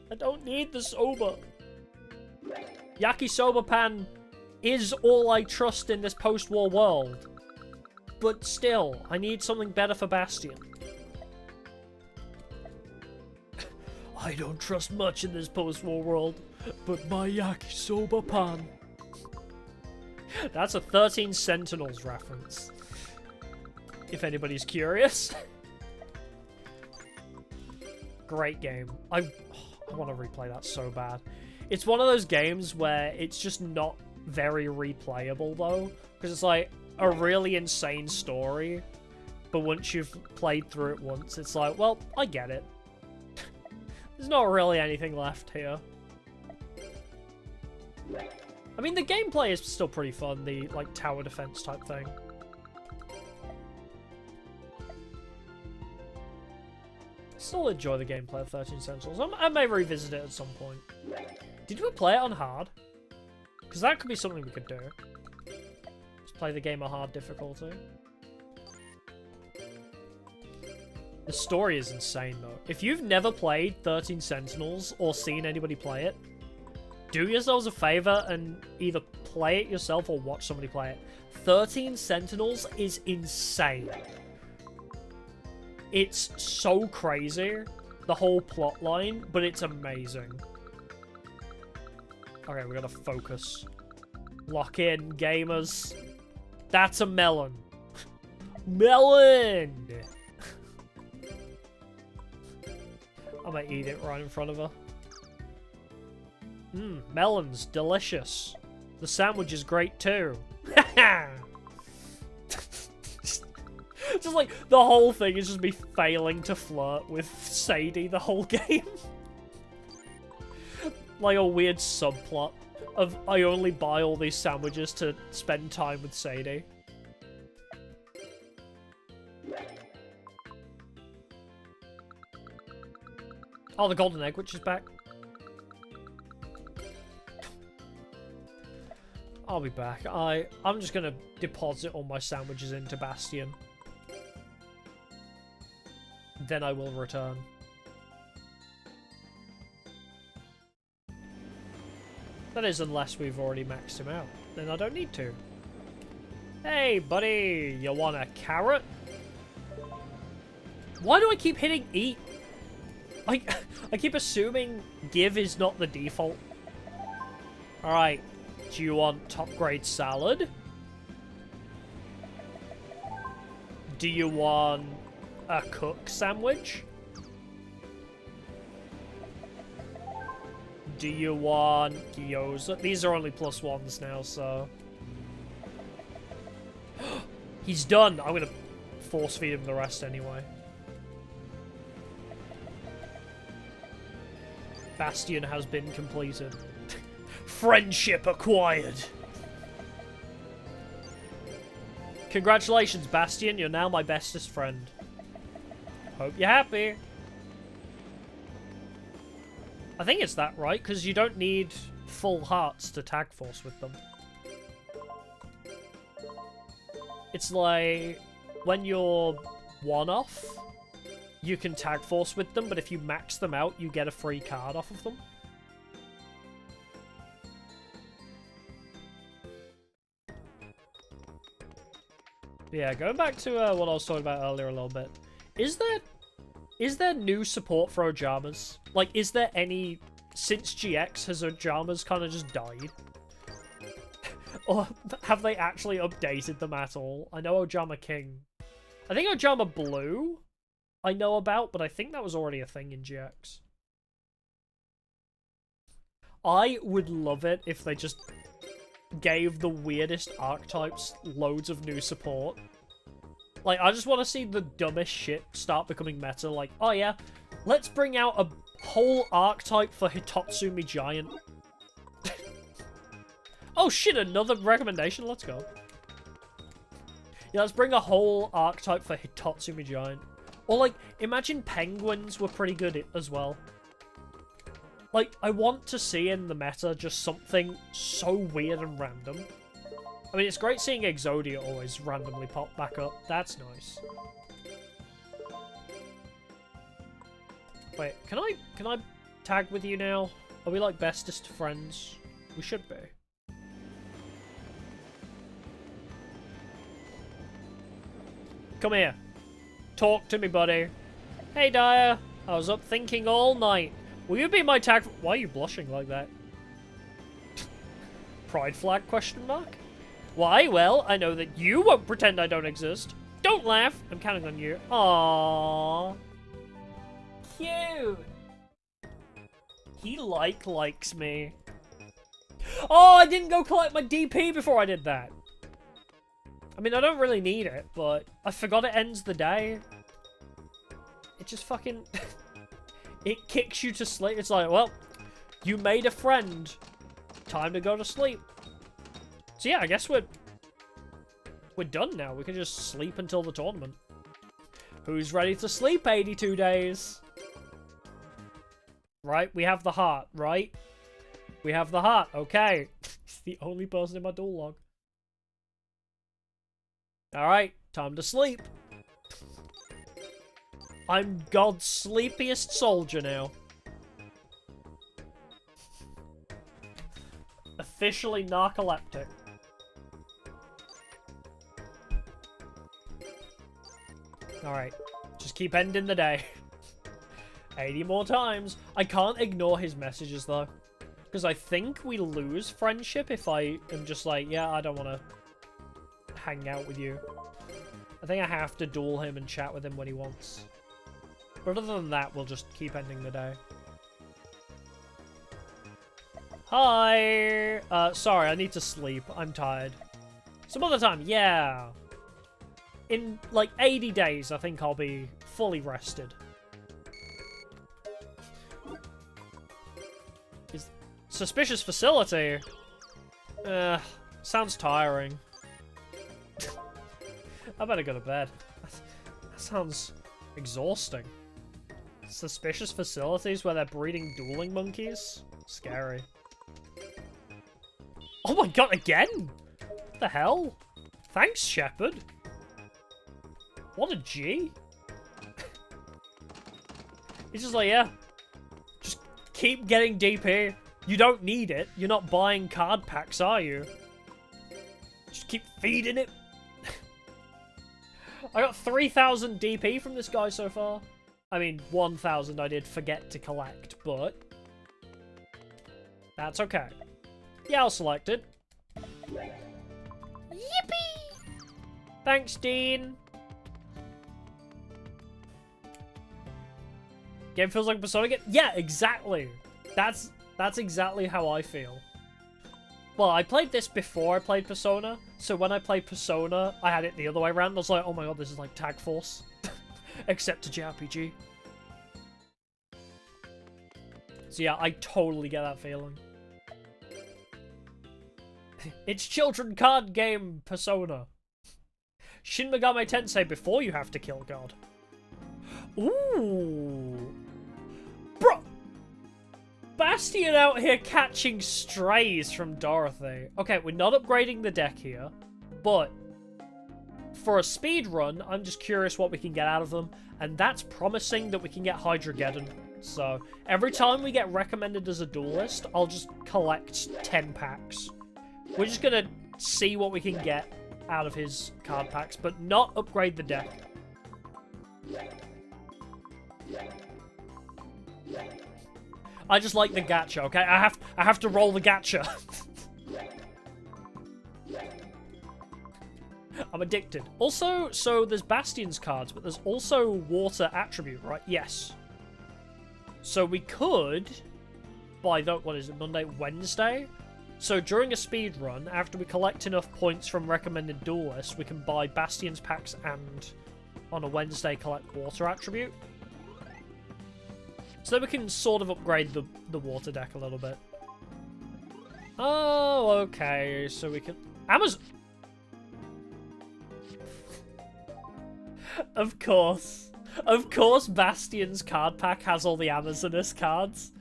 I don't need the soba! Yakisoba pan is all I trust in this post-war world. But still, I need something better for Bastion. I don't trust much in this post-war world, but my yakisoba pan. That's a 13 Sentinels reference. If anybody's curious. Great game. I want to replay that so bad. It's one of those games where it's just not very replayable though, because it's like a really insane story, but once you've played through it once, it's like, well, I get it. There's not really anything left here. I mean, the gameplay is still pretty fun, the, like, tower defense type thing. Still enjoy the gameplay of 13 Sentinels. I may revisit it at some point. Did we play it on hard? Because that could be something we could do. Just play the game on hard difficulty. The story is insane, though. If you've never played 13 Sentinels or seen anybody play it, do yourselves a favor and either play it yourself or watch somebody play it. 13 Sentinels is insane. It's so crazy, the whole plot line, but it's amazing. Okay, we gotta focus. Lock in, gamers. That's a melon. Melon! I might eat it right in front of her. Mmm, melon's delicious. The sandwich is great too. Just like, the whole thing is just me failing to flirt with Sadie the whole game. Like a weird subplot of I only buy all these sandwiches to spend time with Sadie. Oh, the golden egg witch is back. I'll be back. I'm just gonna deposit all my sandwiches into Bastion. Then I will return. That is, unless we've already maxed him out. Then I don't need to. Hey, buddy! You want a carrot? Why do I keep hitting eat? I keep assuming give is not the default. Alright. Do you want top grade salad? Do you want a cook sandwich? Do you want gyoza? These are only +1s now, so... He's done! I'm gonna force feed him the rest anyway. Bastion has been completed. Friendship acquired! Congratulations, Bastion, you're now my bestest friend. Hope you're happy. I think it's that, right? Because you don't need full hearts to tag force with them. It's like, when you're one-off, you can tag force with them, but if you max them out, you get a free card off of them. Yeah, going back to what I was talking about earlier a little bit. Is there new support for Ojamas? Like, is there any... Since GX, has Ojamas kind of just died? Or have they actually updated them at all? I know Ojama King. I think Ojama Blue I know about, but I think that was already a thing in GX. I would love it if they just gave the weirdest archetypes loads of new support. Like, I just want to see the dumbest shit start becoming meta. Like, oh yeah, let's bring out a whole archetype for Hitotsumi Giant. Oh shit, another recommendation, let's go. Yeah, let's bring a whole archetype for Hitotsumi Giant. Or like, imagine penguins were pretty good as well. Like, I want to see in the meta just something so weird and random. I mean, it's great seeing Exodia always randomly pop back up. That's nice. Wait, can I tag with you now? Are we like bestest friends? We should be. Come here. Talk to me, buddy. Hey, Dyer. I was up thinking all night. Will you be my tag? Why are you blushing like that? Pride flag question mark? Why? Well, I know that you won't pretend I don't exist. Don't laugh. I'm counting on you. Aww. Cute. He likes me. Oh, I didn't go collect my DP before I did that. I mean, I don't really need it, but I forgot it ends the day. It just fucking... It kicks you to sleep. It's like, well, you made a friend. Time to go to sleep. So yeah, I guess we're done now. We can just sleep until the tournament. Who's ready to sleep 82 days? Right, we have the heart, right? We have the heart, okay. It's the only person in my duel log. Alright, time to sleep. I'm God's sleepiest soldier now. Officially narcoleptic. Alright, just keep ending the day. 80 more times. I can't ignore his messages though. Because I think we lose friendship if I am just like, yeah, I don't want to hang out with you. I think I have to duel him and chat with him when he wants. But other than that, we'll just keep ending the day. Hi! Sorry, I need to sleep. I'm tired. Some other time, yeah. in like 80 days, I think I'll be fully rested. Suspicious facility? Sounds tiring. I better go to bed. That sounds exhausting. Suspicious facilities where they're breeding dueling monkeys? Scary. Oh my god, again? What the hell? Thanks, Shepherd. What a G. He's just like, yeah. Just keep getting DP. You don't need it. You're not buying card packs, are you? Just keep feeding it. I got 3,000 DP from this guy so far. I mean, 1,000 I did forget to collect, but that's okay. Yeah, I'll select it. Yippee! Thanks, Dean. Game feels like a Persona game? Yeah, exactly. That's exactly how I feel. Well, I played this before I played Persona, so when I played Persona, I had it the other way around. I was like, oh my god, this is like Tag Force. Except a JRPG. So yeah, I totally get that feeling. It's children card game Persona. Shin Megami Tensei before you have to kill God. Ooh. Bro! Bastion out here catching strays from Dorothy. Okay, we're not upgrading the deck here, but for a speed run, I'm just curious what we can get out of them, and that's promising that we can get Hydrogeddon. So, every time we get recommended as a duelist, I'll just collect 10 packs. We're just gonna see what we can get out of his card packs, but not upgrade the deck. I just like the gacha, okay? I have to roll the gacha. I'm addicted. Also, so there's Bastion's cards, but there's also water attribute, right? Yes. So we could, by the, what is it, Monday, Wednesday? So during a speed run, after we collect enough points from recommended duelists, we can buy Bastion's packs and on a Wednesday collect water attribute. So then we can sort of upgrade the water deck a little bit. Oh, okay. So we can... Amazon... Of course. Of course Bastion's card pack has all the Amazoness cards.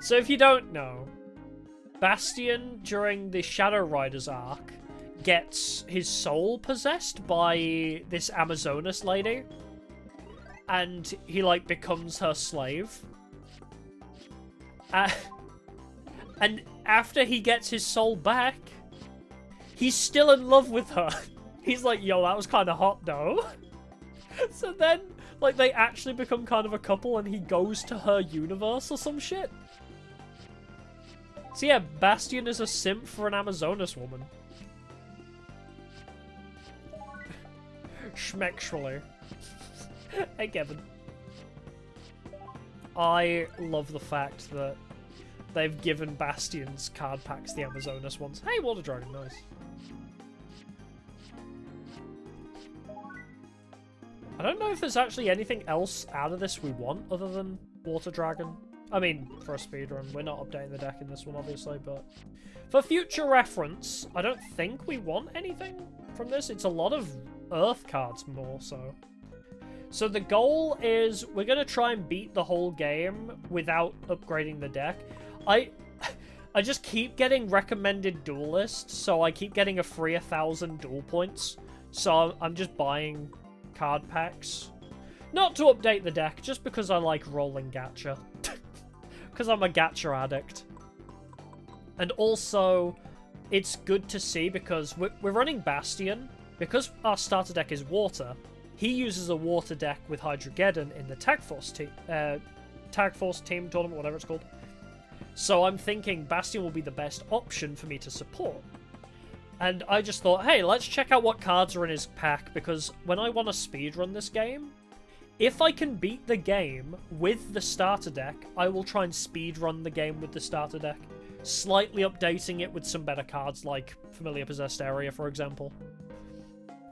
So if you don't know, Bastion, during the Shadow Riders arc, gets his soul possessed by this Amazoness lady. And he, like, becomes her slave. And after he gets his soul back, he's still in love with her. He's like, yo, that was kind of hot, though. So then, like, they actually become kind of a couple and he goes to her universe or some shit. So yeah, Bastion is a simp for an Amazoness woman. Schmexually. Hey, Kevin. I love the fact that they've given Bastion's card packs the Amazoness ones. Hey, Water Dragon, nice. I don't know if there's actually anything else out of this we want other than Water Dragon. I mean, for a speedrun, we're not updating the deck in this one, obviously, but for future reference, I don't think we want anything from this. It's a lot of Earth cards more so. So the goal is we're going to try and beat the whole game without upgrading the deck. I just keep getting recommended duelists, so I keep getting a free 1,000 duel points. So I'm just buying card packs. Not to update the deck, just because I like rolling gacha. Because I'm a gacha addict. And also, it's good to see because we're running Bastion. Because our starter deck is water, he uses a water deck with Hydrogeddon in the Tag Force team tournament, whatever it's called. So I'm thinking Bastion will be the best option for me to support. And I just thought, hey, let's check out what cards are in his pack, because when I want to speedrun this game, if I can beat the game with the starter deck, I will try and speedrun the game with the starter deck. slightly updating it with some better cards like Familiar Possessed Area, for example.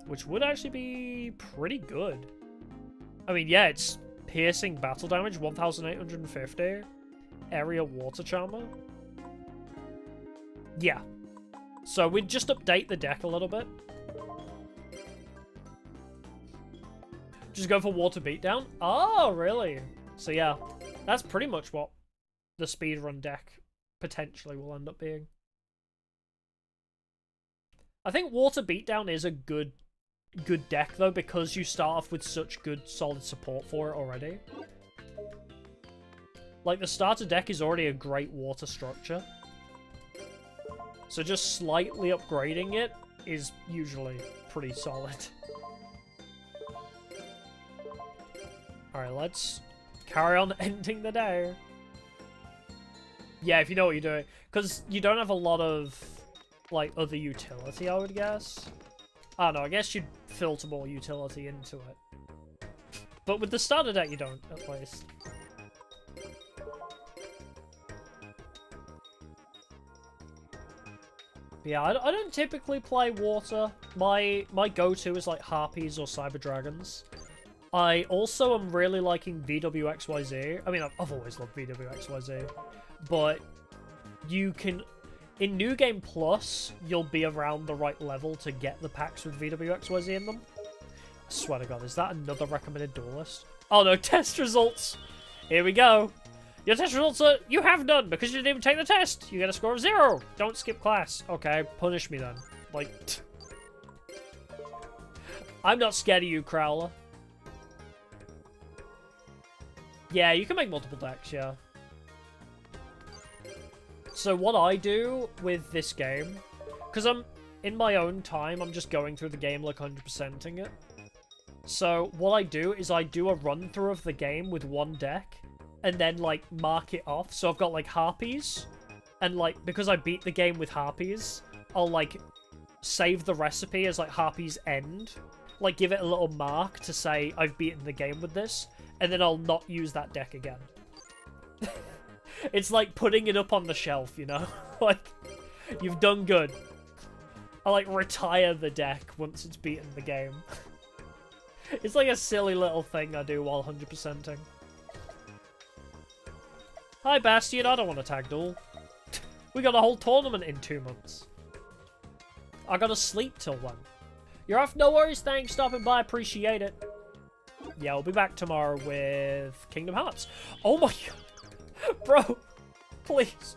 Which would actually be pretty good. I mean, yeah, it's piercing battle damage, 1,850. Area Water Charmer. Yeah. So we'd just update the deck a little bit. Just go for Water Beatdown? Oh, really? So yeah, that's pretty much what the speedrun deck potentially will end up being. I think Water Beatdown is a good deck, though, because you start off with such good, solid support for it already. Like, the starter deck is already a great water structure. So just slightly upgrading it is usually pretty solid. Alright, let's carry on ending the day. Yeah, if you know what you're doing. Because you don't have a lot of, like, other utility, I would guess. I don't know, I guess you'd filter more utility into it. But with the starter deck, you don't, at least. Yeah, I don't typically play water. My go-to is like Harpies or Cyber Dragons. I also am really liking VWXYZ. I mean, I've always loved VWXYZ. But you can... In New Game Plus, you'll be around the right level to get the packs with VWXYZ in them. I swear to God, is that another recommended duelist? Oh no, test results! Here we go! Your test results are, you have none, because you didn't even take the test! You get a score of 0! Don't skip class. Okay, punish me then. Like... I'm not scared of you, Crowler. Yeah, you can make multiple decks, yeah. So what I do with this game, because I'm, in my own time, I'm just going through the game like 100%ing it. So what I do is I do a run-through of the game with one deck, and then, like, mark it off. So I've got, like, Harpies, and, like, because I beat the game with Harpies, I'll, like, save the recipe as, like, Harpies end. Like, give it a little mark to say, I've beaten the game with this, and then I'll not use that deck again. It's like putting it up on the shelf, you know? Like, you've done good. I, like, retire the deck once it's beaten the game. It's like a silly little thing I do while 100%ing. Hi, Bastion, I don't want to tag duel. We got a whole tournament in 2 months. I gotta sleep till then. You're off, no worries, thanks, stopping by, appreciate it. Yeah, we'll be back tomorrow with Kingdom Hearts. Oh my god. Bro, please.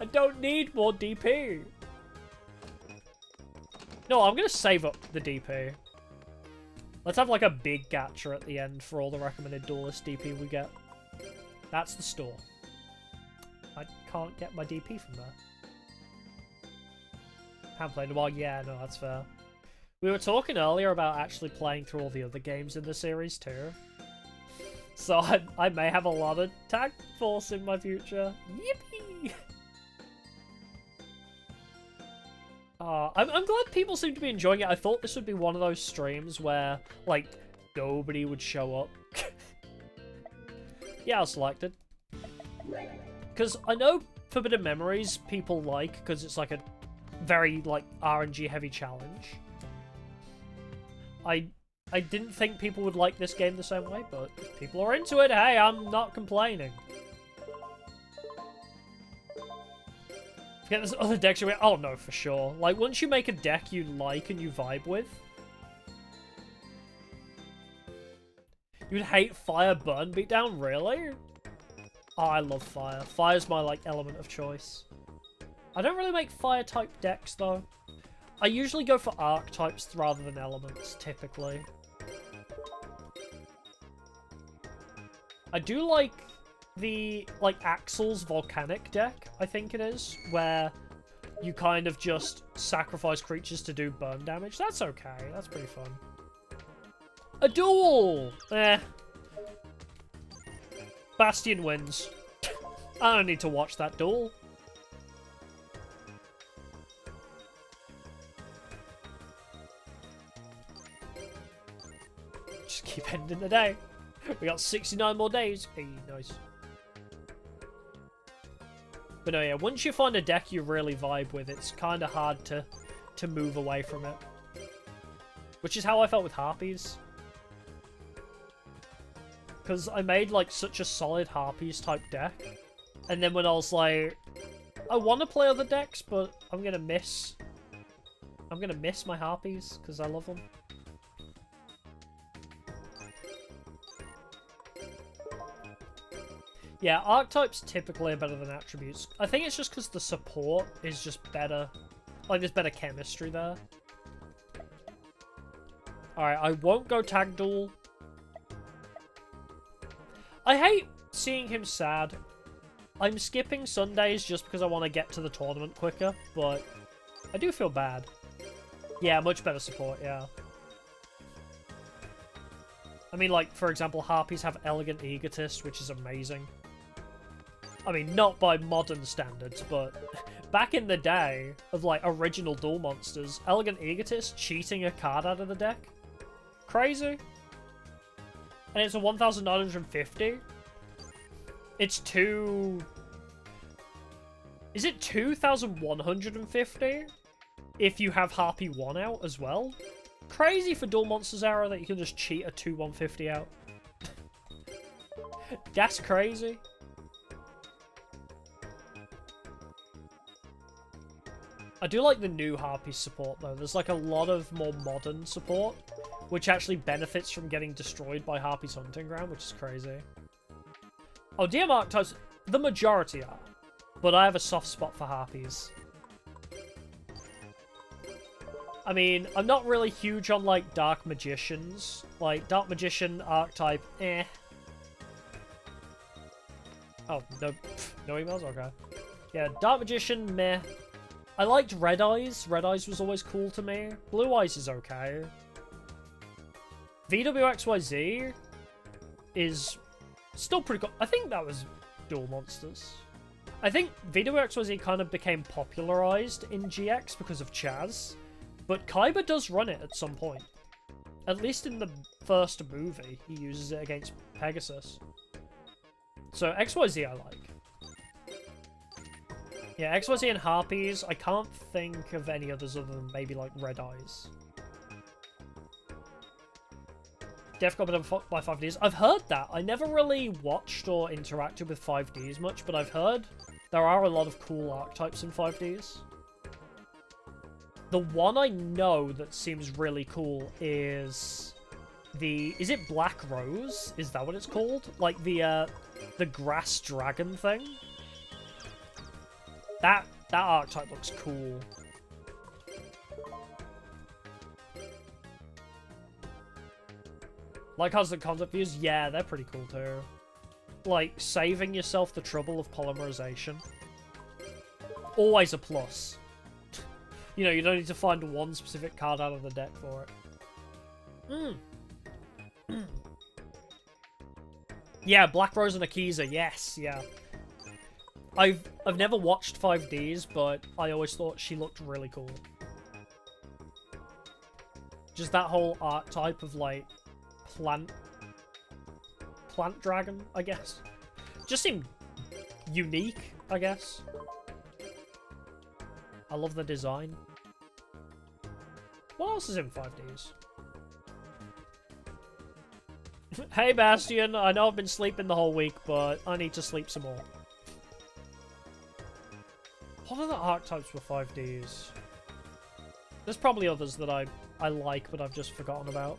I don't need more DP. No, I'm gonna save up the DP. Let's have like a big gacha at the end for all the recommended duelist DP we get. That's the store. I can't get my DP from there. Haven't played in a while. Yeah, no, that's fair. We were talking earlier about actually playing through all the other games in the series too. So I may have a lot of Tag Force in my future. Yippee! I'm glad people seem to be enjoying it. I thought this would be one of those streams where, like, nobody would show up. Yeah, I was selected. Because I know Forbidden Memories people like, because it's like a very, like, RNG heavy challenge. I didn't think people would like this game the same way, but if people are into it, hey, I'm not complaining. Forget this other decks you went, oh no, for sure. Like, once you make a deck you like and you vibe with, you'd hate Fire Burn Beatdown, really? Oh, I love Fire. Fire's my, like, element of choice. I don't really make Fire-type decks, though. I usually go for archetypes rather than elements, typically. I do like the, like, Axel's Volcanic deck, I think it is, where you kind of just sacrifice creatures to do burn damage. That's okay. That's pretty fun. A duel! Eh. Bastion wins. I don't need to watch that duel. Just keep ending the day. We got 69 more days. Hey, nice. But no, yeah, once you find a deck you really vibe with, it's kind of hard to move away from it. Which is how I felt with Harpies. Because I made, like, such a solid Harpies type deck. And then when I was like, I want to play other decks, but I'm gonna miss my Harpies, because I love them. Yeah, archetypes typically are better than attributes. I think it's just because the support is just better. Like, there's better chemistry there. Alright, I won't go tag duel. I hate seeing him sad. I'm skipping Sundays just because I want to get to the tournament quicker, but I do feel bad. Yeah, much better support, yeah. I mean, like, for example, Harpies have Elegant Egotist, which is amazing. I mean, not by modern standards, but back in the day of, like, original Duel monsters, Elegant Egotist cheating a card out of the deck? Crazy. And it's a 1,950? It's Is it 2,150? If you have Harpy 1 out as well? Crazy for Duel Monsters era that you can just cheat a 2,150 out. That's crazy. I do like the new Harpy support though. There's like a lot of more modern support, which actually benefits from getting destroyed by Harpy's Hunting Ground, which is crazy. Oh, DM archetypes, the majority are. But I have a soft spot for Harpies. I mean, I'm not really huge on, like, Dark Magicians. Like, Dark Magician archetype, eh. Oh, no, no emails? Okay. Yeah, Dark Magician, meh. I liked Red Eyes. Red Eyes was always cool to me. Blue Eyes is okay. VWXYZ is still pretty cool. I think that was Duel Monsters. I think VWXYZ kind of became popularized in GX because of Chaz, but Kaiba does run it at some point. At least in the first movie, he uses it against Pegasus. So XYZ I like. Yeah, XYZ and Harpies, I can't think of any others other than maybe like Red Eyes. Def got better by 5Ds. I've heard that. I never really watched or interacted with 5Ds much, but I've heard there are a lot of cool archetypes in 5Ds. The one I know that seems really cool is is it Black Rose? Is that what it's called? Like the grass dragon thing? That archetype looks cool. Like how's the concept views? Yeah, they're pretty cool too. Like, saving yourself the trouble of polymerization. Always a plus. You know, you don't need to find one specific card out of the deck for it. Yeah, Black Rose and Akiza, yes, yeah. I've never watched 5Ds, but I always thought she looked really cool. Just that whole archetype of, like, plant dragon, I guess. Just seemed unique, I guess. I love the design. What else is in 5Ds? Hey Bastion, I know I've been sleeping the whole week, but I need to sleep some more. What are the archetypes for 5Ds? There's probably others that I like, but I've just forgotten about.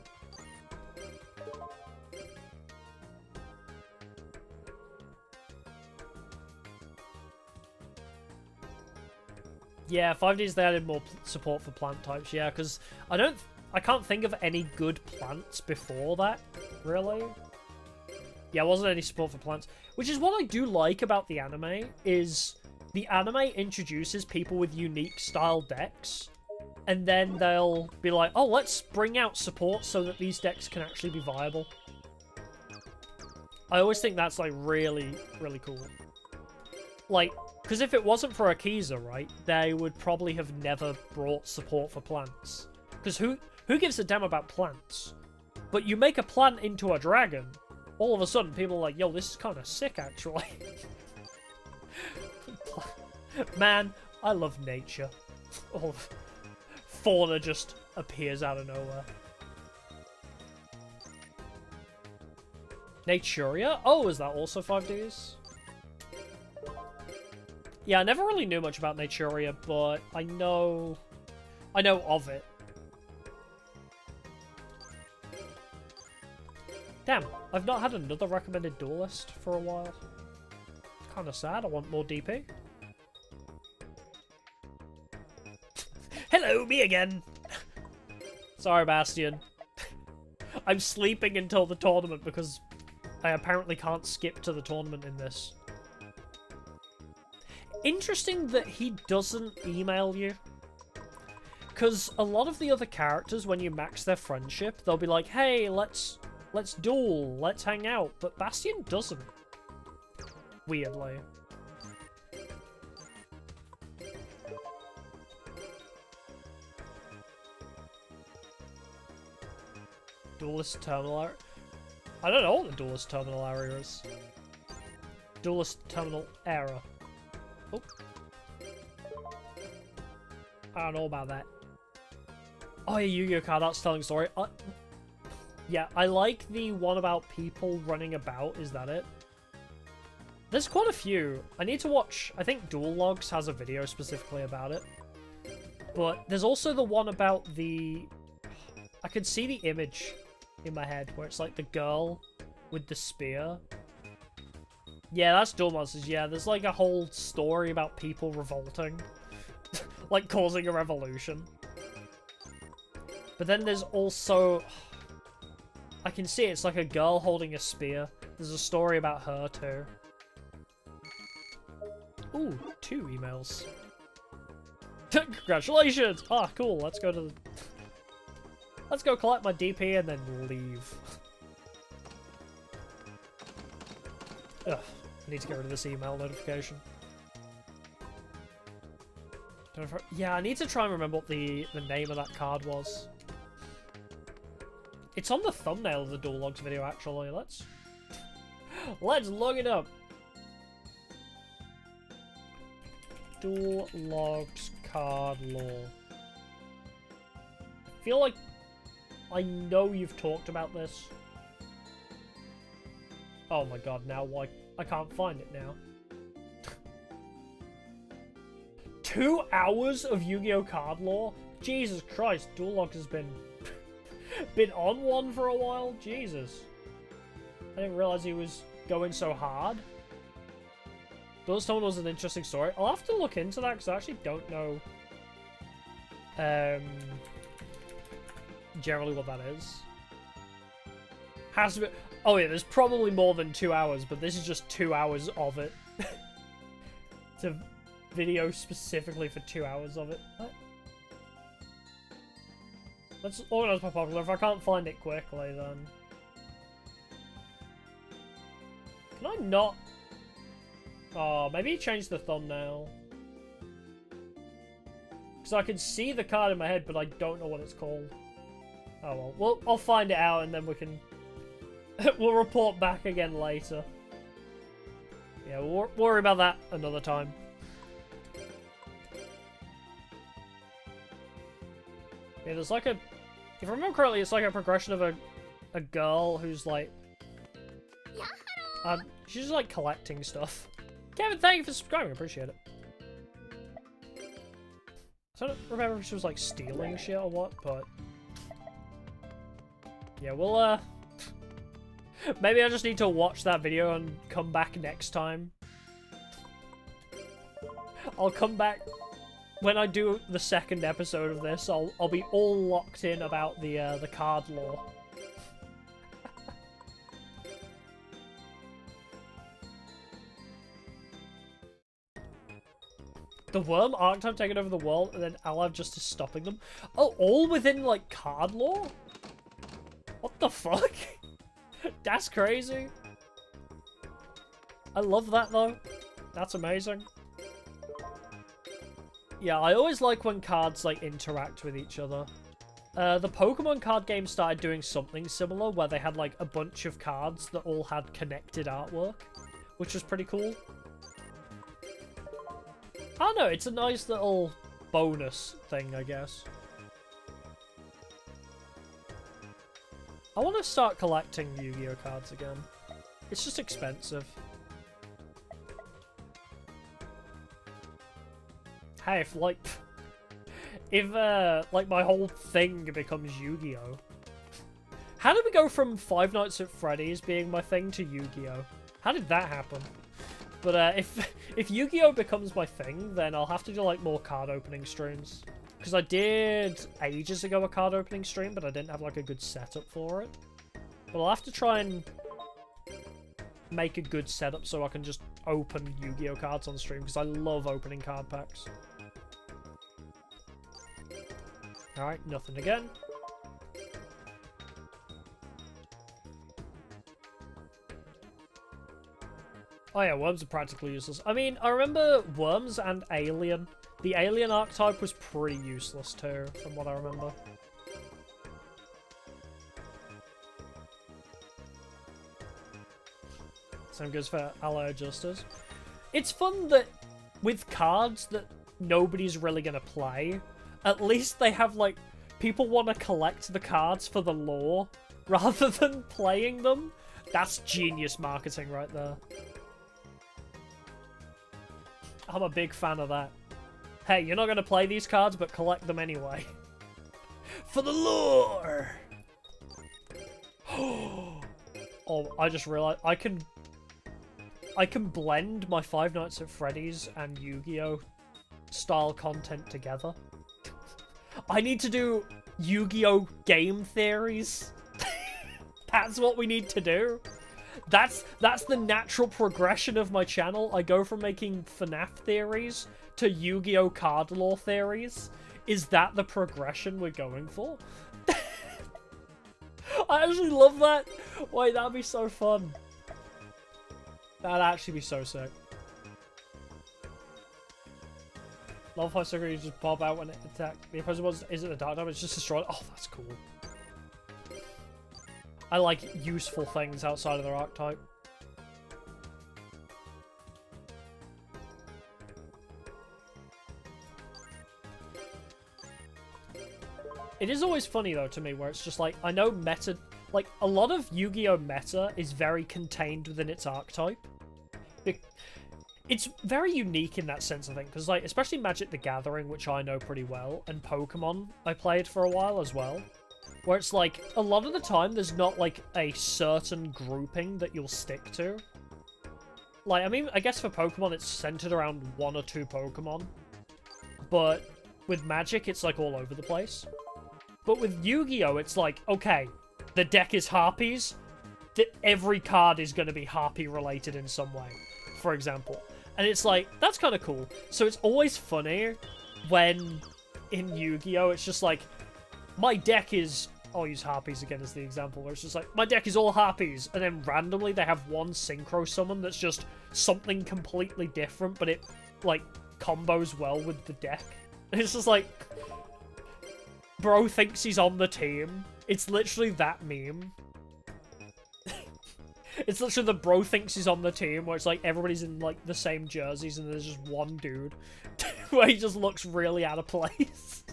Yeah, 5Ds, they added more support for plant types, yeah, because I can't think of any good plants before that, really. Yeah, wasn't any support for plants. Which is what I do like about the anime, is the anime introduces people with unique style decks, and then they'll be like, oh, let's bring out support so that these decks can actually be viable. I always think that's, like, really, really cool. Like, because if it wasn't for Akiza, right, they would probably have never brought support for plants. Because who gives a damn about plants? But you make a plant into a dragon, all of a sudden people are like, yo, this is kind of sick, actually. Man, I love nature. Oh, fauna just appears out of nowhere. Naturia? Oh, is that also 5Ds? Yeah, I never really knew much about Naturia, but I know of it. Damn, I've not had another recommended duelist for a while. Kind of sad, I want more DP. Hello, me again! Sorry, Bastion. I'm sleeping until the tournament because I apparently can't skip to the tournament in this. Interesting that he doesn't email you. Because a lot of the other characters, when you max their friendship, they'll be like, hey, let's duel, let's hang out. But Bastion doesn't. Weirdly. Duelist terminal area? I don't know what the duelist terminal area is. Duelist terminal error. Oh. I don't know about that. Oh, yeah, Yu-Gi-Oh card art's telling story. Yeah, I like the one about people running about. Is that it? There's quite a few. I need to watch. I think Duel Logs has a video specifically about it. But there's also the one about the... I could see the image in my head where it's like the girl with the spear. Yeah, that's Duel Monsters. Yeah, there's like a whole story about people revolting. Like causing a revolution. But then there's also... I can see it's like a girl holding a spear. There's a story about her too. Ooh, 2 emails. Congratulations! Ah, cool. Let's go to the... Let's go collect my DP and then leave. Ugh, I need to get rid of this email notification. Yeah, I need to try and remember what the name of that card was. It's on the thumbnail of the Duel Logs video, actually. Let's look it up. Duel Logs card lore. I feel like I know you've talked about this. Oh my god, now I can't find it now. 2 hours of Yu-Gi-Oh card lore? Jesus Christ, Duel Logs has been on one for a while? Jesus. I didn't realize he was going so hard. Duelist Tournament was an interesting story. I'll have to look into that because I actually don't know generally what that is. Has to be... Oh yeah, there's probably more than 2 hours, but this is just 2 hours of it. It's a video specifically for 2 hours of it. What? Let's organize my popular. If I can't find it quickly, then... Can I not... Oh, maybe change the thumbnail. Because I can see the card in my head, but I don't know what it's called. Oh well, I'll find it out and then we can... we'll report back again later. Yeah, we'll worry about that another time. Yeah, there's like a... If I remember correctly, it's like a progression of a girl who's like... she's just like collecting stuff. Kevin, thank you for subscribing, I appreciate it. I don't remember if she was like stealing shit or what, but... Yeah, we'll maybe I just need to watch that video and come back next time. I'll come back when I do the second episode of this. I'll be all locked in about the card lore. The worm archetype taking over the world, and then Alav just is stopping them. Oh, all within like card lore? What the fuck? That's crazy. I love that though. That's amazing. Yeah, I always like when cards like interact with each other. The Pokemon card game started doing something similar where they had like a bunch of cards that all had connected artwork, which was pretty cool. I don't know, it's a nice little bonus thing, I guess. I want to start collecting Yu-Gi-Oh cards again. It's just expensive. Hey, if like my whole thing becomes Yu-Gi-Oh. How did we go from Five Nights at Freddy's being my thing to Yu-Gi-Oh? How did that happen? But if Yu-Gi-Oh becomes my thing, then I'll have to do like more card opening streams. Because I did ages ago a card opening stream, but I didn't have like a good setup for it. But I'll have to try and make a good setup so I can just open Yu-Gi-Oh cards on stream, because I love opening card packs. Alright, nothing again. Oh yeah, worms are practically useless. I mean, I remember worms and alien. The alien archetype was pretty useless too, from what I remember. Same goes for Ally Adjusters. It's fun that with cards that nobody's really gonna play, at least they have like, people want to collect the cards for the lore rather than playing them. That's genius marketing right there. I'm a big fan of that. Hey, you're not going to play these cards, but collect them anyway. For the lore! Oh, I just realized I can blend my Five Nights at Freddy's and Yu-Gi-Oh style content together. I need to do Yu-Gi-Oh game theories. That's what we need to do. That's the natural progression of my channel. I go from making FNAF theories to Yu-Gi-Oh card lore theories. Is that the progression we're going for? I actually love that. Wait, that'd be so fun. That'd actually be so sick. Love how Sugar you just bob out when it attacks. The opposing one isn't a dark damage, it's just destroyed. Oh, that's cool. I like useful things outside of their archetype. It is always funny though to me where it's just like, I know meta, like a lot of Yu-Gi-Oh meta is very contained within its archetype. It's very unique in that sense, I think, because like, especially Magic the Gathering, which I know pretty well, and Pokemon I played for a while as well. Where it's like, a lot of the time, there's not like a certain grouping that you'll stick to. Like, I mean, I guess for Pokemon, it's centered around one or two Pokemon. But with Magic, it's like all over the place. But with Yu-Gi-Oh, it's like, okay, the deck is Harpies. Every card is going to be Harpy related in some way, for example. And it's like, that's kind of cool. So it's always funny when in Yu-Gi-Oh, it's just like, my deck is... I'll use Harpies again as the example, where it's just like, my deck is all Harpies, and then randomly they have one Synchro Summon that's just something completely different, but it, like, combos well with the deck. And it's just like, bro thinks he's on the team. It's literally that meme. It's literally the bro thinks he's on the team, where it's like, everybody's in, like, the same jerseys, and there's just one dude, where he just looks really out of place.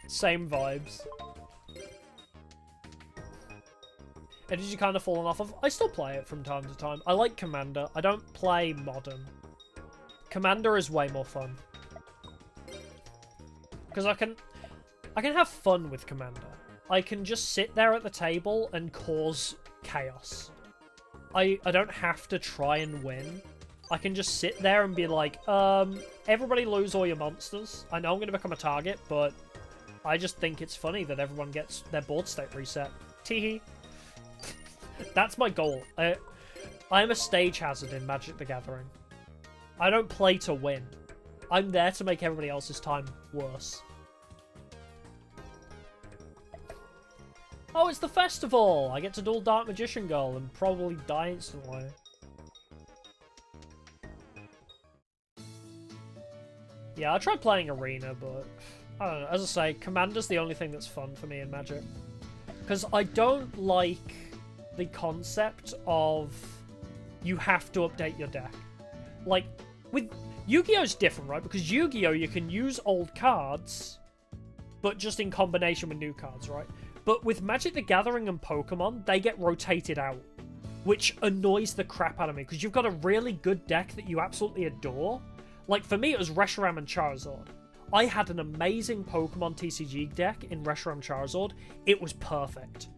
Same vibes. And did you kind of fallen off of? I still play it from time to time. I like Commander. I don't play Modern. Commander is way more fun. Because I can have fun with Commander. I can just sit there at the table and cause chaos. I don't have to try and win. I can just sit there and be like, everybody lose all your monsters. I know I'm going to become a target, but I just think it's funny that everyone gets their board state reset. Teehee. That's my goal. I am a stage hazard in Magic the Gathering. I don't play to win. I'm there to make everybody else's time worse. Oh, it's the festival! I get to duel Dark Magician Girl and probably die instantly. Yeah, I tried playing Arena, but I don't know. As I say, Commander's the only thing that's fun for me in Magic. Because I don't like the concept of you have to update your deck. Like, with Yu-Gi-Oh's different, right? Because Yu-Gi-Oh, you can use old cards, but just in combination with new cards, right? But with Magic the Gathering and Pokemon, they get rotated out, which annoys the crap out of me, because you've got a really good deck that you absolutely adore. Like, for me, it was Reshiram and Charizard. I had an amazing Pokemon TCG deck in Reshiram Charizard. It was perfect.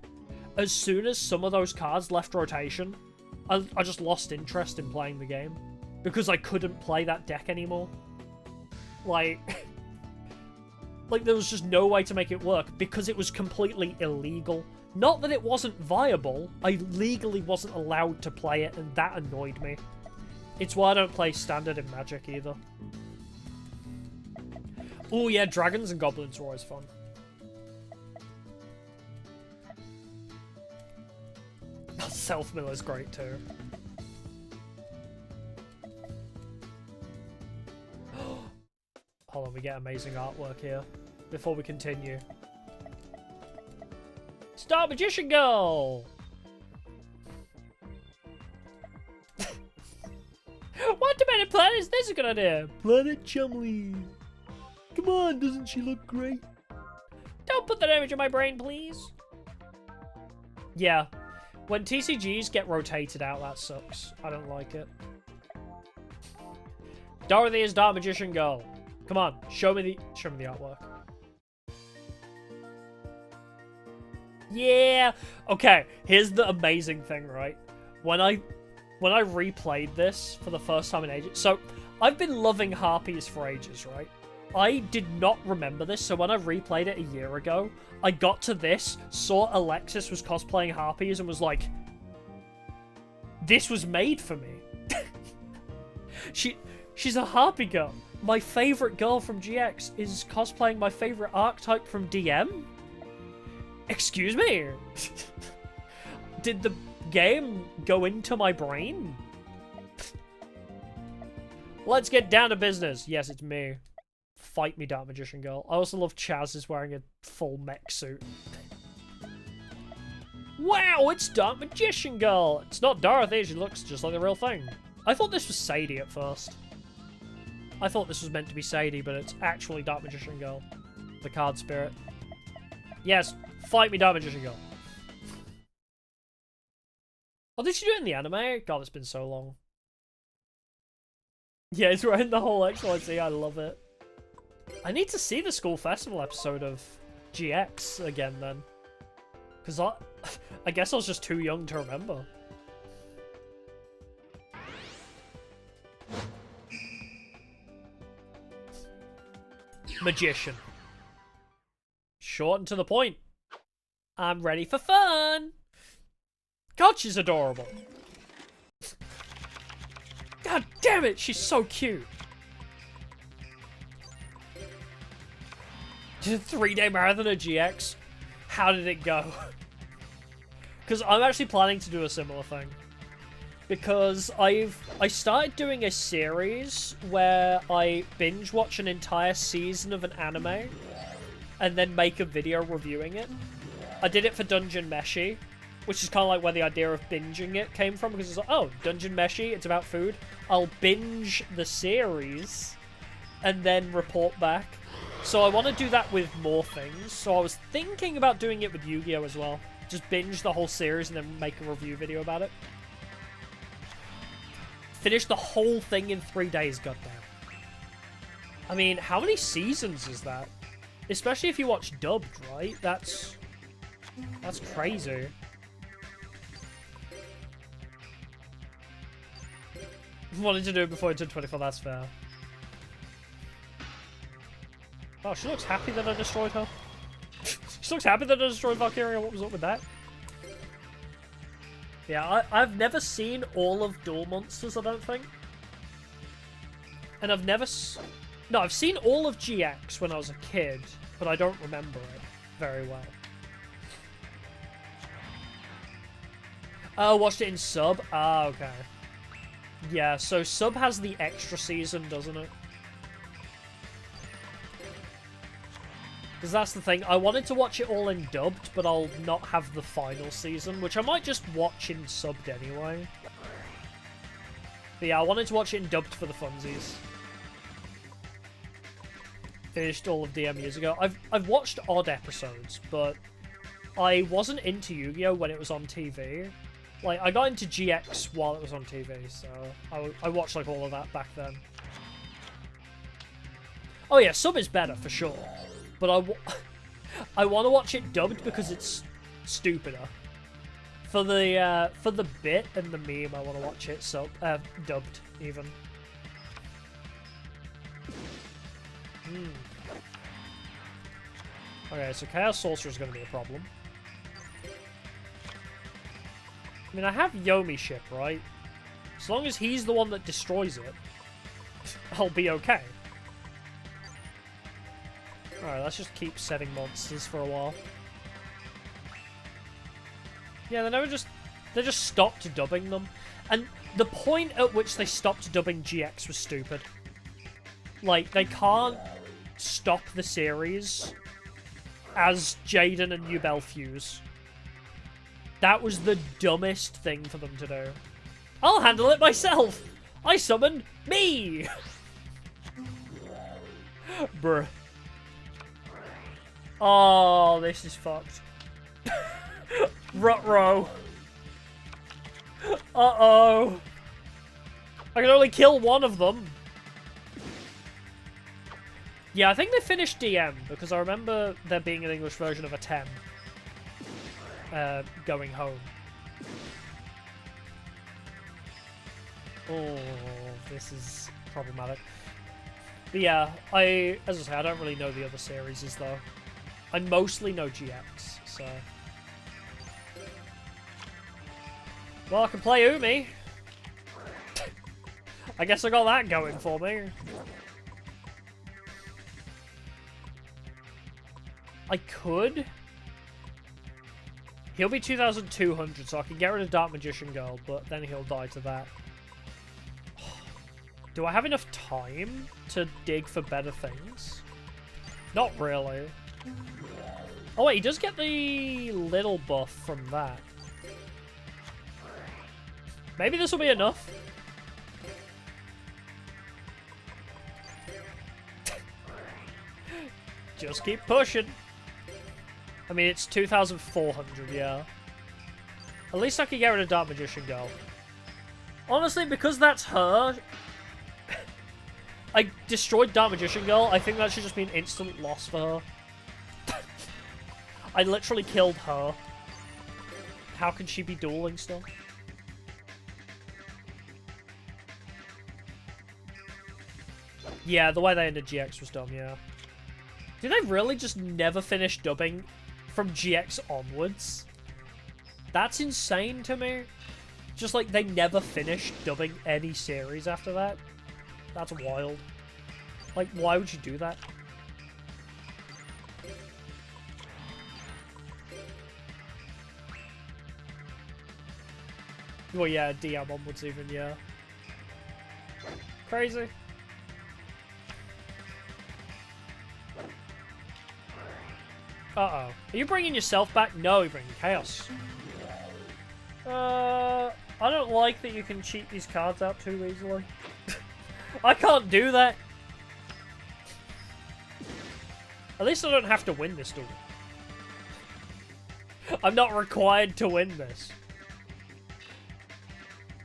As soon as some of those cards left rotation, I just lost interest in playing the game. Because I couldn't play that deck anymore. Like, there was just no way to make it work, because it was completely illegal. Not that it wasn't viable, I legally wasn't allowed to play it, and that annoyed me. It's why I don't play Standard in Magic either. Oh yeah, dragons and goblins are always fun. Self-mill is great too. Hold on, we get amazing artwork here before we continue. Star Magician Girl! What demented planet is this a good idea? Planet Chumley. Come on, doesn't she look great? Don't put that image in my brain, please. Yeah. When TCGs get rotated out, that sucks. I don't like it. Dorothy is Dark Magician Girl. Come on, show me the artwork. Yeah. Okay, here's the amazing thing, right? When I replayed this for the first time in ages. So, I've been loving Harpies for ages, right? I did not remember this, so when I replayed it a year ago, I got to this, saw Alexis was cosplaying Harpies, and was like, this was made for me. She's a Harpy girl. My favorite girl from GX is cosplaying my favorite archetype from DM? Excuse me? Did the game go into my brain? Let's get down to business. Yes, it's me. Fight me, Dark Magician Girl. I also love Chaz is wearing a full mech suit. Wow, it's Dark Magician Girl! It's not Dorothy, she looks just like the real thing. I thought this was Sadie at first. I thought this was meant to be Sadie, but it's actually Dark Magician Girl. The card spirit. Yes, fight me, Dark Magician Girl. Oh, did she do it in the anime? God, it's been so long. Yeah, it's right in the whole XYZ, I love it. I need to see the school festival episode of GX again then. Because I guess I was just too young to remember. Magician. Short and to the point. I'm ready for fun. God, she's adorable. God damn it, she's so cute. Did a 3-day marathon of GX? How did it go? Because I'm actually planning to do a similar thing. Because I started doing a series where I binge watch an entire season of an anime and then make a video reviewing it. I did it for Dungeon Meshi, which is kind of like where the idea of binging it came from, because it's like, oh, Dungeon Meshi, it's about food. I'll binge the series and then report back. So I want to do that with more things. So I was thinking about doing it with Yu-Gi-Oh as well. Just binge the whole series and then make a review video about it. Finish the whole thing in 3 days, goddamn. I mean, how many seasons is that? Especially if you watch dubbed, right? That's crazy. Wanted to do it before I turned 24, that's fair. Oh, she looks happy that I destroyed her. She looks happy that I destroyed Valkyria. What was up with that? Yeah, I've never seen all of Duel Monsters, I don't think. And I've never... No, I've seen all of GX when I was a kid, but I don't remember it very well. Oh, watched it in sub? Ah, okay. Yeah, so sub has the extra season, doesn't it? Because that's the thing, I wanted to watch it all in dubbed, but I'll not have the final season, which I might just watch in subbed anyway. But yeah, I wanted to watch it in dubbed for the funsies. Finished all of DM years ago. I've watched odd episodes, but I wasn't into Yu-Gi-Oh! When it was on TV. Like, I got into GX while it was on TV, so I watched, like, all of that back then. Oh yeah, sub is better, for sure. But I want to watch it dubbed because it's stupider. For the bit and the meme, I want to watch it dubbed, even. Okay, so Chaos Sorcerer is going to be a problem. I mean, I have Yomi ship, right? As long as he's the one that destroys it, I'll be okay. Alright, let's just keep setting monsters for a while. Yeah, they just stopped dubbing them. And the point at which they stopped dubbing GX was stupid. Like, they can't stop the series as Jaden and Yubel fuse. That was the dumbest thing for them to do. I'll handle it myself! I summoned me! Bruh. Oh, this is fucked. Ruh-roh. Uh-oh. I can only kill one of them. Yeah, I think they finished DM, because I remember there being an English version of a 10. Going home. Oh, this is problematic. But yeah, as I say, I don't really know the other series though. I mostly know GX, so... Well, I can play Umi. I guess I got that going for me. I could. He'll be 2,200, so I can get rid of Dark Magician Girl, but then he'll die to that. Do I have enough time to dig for better things? Not really. Oh wait, he does get the little buff from that. Maybe this will be enough. Just keep pushing. I mean, it's 2,400, yeah. At least I can get rid of Dark Magician Girl. Honestly, because that's her... I destroyed Dark Magician Girl. I think that should just be an instant loss for her. I literally killed her. How can she be dueling still? Yeah, the way they ended GX was dumb, yeah. Did they really just never finish dubbing from GX onwards? That's insane to me. Just like they never finished dubbing any series after that. That's wild. Like, why would you do that? Well, yeah, DM onwards even, yeah. Crazy. Uh-oh. Are you bringing yourself back? No, you're bringing Chaos. I don't like that you can cheat these cards out too easily. I can't do that. At least I don't have to win this duel. I'm not required to win this.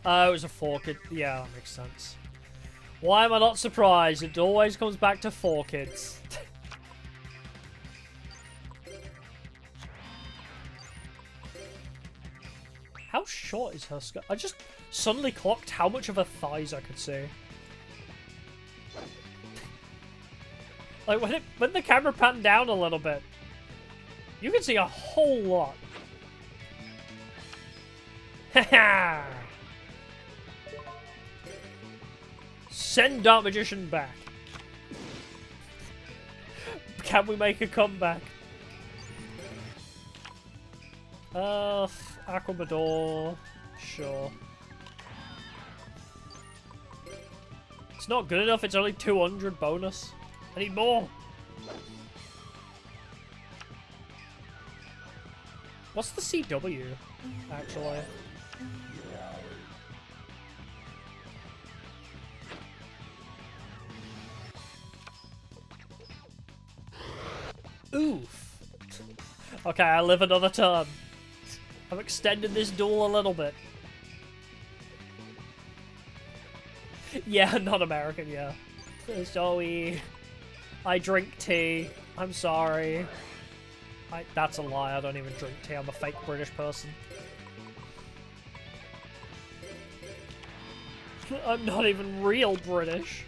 It was a 4-kid. Yeah, that makes sense. Why am I not surprised? It always comes back to 4 kids. How short is her skirt? I just suddenly clocked how much of her thighs I could see. Like, when the camera panned down a little bit, you can see a whole lot. Haha! Send Dark Magician back. Can we make a comeback? Aquamador. Sure. It's not good enough, it's only 200 bonus. I need more. What's the CW, actually? Okay, I live another turn. I've extended this duel a little bit. Yeah, not American, yeah. Zoe, I drink tea. I'm sorry. That's a lie, I don't even drink tea. I'm a fake British person. I'm not even real British.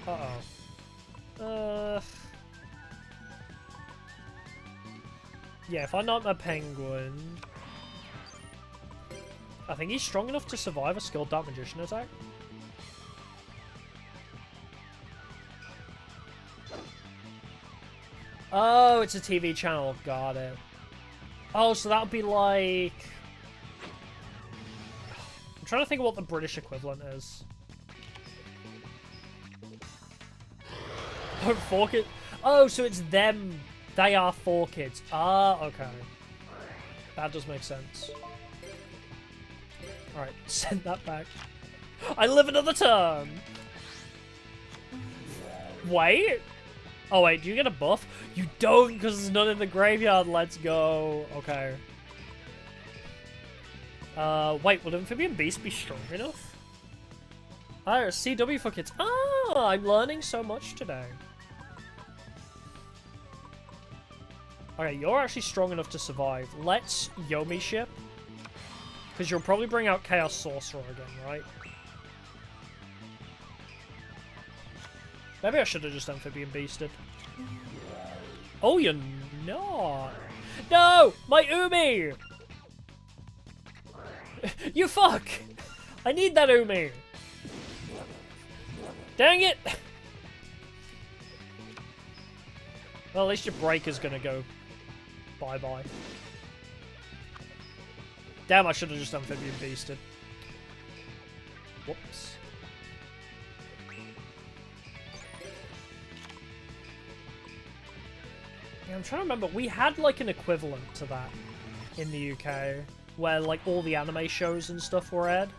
Uh-oh. Yeah, if I knight my penguin... I think he's strong enough to survive a skilled Dark Magician attack. Oh, it's a TV channel. Got it. Oh, so that would be like... I'm trying to think of what the British equivalent is. Oh, 4Kids. Oh, so it's them. They are 4Kids. Ah, okay. That does make sense. Alright, send that back. I live another turn! Wait? Oh wait, do you get a buff? You don't, because there's none in the graveyard. Let's go. Okay. Wait, will Amphibian Beast be strong enough? Oh, CW for kids. Ah, I'm learning so much today. Okay, you're actually strong enough to survive. Let's Yomi ship. Because you'll probably bring out Chaos Sorcerer again, right? Maybe I should have just Amphibian Beasted. Oh, you're not. No! My Umi! You fuck! I need that Umi! Dang it! Well, at least your Breaker's gonna go bye-bye. Damn, I should have just Amphibian Beasted. Whoops. Yeah, I'm trying to remember. We had, like, an equivalent to that in the UK, where, like, all the anime shows and stuff were aired.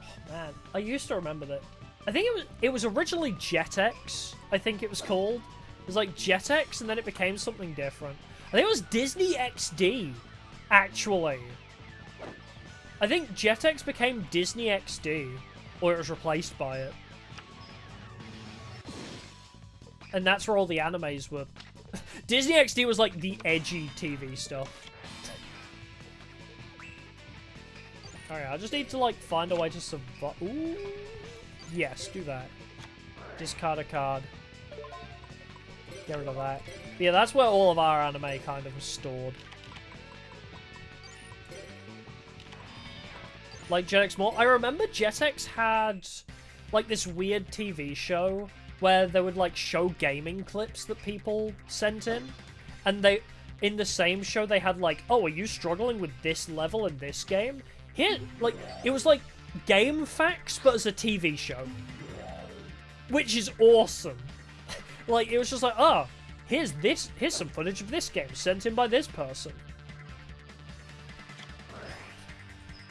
Oh, man. I used to remember that. I think it was originally Jetix, I think it was called. It was, like, Jetix, and then it became something different. I think it was Disney XD. Actually, I think Jetix became Disney XD, or it was replaced by it. And that's where all the animes were. Disney XD was like the edgy TV stuff. Alright, I just need to like find a way to survive. Ooh. Yes, do that. Discard a card. Get rid of that. But yeah, that's where all of our anime kind of was stored. Like Jetix more. I remember Jetix had like this weird TV show where they would like show gaming clips that people sent in, and they in the same show they had like, oh, are you struggling with this level in this game? Here, like it was like Game Facts but as a TV show, which is awesome. Like it was just like, oh, here's some footage of this game sent in by this person.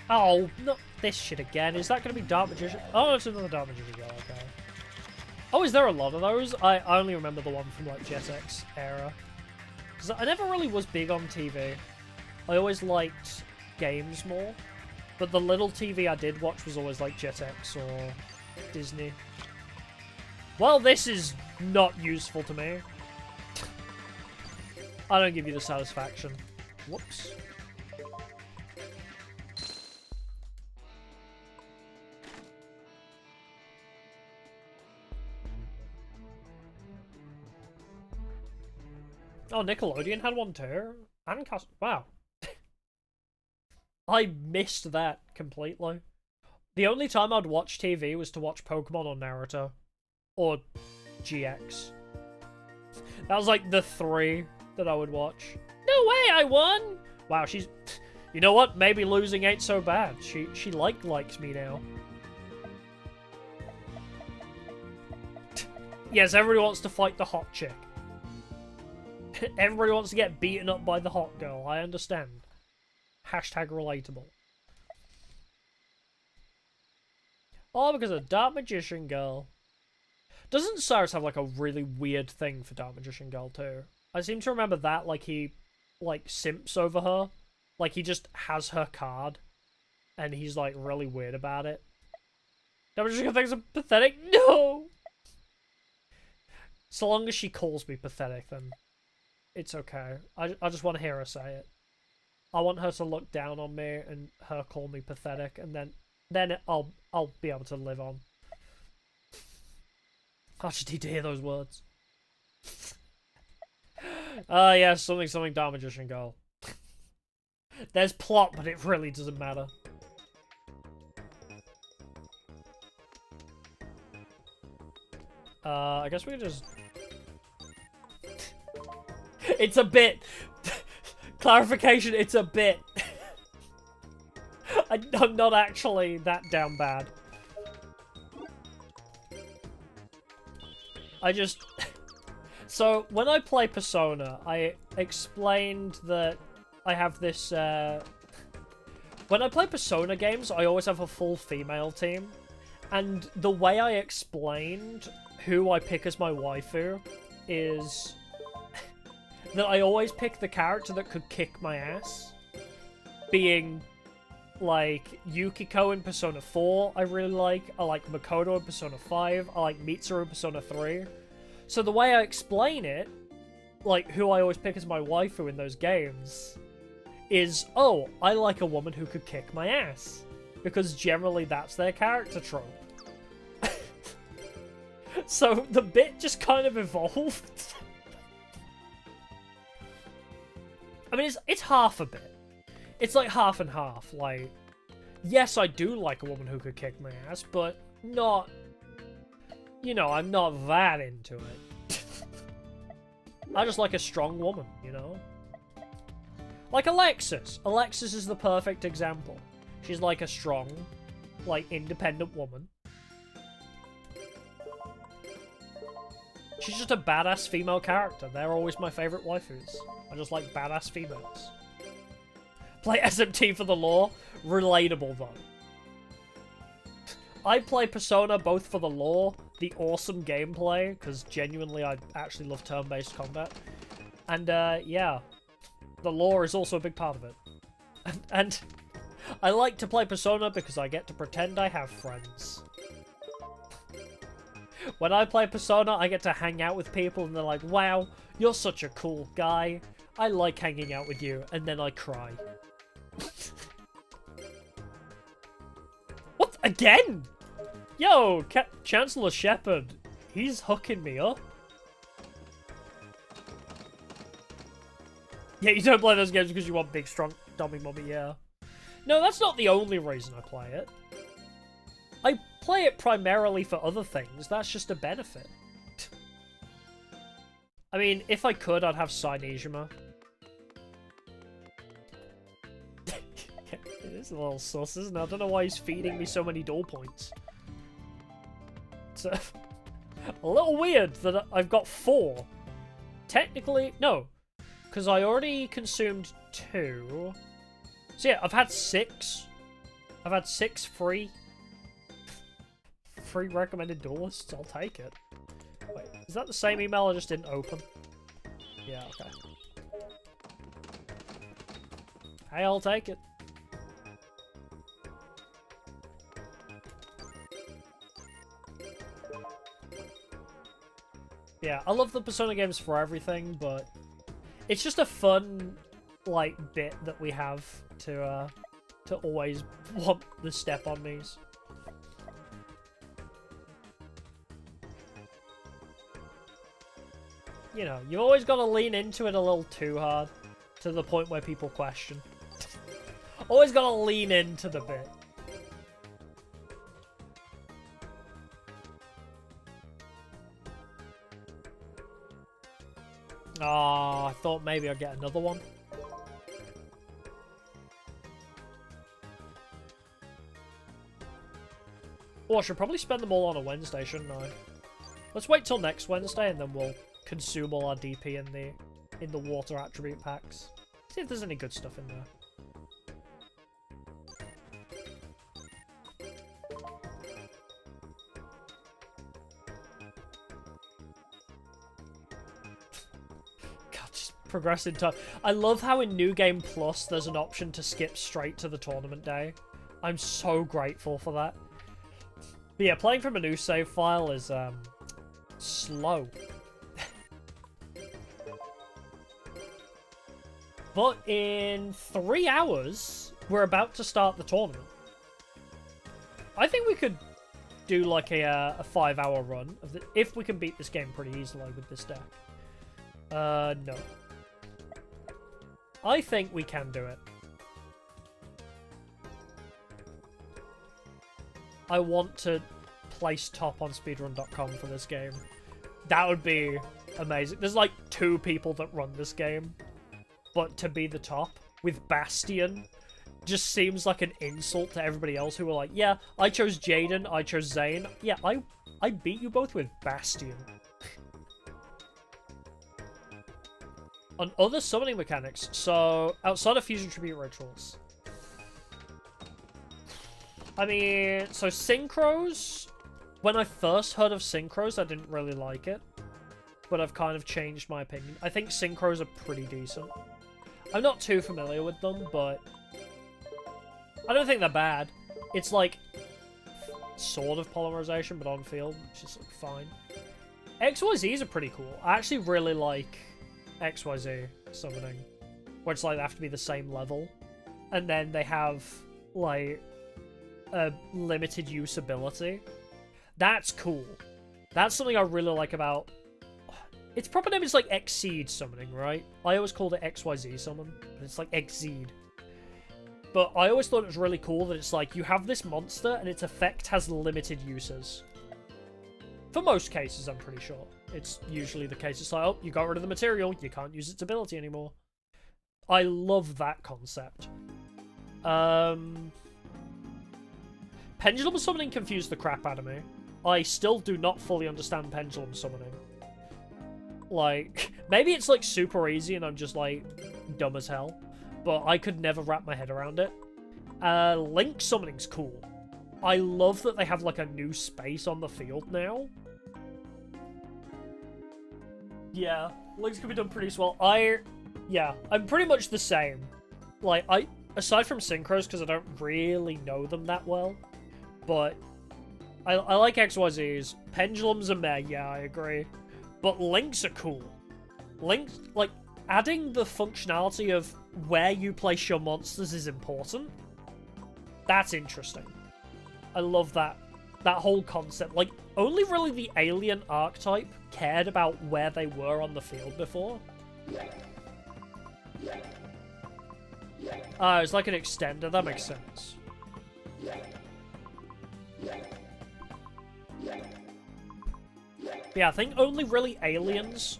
Oh, not this shit again. Is that going to be Dark Magician? Oh, it's another Dark Magician girl, okay. Oh, is there a lot of those? I only remember the one from, like, Jetix era. Because I never really was big on TV. I always liked games more. But the little TV I did watch was always, like, Jetix or Disney. Well, this is not useful to me. I don't give you the satisfaction. Whoops. Oh, Nickelodeon had one too. And wow. I missed that completely. The only time I'd watch TV was to watch Pokemon or Naruto. Or GX. That was like the 3 that I would watch. No way, I won! Wow, she's... You know what? Maybe losing ain't so bad. She likes me now. Yes, everybody wants to fight the hot chick. Everybody wants to get beaten up by the hot girl. I understand. Hashtag relatable. All because of Dark Magician girl. Doesn't Cyrus have like a really weird thing for Dark Magician Girl too? I seem to remember that like he like simps over her. Like he just has her card and he's like really weird about it. Dark Magician Girl thinks I'm pathetic? No! So long as she calls me pathetic, then it's okay. I just want to hear her say it. I want her to look down on me and her call me pathetic, and then I'll be able to live on. I just need to hear those words. Yeah, something Dark Magician Girl. There's plot, but it really doesn't matter. I guess we can just... It's a bit. Clarification, it's a bit. I'm not actually that down bad. I just... So, when I play Persona, I explained that I have this, When I play Persona games, I always have a full female team. And the way I explained who I pick as my waifu is that I always pick the character that could kick my ass. Being, like, Yukiko in Persona 4, I really like. I like Makoto in Persona 5. I like Mitsuru in Persona 3. So the way I explain it, like, who I always pick as my waifu in those games, is, oh, I like a woman who could kick my ass. Because generally that's their character trope. So the bit just kind of evolved. I mean, it's half a bit. It's like half and half. Like, yes, I do like a woman who could kick my ass, but not... You know, I'm not that into it. I just like a strong woman, you know? Like Alexis. Alexis is the perfect example. She's like a strong, like, independent woman. She's just a badass female character. They're always my favorite waifus. I just like badass females. Play SMT for the lore. Relatable, though. I play Persona both for the lore, the awesome gameplay, because genuinely I actually love turn-based combat. And, yeah. The lore is also a big part of it. And I like to play Persona because I get to pretend I have friends. When I play Persona, I get to hang out with people and they're like, wow, you're such a cool guy. I like hanging out with you. And then I cry. What? Again? Yo, Chancellor Shepard. He's hooking me up. Yeah, you don't play those games because you want big, strong, dummy mummy, yeah. No, that's not the only reason I play it. I play it primarily for other things. That's just a benefit. I mean, if I could, I'd have Sainijima. It is a little sus, isn't it? I don't know why he's feeding me so many duel points. It's a little weird that I've got 4. Technically, no. Because I already consumed 2. So yeah, I've had 6. I've had 6 free recommended duelists. I'll take it. Wait, is that the same email I just didn't open? Yeah, okay. Hey, I'll take it. Yeah, I love the Persona games for everything, but it's just a fun, like, bit that we have to always want the step on me's. You know, you've always got to lean into it a little too hard, to the point where people question. Always got to lean into the bit. Oh, I thought maybe I'd get another one. Oh, I should probably spend them all on a Wednesday, shouldn't I? Let's wait till next Wednesday and then we'll consume all our DP in the water attribute packs. See if there's any good stuff in there. progress in time. I love how in New Game Plus there's an option to skip straight to the tournament day. I'm so grateful for that. But yeah, playing from a new save file is slow. But in 3 hours, we're about to start the tournament. I think we could do like a 5-hour run of if we can beat this game pretty easily with this deck. No. I think we can do it. I want to place top on speedrun.com for this game. That would be amazing. There's like 2 people that run this game, but to be the top with Bastion just seems like an insult to everybody else who were like, yeah, I chose Jaden, I chose Zane. Yeah, I beat you both with Bastion. On other summoning mechanics, so outside of Fusion Tribute Rituals, I mean, so Synchros, when I first heard of Synchros, I didn't really like it, but I've kind of changed my opinion. I think Synchros are pretty decent. I'm not too familiar with them, but I don't think they're bad. It's like sort of polymerization, but on field, which is like fine. XYZs are pretty cool. I actually really like XYZ summoning, where it's like they have to be the same level, and then they have like a limited use ability. That's cool. That's something I really like about... Its proper name is like Exceed summoning, right? I always called it XYZ summon, but it's like Exceed. But I always thought it was really cool that it's like, you have this monster and its effect has limited uses. For most cases, I'm pretty sure. It's usually the case. It's like, oh, you got rid of the material, you can't use its ability anymore. I love that concept. Pendulum summoning confused the crap out of me. I still do not fully understand pendulum summoning. Like, maybe it's like super easy and I'm just like dumb as hell, but I could never wrap my head around it. Link summoning's cool. I love that they have like a new space on the field now. Yeah, Links can be done pretty swell. I'm pretty much the same. Like, aside from Synchros, because I don't really know them that well, but I like XYZs. Pendulums are meh, yeah, I agree. But Links are cool. Links, like, adding the functionality of where you place your monsters is important. That's interesting. I love that whole concept. Like, only really the alien archetype cared about where they were on the field before. It's like an extender, that makes sense. Yeah, I think only really aliens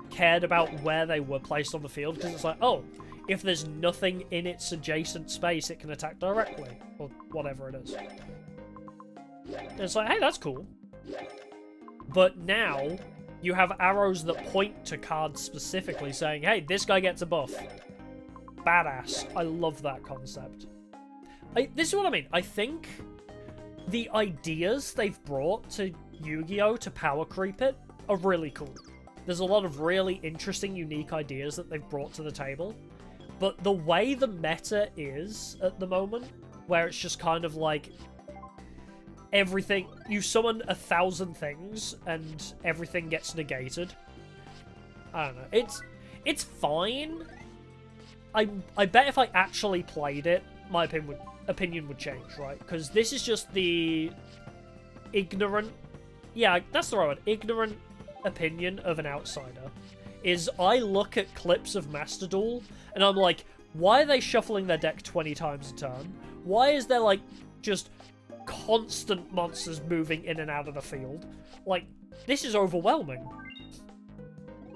cared about where they were placed on the field, because it's like, oh, if there's nothing in its adjacent space, it can attack directly, or whatever it is. And it's like, hey, that's cool. But now, you have arrows that point to cards specifically saying, hey, this guy gets a buff. Badass. I love that concept. This is what I mean. I think the ideas they've brought to Yu-Gi-Oh! To power creep it are really cool. There's a lot of really interesting, unique ideas that they've brought to the table. But the way the meta is at the moment, where it's just kind of like everything, you summon 1,000 things and everything gets negated. I don't know. It's fine. I bet if I actually played it, my opinion would change, right? Because this is just the ignorant... Yeah, that's the right word. Ignorant opinion of an outsider. Is I look at clips of Master Duel, and I'm like, why are they shuffling their deck 20 times a turn? Why is there, like, just constant monsters moving in and out of the field? Like, this is overwhelming.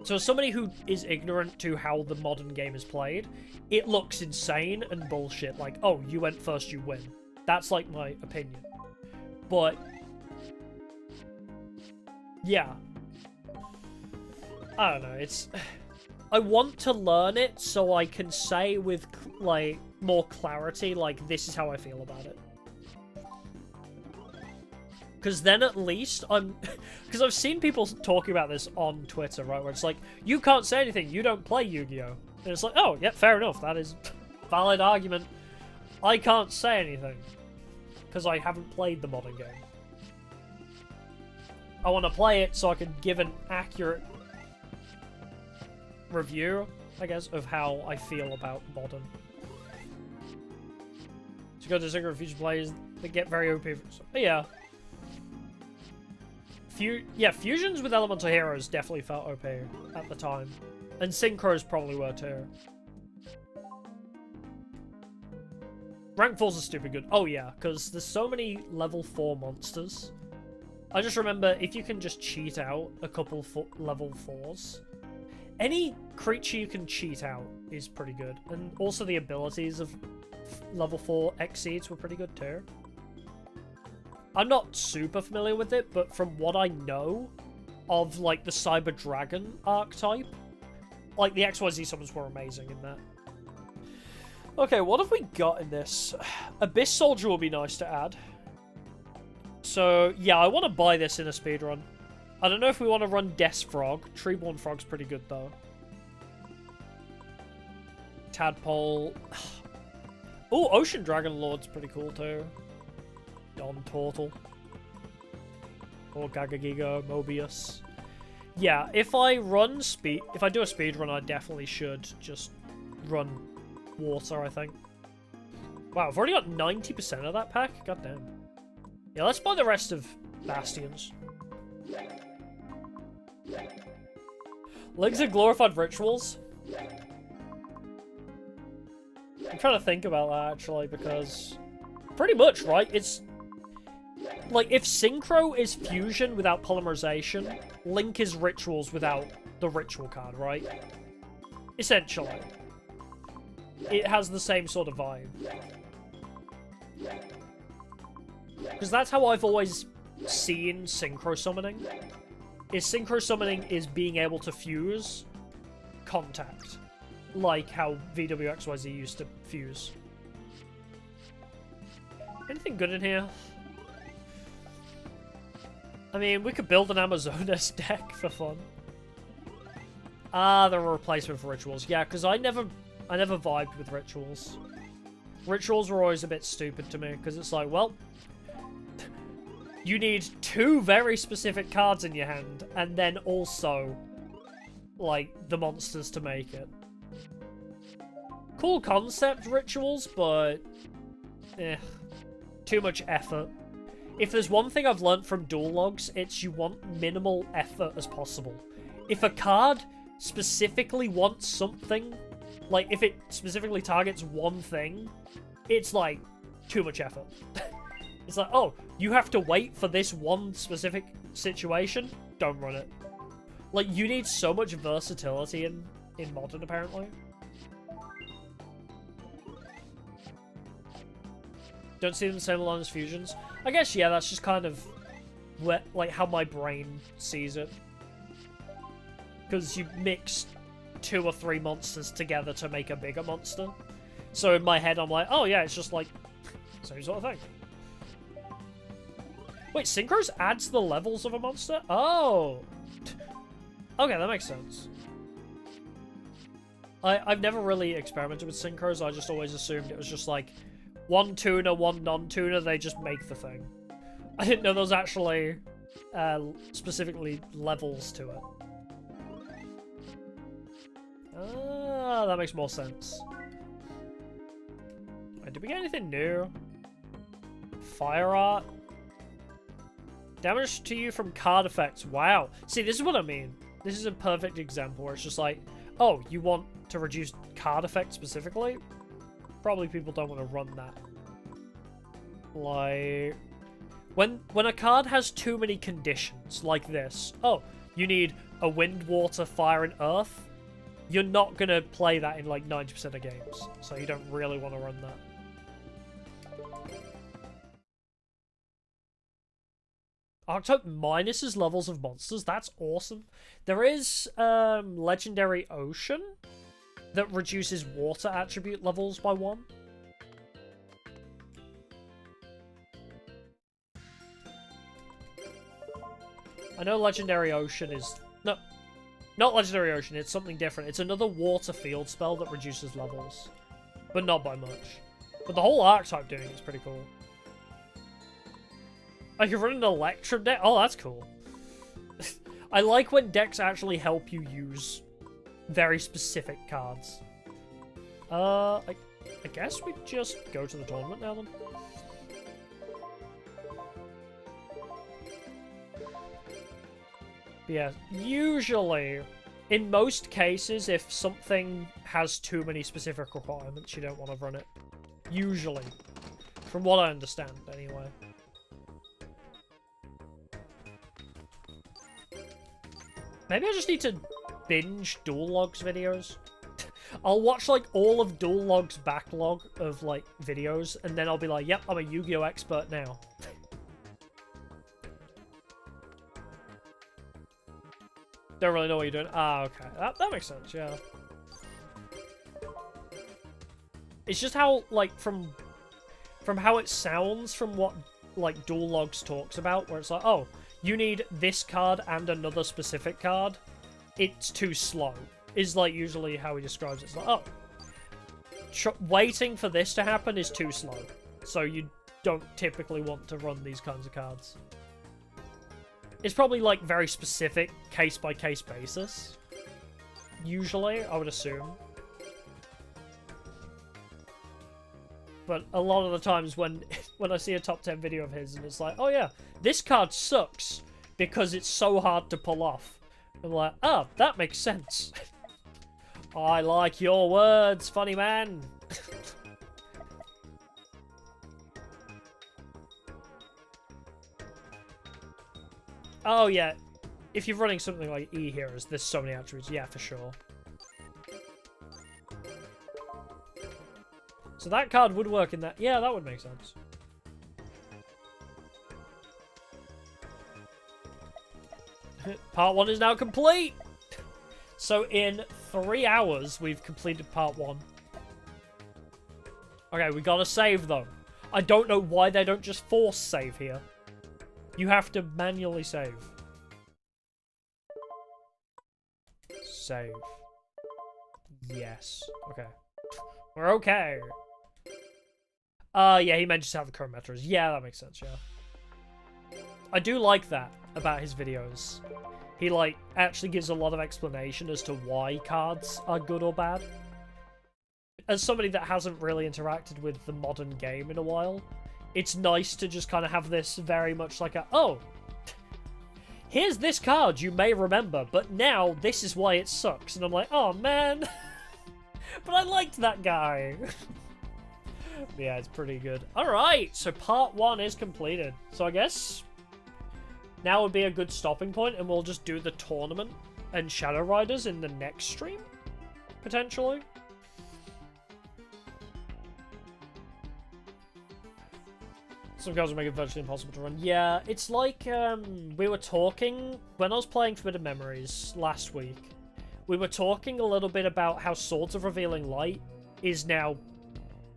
So as somebody who is ignorant to how the modern game is played, it looks insane and bullshit. Like, oh, you went first, you win. That's, like, my opinion. But yeah. I don't know, it's... I want to learn it so I can say with, like, more clarity, like, this is how I feel about it. Because then at least I'm... Because I've seen people talking about this on Twitter, right? Where it's like, you can't say anything, you don't play Yu-Gi-Oh! And it's like, oh, yeah, fair enough, that is a valid argument. I can't say anything. Because I haven't played the modern game. I want to play it so I can give an accurate review, I guess, of how I feel about modern. So you got to disagree with future players that get very OP. But yeah. Fusions with elemental heroes definitely felt OP at the time. And synchros probably were too. Rank 4s are stupid good. Oh yeah, because there's so many level 4 monsters. I just remember if you can just cheat out a couple level 4s. Any creature you can cheat out is pretty good. And also the abilities of level 4 Exceeds were pretty good too. I'm not super familiar with it, but from what I know of like the Cyber Dragon archetype, like the XYZ summons were amazing in that. Okay, what have we got in this? Abyss Soldier will be nice to add. So, yeah, I want to buy this in a speedrun. I don't know if we want to run Death Frog. Treeborn Frog's pretty good, though. Tadpole. Oh, Ocean Dragon Lord's pretty cool, too. Don Turtle. Or Gagagiga, Mobius. Yeah, if I do a speedrun, I definitely should just run water, I think. Wow, I've already got 90% of that pack? God damn. Yeah, let's buy the rest of Bastions. Legs of Glorified Rituals? I'm trying to think about that, actually, because... Pretty much, right? It's... Like, if Synchro is Fusion without Polymerization, Link is Rituals without the Ritual card, right? Essentially. It has the same sort of vibe. Because that's how I've always seen Synchro Summoning. Synchro Summoning is being able to fuse Contact. Like how VWXYZ used to fuse. Anything good in here? I mean, we could build an Amazonas deck for fun. Ah, they're a replacement for Rituals. Yeah, because I never vibed with Rituals. Rituals were always a bit stupid to me, because it's like, well, you need 2 very specific cards in your hand, and then also, like, the monsters to make it. Cool concept, Rituals, but... too much effort. If there's one thing I've learnt from duel logs, it's you want minimal effort as possible. If a card specifically wants something, like, if it specifically targets one thing, it's, like, too much effort. It's like, oh, you have to wait for this one specific situation? Don't run it. Like, you need so much versatility in Modern, apparently. Don't see them the same along as fusions. I guess, yeah, that's just kind of like how my brain sees it. Because you mix 2 or 3 monsters together to make a bigger monster. So in my head, I'm like, oh yeah, it's just like same sort of thing. Wait, Synchros adds the levels of a monster? Oh! Okay, that makes sense. I've never really experimented with Synchros, I just always assumed it was just like, one tuner, one non-tuner, they just make the thing. I didn't know there was actually specifically levels to it. Ah, that makes more sense. Wait, did we get anything new? Fire art? Damage to you from card effects. Wow. See, this is what I mean. This is a perfect example where it's just like, oh, you want to reduce card effects specifically? Probably people don't want to run that. Like, when a card has too many conditions, like this, oh, you need a wind, water, fire, and earth, you're not going to play that in like 90% of games, so you don't really want to run that. Archetype minuses levels of monsters, that's awesome. There is Legendary Ocean that reduces water attribute levels by 1. I know Legendary Ocean is... No, not Legendary Ocean, it's something different. It's another water field spell that reduces levels. But not by much. But the whole archetype doing it is pretty cool. I can run an Electrum deck? Oh, that's cool. I like when decks actually help you use very specific cards. I guess we just go to the tournament now then. But yeah, usually, in most cases, if something has too many specific requirements, you don't want to run it. Usually. From what I understand, anyway. Maybe I just need to binge Duel Logs videos. I'll watch, like, all of Duel Logs' backlog of, like, videos, and then I'll be like, yep, I'm a Yu-Gi-Oh! Expert now. Don't really know what you're doing. Ah, okay. That makes sense, yeah. It's just how, like, from how it sounds from what, like, Duel Logs talks about, where it's like, oh, you need this card and another specific card. It's too slow. Is, like, usually how he describes it. It's like, oh, waiting for this to happen is too slow. So you don't typically want to run these kinds of cards. It's probably, like, very specific, case-by-case basis. Usually, I would assume. But a lot of the times when I see a top 10 video of his and it's like, oh yeah, this card sucks because it's so hard to pull off. I'm like, oh, that makes sense. I like your words, funny man. Oh yeah, if you're running something like E-Heroes, there's so many attributes. Yeah, for sure. So that card would work in that. Yeah, that would make sense. Part 1 is now complete! So in 3 hours, we've completed part 1. Okay, we gotta save, though. I don't know why they don't just force save here. You have to manually save. Save. Yes. Okay. We're okay. Yeah, he mentions how the current meta is. Yeah, that makes sense, yeah. I do like that about his videos. He, like, actually gives a lot of explanation as to why cards are good or bad. As somebody that hasn't really interacted with the modern game in a while, it's nice to just kind of have this very much like a, oh, here's this card you may remember, but now this is why it sucks. And I'm like, oh, man. But I liked that guy. Yeah, it's pretty good. Alright, so part 1 is completed. So I guess now would be a good stopping point, and we'll just do the tournament and Shadow Riders in the next stream, potentially. Some cards will make it virtually impossible to run. Yeah, it's like, we were talking, when I was playing Forbidden Memories last week, we were talking a little bit about how Swords of Revealing Light is now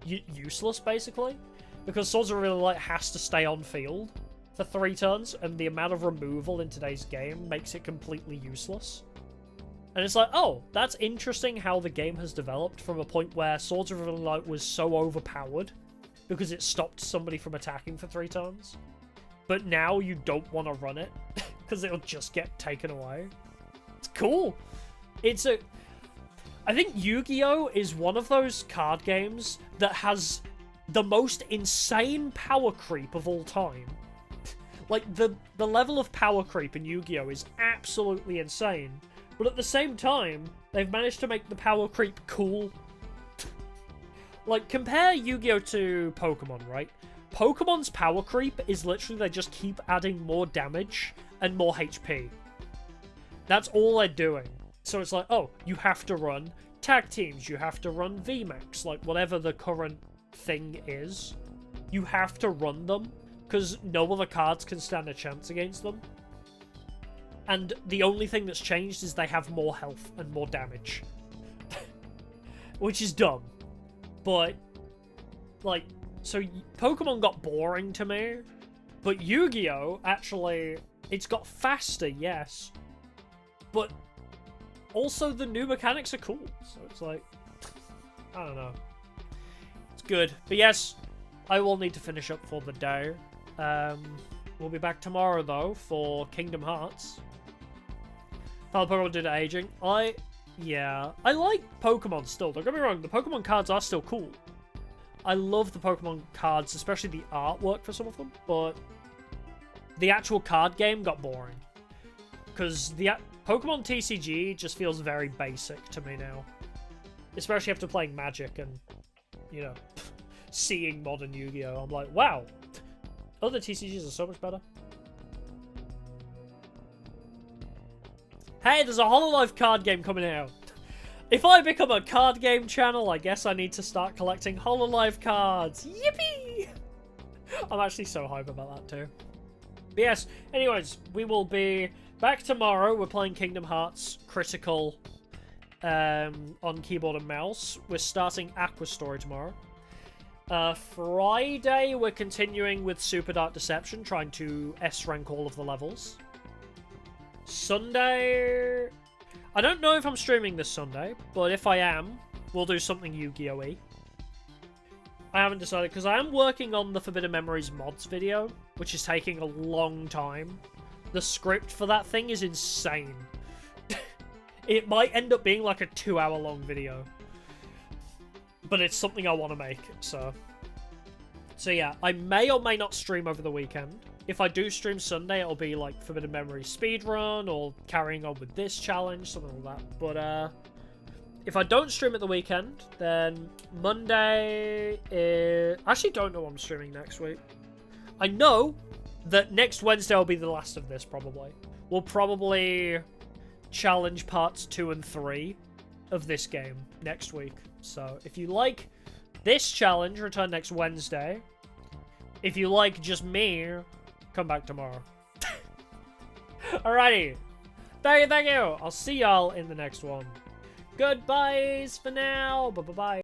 useless, basically. Because Swords of Revealing Light has to stay on field for 3 turns, and the amount of removal in today's game makes it completely useless. And it's like, oh, that's interesting how the game has developed from a point where Swords of Revealing Light was so overpowered because it stopped somebody from attacking for 3 turns. But now you don't want to run it because it'll just get taken away. It's cool. I think Yu-Gi-Oh! Is one of those card games that has the most insane power creep of all time. Like, the level of power creep in Yu-Gi-Oh! Is absolutely insane. But at the same time, they've managed to make the power creep cool. Like, compare Yu-Gi-Oh! To Pokemon, right? Pokemon's power creep is literally they just keep adding more damage and more HP. That's all they're doing. So it's like, oh, you have to run tag teams, you have to run VMAX, like whatever the current thing is. You have to run them, because no other cards can stand a chance against them. And the only thing that's changed is they have more health and more damage. Which is dumb. But, like, so Pokemon got boring to me, but Yu-Gi-Oh! Actually It's got faster, yes. But also the new mechanics are cool. So it's like, I don't know. It's good. But yes, I will need to finish up for the day. We'll be back tomorrow, though, for Kingdom Hearts. Final Pokemon did aging. I like Pokemon still. Don't get me wrong, the Pokemon cards are still cool. I love the Pokemon cards, especially the artwork for some of them, but the actual card game got boring. Because the Pokemon TCG just feels very basic to me now. Especially after playing Magic and, you know, seeing modern Yu-Gi-Oh! I'm like, wow, other TCGs are so much better. Hey, there's a Hololive card game coming out. If I become a card game channel, I guess I need to start collecting Hololive cards. Yippee! I'm actually so hype about that too. But yes, anyways, we will be back tomorrow. We're playing Kingdom Hearts Critical on keyboard and mouse. We're starting Aqua Story tomorrow. Friday, we're continuing with Super Dark Deception, trying to S-rank all of the levels. Sunday, I don't know if I'm streaming this Sunday, but if I am, we'll do something Yu-Gi-Oh-y. I haven't decided, because I am working on the Forbidden Memories mods video, which is taking a long time. The script for that thing is insane. It might end up being like a 2-hour-long video. But it's something I want to make, so yeah, I may or may not stream over the weekend. If I do stream Sunday, it'll be like Forbidden Memories speedrun, or carrying on with this challenge, something like that. But if I don't stream at the weekend, then Monday is... I actually don't know what I'm streaming next week. I know that next Wednesday will be the last of this, probably. We'll probably challenge parts 2 and 3 of this game next week. So if you like this challenge, return next Wednesday. If you like just me, come back tomorrow. Alrighty. Thank you. I'll see y'all in the next one. Goodbyes for now. Bye-bye.